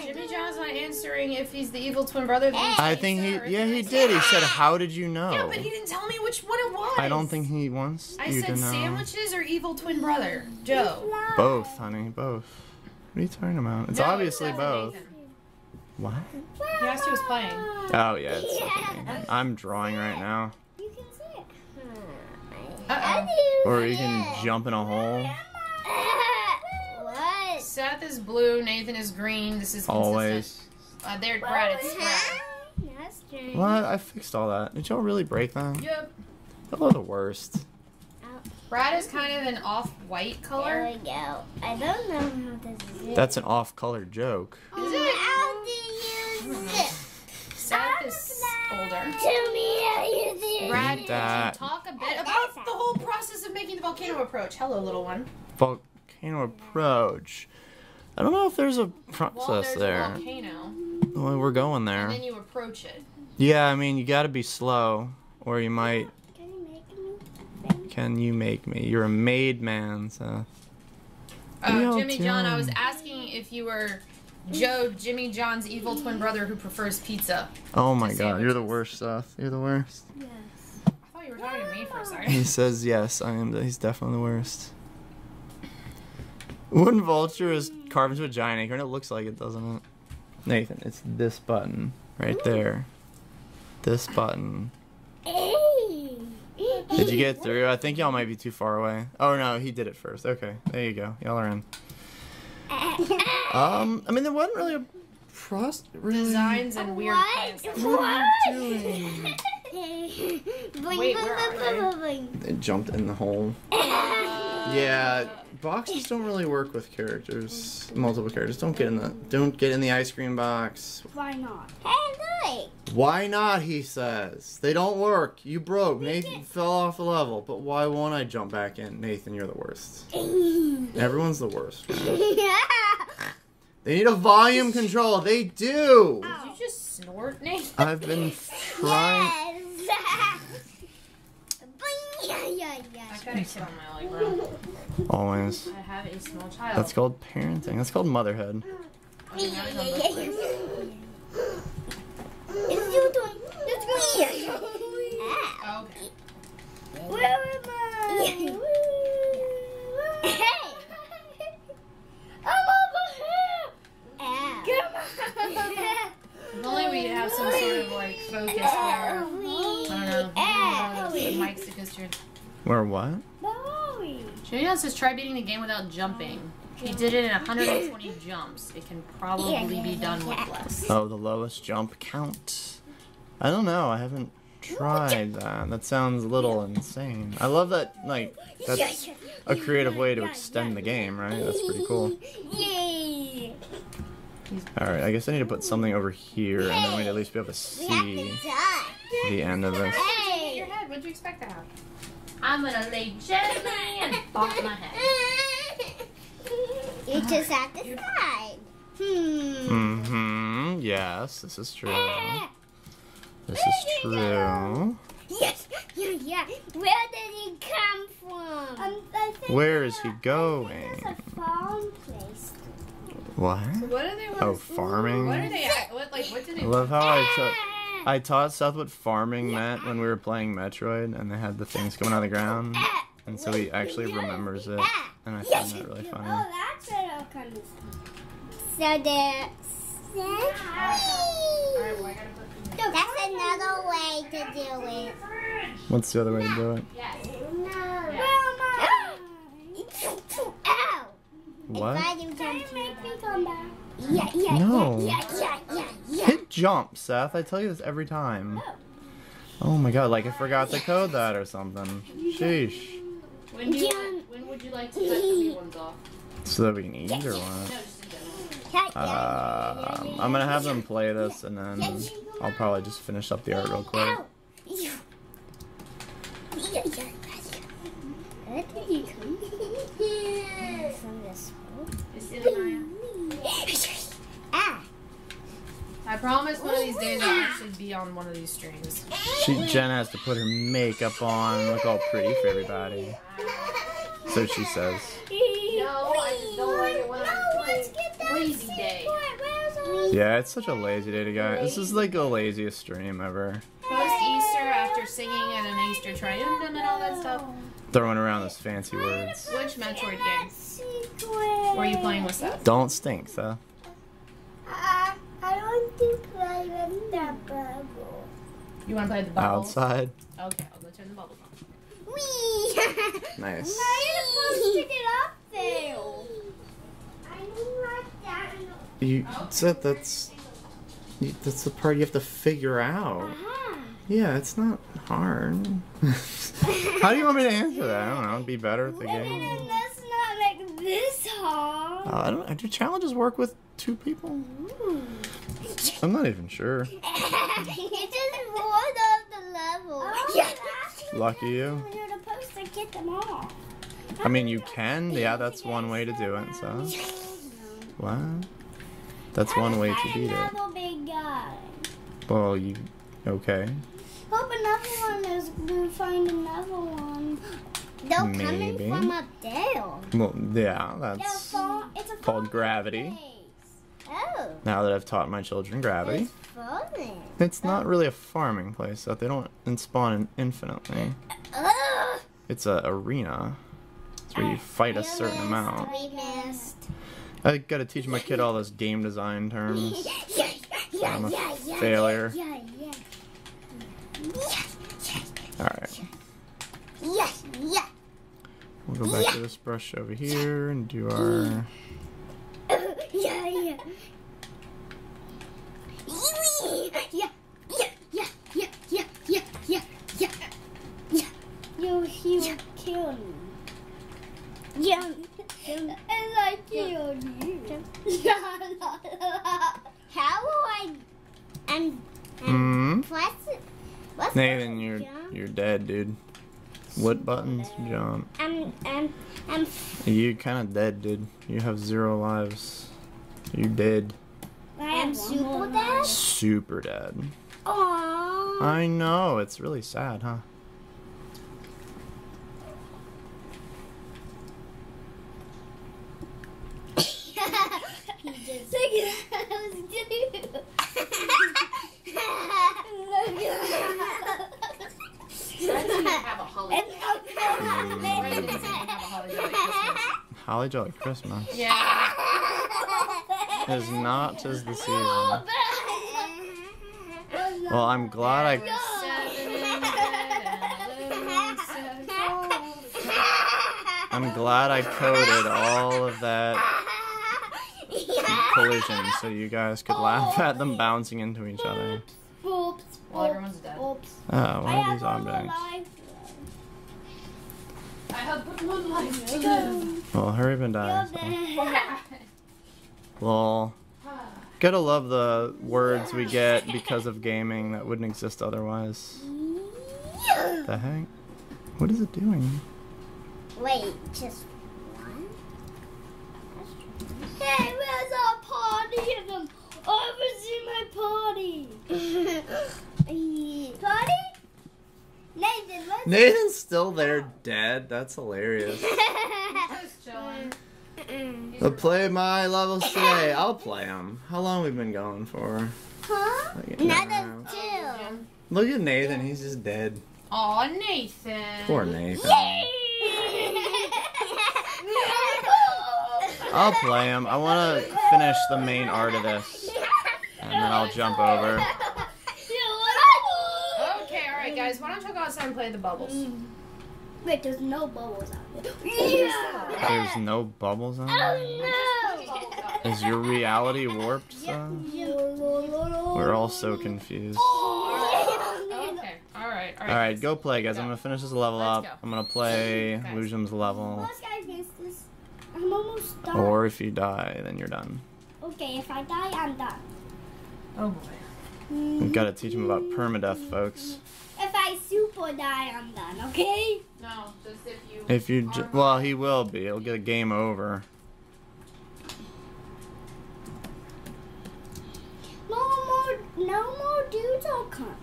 S4: Jimmy John's not answering if he's the evil twin brother.
S1: I think he did. He said, "How did you know?"
S4: Yeah, but he didn't tell me which one it was.
S1: I don't think he wants
S4: I
S1: you to
S4: said
S1: know.
S4: sandwiches or evil twin brother, Joe.
S1: Both, honey, both. What are you talking about? It's
S4: No,
S1: obviously
S4: Seth and
S1: both.
S4: Nathan.
S1: What?
S4: He asked who was playing.
S1: Oh yeah, it's okay. I'm drawing right now.
S3: You can see it.
S4: Uh-oh.
S1: Or you can jump in a hole.
S3: What?
S4: Seth is blue, Nathan is green. This is consistent.
S1: Always.
S4: There, Brad, it's red.
S3: That's strange.
S1: What? I fixed all that. Did y'all really break that?
S4: Yep.
S1: That was the worst.
S4: Brad is kind of an off-white
S3: There
S4: color.
S3: we go. I don't know how this is.
S1: That's an off-color joke.
S3: Is it? How do you use it?
S4: Seth is older.
S3: Tell me how you use it.
S4: Brad, could
S1: That.
S4: you talk a bit about the whole process of making the volcano approach? Hello, little one.
S1: Volcano approach. I don't know if there's a
S4: Well,
S1: process
S4: there's
S1: there.
S4: a volcano,
S1: Well, we're going
S4: and
S1: there.
S4: then you approach it.
S1: Yeah, I mean, you gotta be slow, or you might.
S3: Can you make me?
S1: Can you make me? You're a made man, Seth. Yo,
S4: Jimmy John, I was
S1: Tim.
S4: asking if you were Joe, Jimmy John's evil twin brother who prefers pizza.
S1: Oh my
S4: To
S1: god, you're the
S4: sandwiches.
S1: worst, Seth. You're the worst.
S3: Yes.
S4: I thought you were talking to me for a second.
S1: He says yes, I am. He's definitely the worst. Wooden vulture is carved into a giant acorn. It looks like it, doesn't it? Nathan, it's this button. Right there. This button.
S3: Hey.
S1: Did you get through? I think y'all might be too far away. Oh no, he did it first. Okay, there you go. Y'all are in. I mean, there wasn't really a
S4: Designs and weird plants.
S1: What are you doing?
S4: Wait, where are they?
S1: They jumped in the hole. Yeah, boxes don't really work with characters, multiple characters. Don't get in the ice cream box.
S3: Why not? Hey, look.
S1: Why not? He says they don't work. You broke. Nathan fell off the level. But why won't I jump back in? Nathan, you're the worst. Everyone's the worst.
S3: Yeah.
S1: They need a volume control. They do.
S4: Did you just snort, Nate?
S1: I've been trying.
S3: Yes.
S4: I try to sit on my leg, bro.
S1: Always.
S4: I have a small child.
S1: That's called parenting. That's called motherhood.
S4: Okay, now it's on both legs.
S3: It's your turn. It's me.
S4: Oh, okay.
S3: Where am I? Hey. I'm over here. Come on.
S4: If only we have some sort of like focus where, I don't know, the mic's because you're...
S1: Where what?
S4: Julian says try beating the game without jumping. He did it in 120 jumps. It can probably be done with less.
S1: Oh, the lowest jump count. I don't know. I haven't tried that. That sounds a little insane. I love that, like, that's a creative way to extend the game, right? That's pretty cool.
S3: Yay.
S1: Alright, I guess I need to put something over here, and then we'd at least be able to see the end of this.
S4: Hey, your head. What'd you expect to happen? I'm gonna lay gently and bonk my head.
S3: You just have to decide.
S1: Mm-hmm. Yes, this is true. This is true.
S3: Yes. Yeah. Where did he come from? I think
S1: Where is he going?
S3: It's a farm place.
S1: What?
S4: What are they?
S1: Oh, farming?
S4: What are they? What do they?
S1: I love how I taught Seth what farming meant when we were playing Metroid, and they had the things coming out of the ground, and so he actually remembers it, and I find that really funny.
S3: Oh, that's where it all comes from. So there's...
S4: Alright, well, I gotta put them in.
S3: That's another way to do it.
S1: What's the other way to do it?
S4: Yes.
S3: No. Where am I? Ow!
S1: What?
S3: Can you make me come back? Yeah.
S1: No.
S3: Yeah.
S1: Hit jump, Seth. I tell you this every time. Oh my god, like I forgot to code that or something. Sheesh.
S4: When would you like to cut the wee ones off?
S1: So that we can eat or what? I'm gonna have them play this and then I'll probably just finish up the art real quick.
S3: Where did he come from? This
S4: I promise one of these days I'll actually be on one of these streams.
S1: Jen has to put her makeup on, look all pretty for everybody. So she says.
S4: No, I just don't like it when I'm lazy day.
S1: Yeah, it's such a lazy day to go. This is like the laziest stream ever.
S4: Post Easter after singing at an Easter triumphant and all that stuff.
S1: Throwing around those fancy words.
S4: Which Metroid game? Were you playing with Seth?
S1: Don't stink, Seth.
S3: I want to play with the bubble.
S4: You want to play the bubbles?
S1: Outside.
S4: Okay, I'll go turn the bubbles on.
S3: Wee!
S1: Nice.
S3: How are you supposed to get up there? I don't like that.
S1: You said that's the part you have to figure out. Yeah, it's not hard. How do you want me to answer that? I don't know. Be better at the game.
S3: Let's not make this hard.
S1: I don't. Do challenges work with 2 people? I'm not even sure.
S3: It's just one of the levels.
S1: Lucky you.
S3: You're supposed to get them all.
S1: I mean, you can. Yeah, that's one way to do it. So what? That's one way to beat it.
S3: Another big guy.
S1: Well, you okay?
S3: Hope another one is gonna find another one. They're coming
S1: Maybe.
S3: from up there.
S1: Well, yeah, that's
S3: It's a
S1: called gravity.
S3: place. Oh,
S1: Now that I've taught my children gravity,
S3: it's fun.
S1: it's not really a farming place. So they don't spawn infinitely.
S3: Ugh.
S1: It's a arena. It's where you fight a certain amount.
S3: We missed.
S1: I gotta teach my kid all those game design terms.
S3: Yeah.
S1: failure.
S3: Yeah.
S1: Alright.
S3: Yeah.
S1: We'll go back to this brush over here and do our...
S3: Yeah. You killed me. Yeah. And I killed you. How will I... What's
S1: Nathan,
S3: jump?
S1: you're dead, dude. What buttons jump?
S3: I'm
S1: You kind of dead, dude. You have 0 lives. You dead.
S3: I'm super dead.
S1: Super dead.
S3: Aww.
S1: I know, it's really sad, huh?
S3: He just look at those two.
S4: Have a holiday.
S1: Holly Jolly Christmas
S4: Yeah.
S1: is not just the season. Well, I'm glad I... I'm glad I coded all of that collision so you guys could laugh at them bouncing into each other.
S3: Oops.
S4: Well, everyone's dead.
S3: Oops.
S1: Oh, one
S3: I
S1: of
S3: have
S1: these
S3: one more
S1: objects.
S3: life.
S4: I have but one life to live.
S1: Well, hurry up and die. So. Lol. Gotta love the words we get because of gaming that wouldn't exist otherwise. The heck? What is it doing?
S3: Wait, just one? Hey, where's our party? I haven't seen my party. Party? Nathan, let's...
S1: Nathan's still there dead? That's hilarious.
S4: Just chilling.
S1: I'll play my levels today. I'll play them. How long we been going for?
S3: Huh?
S1: Like an
S3: Another
S1: hour.
S3: two.
S1: Look at Nathan, he's just dead.
S4: Aw, Nathan.
S1: Poor Nathan.
S3: Yay!
S1: I'll play him. I want to finish the main art of this. And then I'll jump over.
S4: Okay, alright guys, why don't you go outside and play the bubbles?
S3: Wait, there's no bubbles out there. Yeah.
S1: There's no bubbles on it?
S3: Oh no!
S1: Is your reality warped, son? We're all so confused.
S4: Okay, alright.
S1: Alright, go play, guys. I'm gonna finish this level
S4: Let's
S1: up.
S4: go.
S1: I'm gonna play
S4: Okay.
S1: Lucium's level.
S3: Most guys miss this. I'm almost done.
S1: Or if you die, then you're done.
S3: Okay, if I die, I'm done.
S4: Oh boy.
S1: We've got to teach him about permadeath, folks.
S3: If I super die, I'm done, okay?
S4: No, just if you...
S1: If you, well, he will be. He'll get a game over.
S3: No more dudes will come.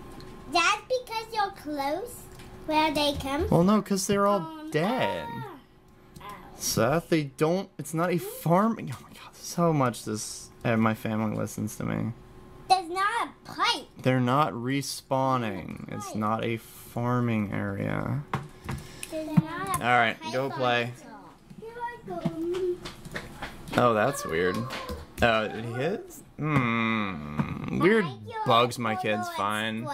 S3: That's because you're close where they come.
S1: Well, no, because they're all
S3: from.
S1: dead.
S3: Ow.
S1: Seth, they don't, it's not a farming. Oh my god, so much this, my family listens to me.
S3: There's not a pipe.
S1: They're not respawning. It's not a farming area.
S3: There's not a
S1: Alright,
S3: pipe
S1: go
S3: on
S1: play.
S3: top. Here I go.
S1: Oh, that's weird. Oh, did he hit? Weird bugs my kids find.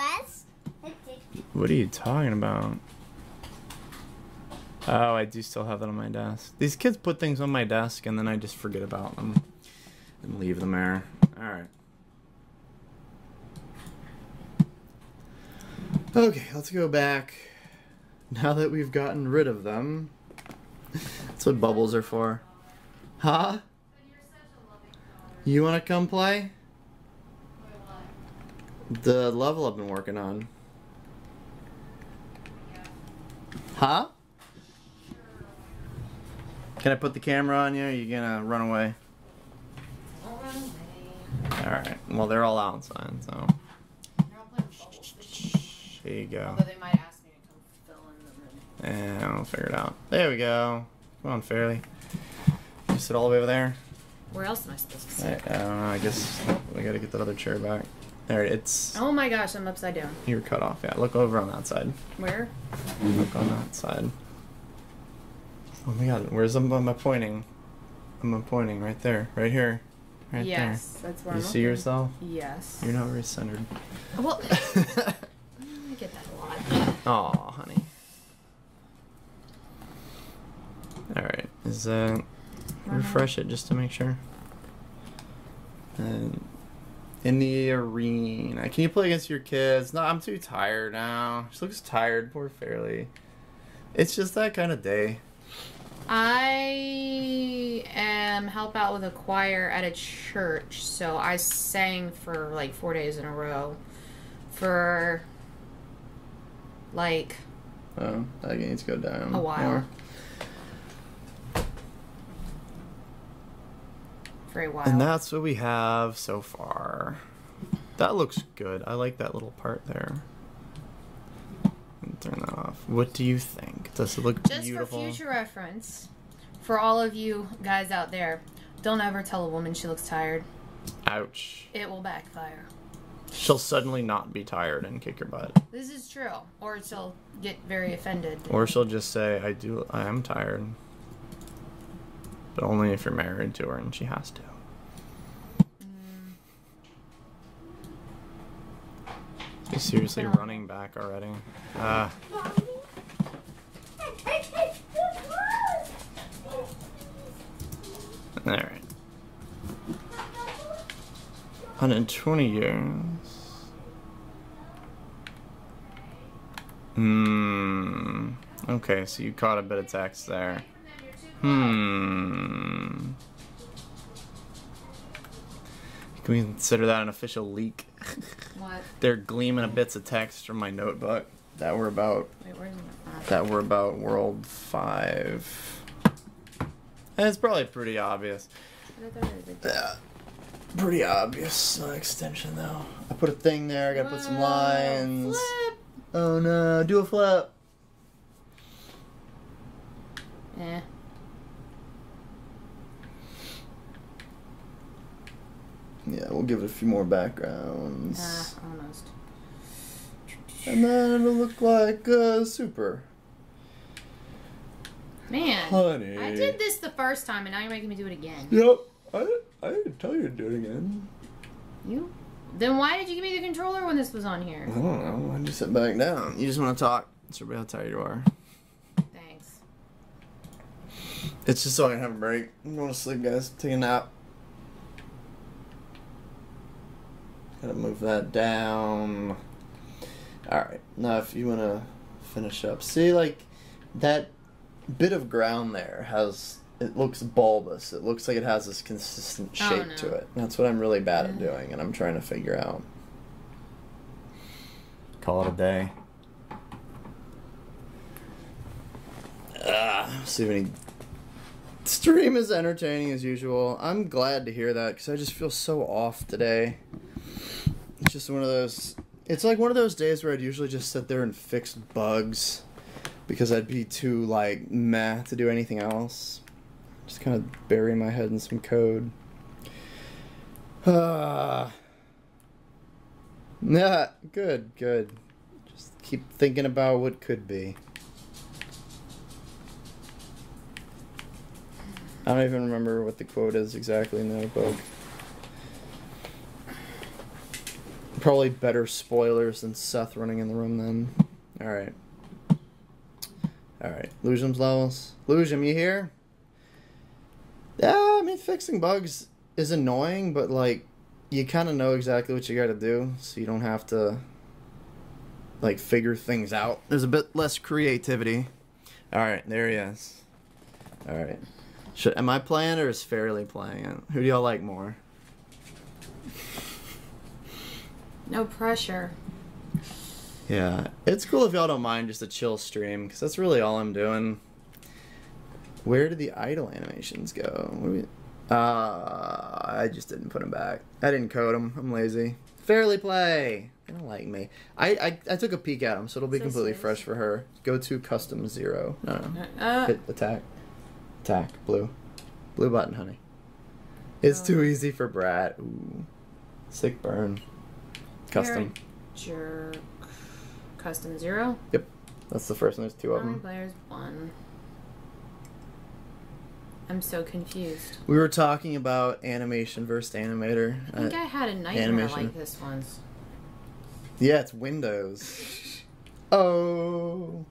S1: What are you talking about? Oh, I do still have that on my desk. These kids put things on my desk and then I just forget about them and leave them there. Alright. Okay, let's go back. Now that we've gotten rid of them. That's what bubbles are for. Huh? You want to come play? The level I've been working on. Huh? Can I put the camera on you? Or are you gonna run away? Alright, well they're all outside, so.
S4: They're all playing bubbles.
S1: There you go.
S4: Although they might ask me to come fill in the room.
S1: And I'll figure it out. There we go. Come on, Fairly. You sit all the way over there?
S4: Where else am I supposed to sit?
S1: I don't know, I guess we gotta get that other chair back. There, it's...
S4: Oh my gosh, I'm upside down.
S1: You're cut off, yeah. Look over on that side.
S4: Where?
S1: Look on that side. Oh my god, where's am I pointing? I'm pointing right there, right here. Right
S4: yes, that's where
S1: there.
S4: I'm
S1: You see
S4: looking.
S1: yourself?
S4: Yes.
S1: You're not very centered.
S4: Well, I get that a lot.
S1: Aw, honey. Alright, is that... refresh it just to make sure. And in the arena. Can you play against your kids? No, I'm too tired now. She looks tired, poor Fairly. It's just that kind of day.
S4: I am help out with a choir at a church, so I sang for like 4 days in a row for like
S1: Oh, that needs to go down.
S4: a while.
S1: More.
S4: For a while.
S1: And that's what we have so far. That looks good. I like that little part there. Turn that off. What do you think? Does it look
S4: Just
S1: beautiful?
S4: for future reference, for all of you guys out there, don't ever tell a woman she looks tired.
S1: Ouch.
S4: It will backfire.
S1: She'll suddenly not be tired and kick your butt.
S4: This is true. Or she'll get very offended.
S1: Or she'll just say, I am tired. But only if you're married to her and she has to. She's seriously running back already. Alright. 120 years. Okay, so you caught a bit of text there. Can we consider that an official leak?
S4: What?
S1: They're gleaming of bits of text from my notebook that were about
S4: Wait, where's it?
S1: World 5. And it's probably pretty obvious. Yeah, pretty obvious extension though. I put a thing there. I gotta put some lines.
S4: Flip.
S1: Oh no! Do a flip.
S4: Eh.
S1: Yeah, we'll give it a few more backgrounds.
S4: Almost.
S1: And then it'll look like super.
S4: Man,
S1: Honey.
S4: I did this the first time, and now you're making me do it again.
S1: Yep. I didn't tell you to do it again.
S4: You? Then why did you give me the controller when this was on here?
S1: I don't know. I just sit back down. You just want to talk. Show me how tired you are.
S4: Thanks.
S1: It's just so I can have a break. I'm going to sleep, guys. Take a nap. Gotta move that down. Alright. Now, if you want to finish up. See, like, that bit of ground there it looks bulbous. It looks like it has this consistent shape to it. That's what I'm really bad at doing, and I'm trying to figure out. Call it a day. See if any stream is entertaining as usual. I'm glad to hear that because I just feel so off today. It's just one of those. It's like one of those days where I'd usually just sit there and fix bugs because I'd be too like meh to do anything else. Just kind of bury my head in some code. Yeah, good. Just keep thinking about what could be. I don't even remember what the quote is exactly in the notebook. Probably better spoilers than Seth running in the room then. Alright. Alright. Lujum's levels. Lujum, you here? Yeah, I mean, fixing bugs is annoying, but, like, you kind of know exactly what you gotta do, so you don't have to, like, figure things out. There's a bit less creativity. Alright, there he is. Alright. Am I playing or is Fairly playing it? Who do y'all like more?
S4: No pressure.
S1: Yeah, it's cool if y'all don't mind just a chill stream, because that's really all I'm doing. Where did the idle animations go? What do we... I just didn't put them back. I didn't code them. I'm lazy. Fairly play. They don't like me. I took a peek at them, so it'll be completely fresh for her. Go to custom 0. No. Hit attack. Attack. Blue. Blue button, honey. It's too easy for Brat. Ooh. Sick burn. Custom.
S4: Jerk. Custom 0?
S1: Yep. That's the first one. There's 2 of them.
S4: Players 1. I'm so confused.
S1: We were talking about animation versus animator.
S4: I think I had a nightmare
S1: animation.
S4: like this once.
S1: Yeah, it's Windows. Oh.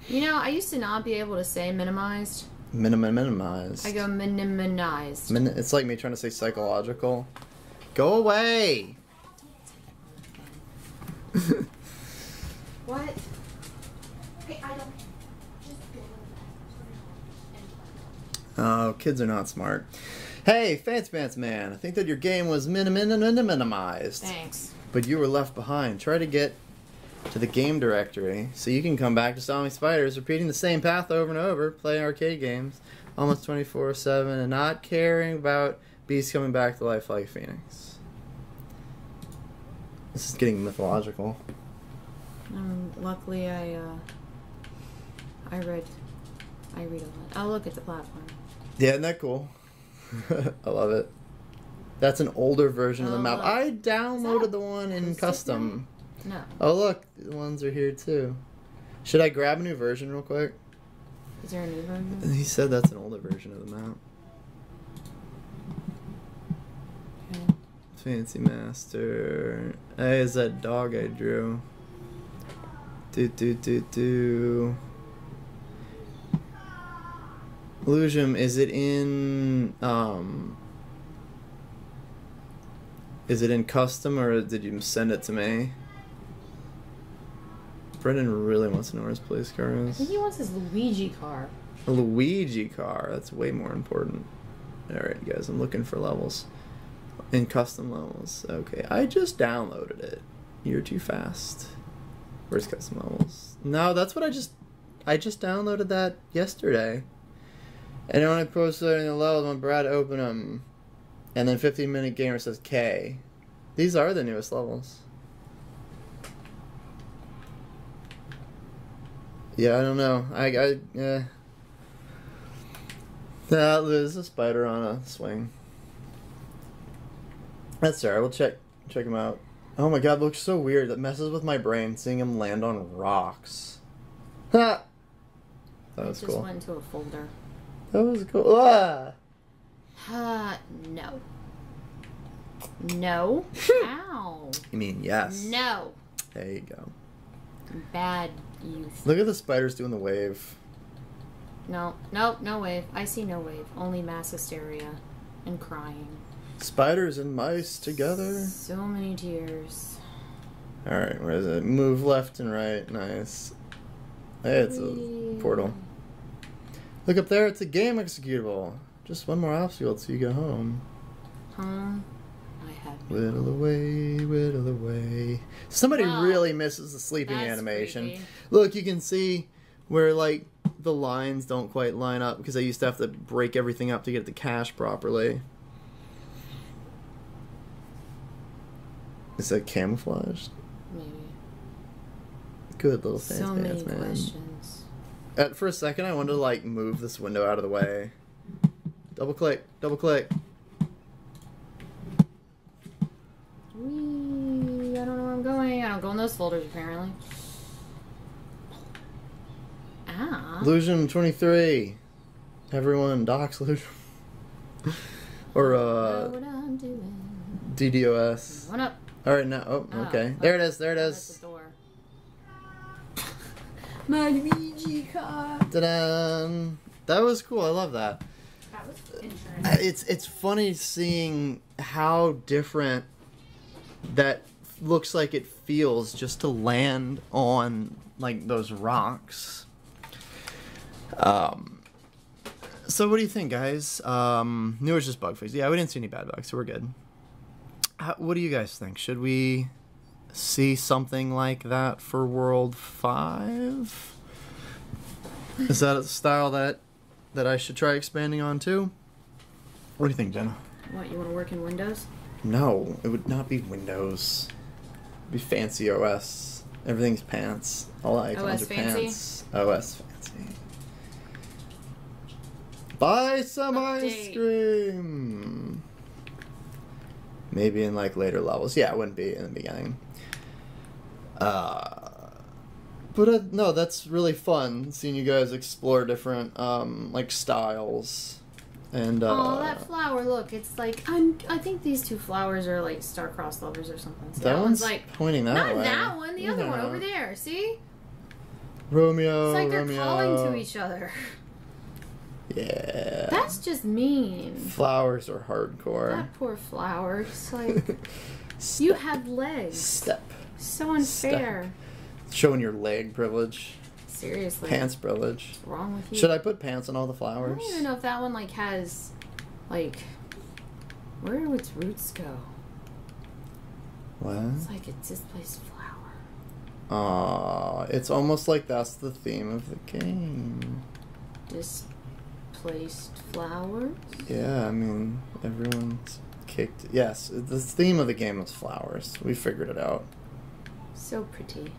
S4: You know, I used to not be able to say minimized.
S1: Minimized.
S4: I go minimized.
S1: It's like me trying to say psychological. Go away!
S4: What?
S2: Okay, I don't. Just go.
S1: Oh, kids are not smart. Hey, Fancy Pants Man, I think that your game was minimized.
S4: Thanks.
S1: But you were left behind. Try to get to the game directory so you can come back to Stomping Spiders, repeating the same path over and over, play arcade games almost 24/7, and not caring about beasts coming back to life like Phoenix. This is getting mythological.
S4: Luckily, I read a lot. I'll look at the platform.
S1: Yeah, isn't that cool? I love it. That's an older version of the map.
S4: Look.
S1: I downloaded the one in custom.
S4: No.
S1: Oh, look. The ones are here, too. Should I grab a new version real quick?
S4: Is there a new version?
S1: He said that's an older version of the map.
S4: Okay.
S1: Fancy Master. Hey, is that dog I drew? Do. Illusion, is it in custom or did you send it to me? Brendan really wants to know where his police car
S4: I
S1: is.
S4: think he wants his Luigi car.
S1: A Luigi car, that's way more important. Alright guys, I'm looking for levels. In custom levels. Okay, I just downloaded it. You're too fast. Where's custom levels? No, that's what I just downloaded that yesterday. And when I posted in the levels, when Brad opened them, and then 15-minute gamer says K. These are the newest levels. Yeah, I don't know. There's a spider on a swing. That's alright. We'll check him out. Oh my god, it looks so weird. That messes with my brain seeing him land on rocks. Ha! That was
S4: It just
S1: cool.
S4: went into a folder.
S1: That was cool. Ah!
S4: No. No. Ow.
S1: You mean yes?
S4: No.
S1: There you go.
S4: Bad youth.
S1: Look at the spiders doing the wave.
S4: No. No wave. I see no wave. Only mass hysteria and crying.
S1: Spiders and mice together.
S4: So many tears.
S1: Alright, where is it? Move left and right. Nice. Hey, it's a portal. Look up there, it's a game executable. Just one more obstacle till you get home.
S4: Home. I have.
S1: Whittle away, whittle away. Somebody
S4: Wow.
S1: really misses the sleeping
S4: That's
S1: animation.
S4: creepy.
S1: Look, you can see where, like, the lines don't quite line up because I used to have to break everything up to get the cache properly. Is that camouflaged?
S4: Maybe.
S1: Good little fancy
S4: So many
S1: pants, man.
S4: questions.
S1: For a second, I wanted to, like, move this window out of the way. Double click, double click.
S4: Whee! I don't know where I'm going. I don't go in those folders, apparently. Ah.
S1: Illusion 23. Everyone, docs Illusion. Or,
S4: Know what I'm doing.
S1: DDoS.
S4: What up?
S1: Alright, now, oh, okay. There it is, there it
S4: That's
S1: is.
S4: the door. My Luigi car.
S1: Ta-da! That was cool, I love that.
S4: That was interesting.
S1: It's funny seeing how different that looks like it feels just to land on, like, those rocks. So what do you think, guys? Knew it was just bug fix. Yeah, we didn't see any bad bugs, so we're good. What do you guys think? Should we see something like that for World 5? Is that a style that I should try expanding on too? What do you think, Jenna?
S4: What, you want to work in Windows?
S1: No, it would not be Windows. It'd be fancy OS. Everything's pants. All icons
S4: OS
S1: are
S4: fancy?
S1: pants. OS fancy. Buy some ice
S4: Update.
S1: cream. Maybe in, like, later levels. Yeah, it wouldn't be in the beginning. But no, that's really fun seeing you guys explore different like styles. And
S4: oh, that flower! Look, it's like I think these two flowers are like star-crossed lovers or something. See,
S1: that one's
S4: like
S1: pointing that
S4: not
S1: way.
S4: that one. The other one
S1: Yeah.
S4: over there. See?
S1: Romeo.
S4: It's like they're
S1: Romeo.
S4: calling to each other.
S1: Yeah.
S4: That's just mean.
S1: Flowers are hardcore.
S4: That poor flower. It's like you have legs.
S1: Step.
S4: So unfair.
S1: Showing your leg privilege.
S4: Seriously.
S1: Pants privilege.
S4: What's wrong with you?
S1: Should I put pants on all the
S4: I
S1: flowers?
S4: don't even know if that one like has like where do its roots go?
S1: What?
S4: It's like a displaced flower.
S1: Aw, it's almost like that's the theme of the game.
S4: Displaced flowers?
S1: Yeah, I mean, everyone's kicked. Yes, the theme of the game is flowers. We figured it out.
S4: So pretty.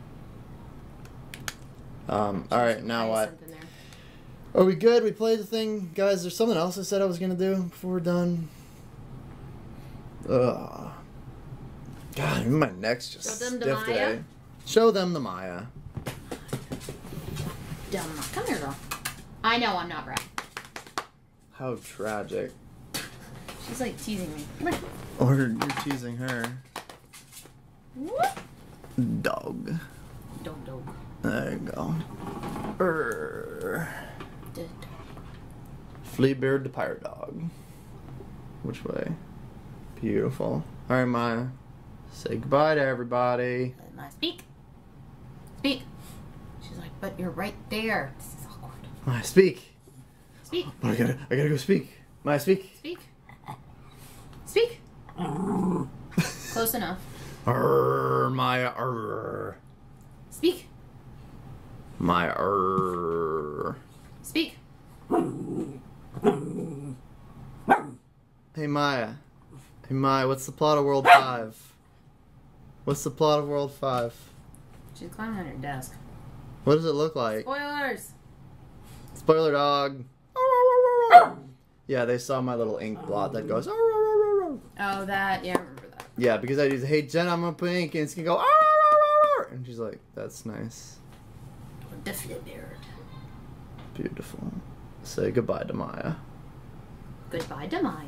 S1: Alright, now what?
S4: Something there.
S1: Are we good? We played the thing? Guys, there's something else I said I was gonna do before we're done. Ugh. God, my neck's just
S4: Show them the
S1: stiff
S4: Maya?
S1: today. Show them the Maya.
S4: Dumb. Come here, girl. I know I'm not right.
S1: How tragic.
S4: She's like teasing me. Come here.
S1: Or you're teasing her.
S4: What?
S1: Dog.
S4: Dog.
S1: There you go. Urgh.
S4: Dog.
S1: Fleabeard the pirate dog. Which way? Beautiful. Alright, Maya. Say goodbye to everybody.
S4: Maya, speak. Speak. She's like, but you're right there. This is awkward.
S1: Maya, speak.
S4: Speak.
S1: Oh, I gotta go speak. Maya, speak.
S4: Speak. Speak. Close enough.
S1: Maya,
S4: Speak.
S1: Maya,
S4: Speak.
S1: Hey, Maya. Hey, Maya, what's the plot of World 5? What's the plot of World 5?
S4: She's climbing on your desk.
S1: What does it look like?
S4: Spoilers.
S1: Spoiler dog. Yeah, they saw my little ink blot that goes.
S4: Oh, that. Yeah, I remember that.
S1: Yeah, because I just, hey, Jen, I'm gonna put ink, and it's gonna go. And she's like, that's nice.
S4: Definitely.
S1: Beautiful. Say goodbye to Maya.
S4: Goodbye to Maya.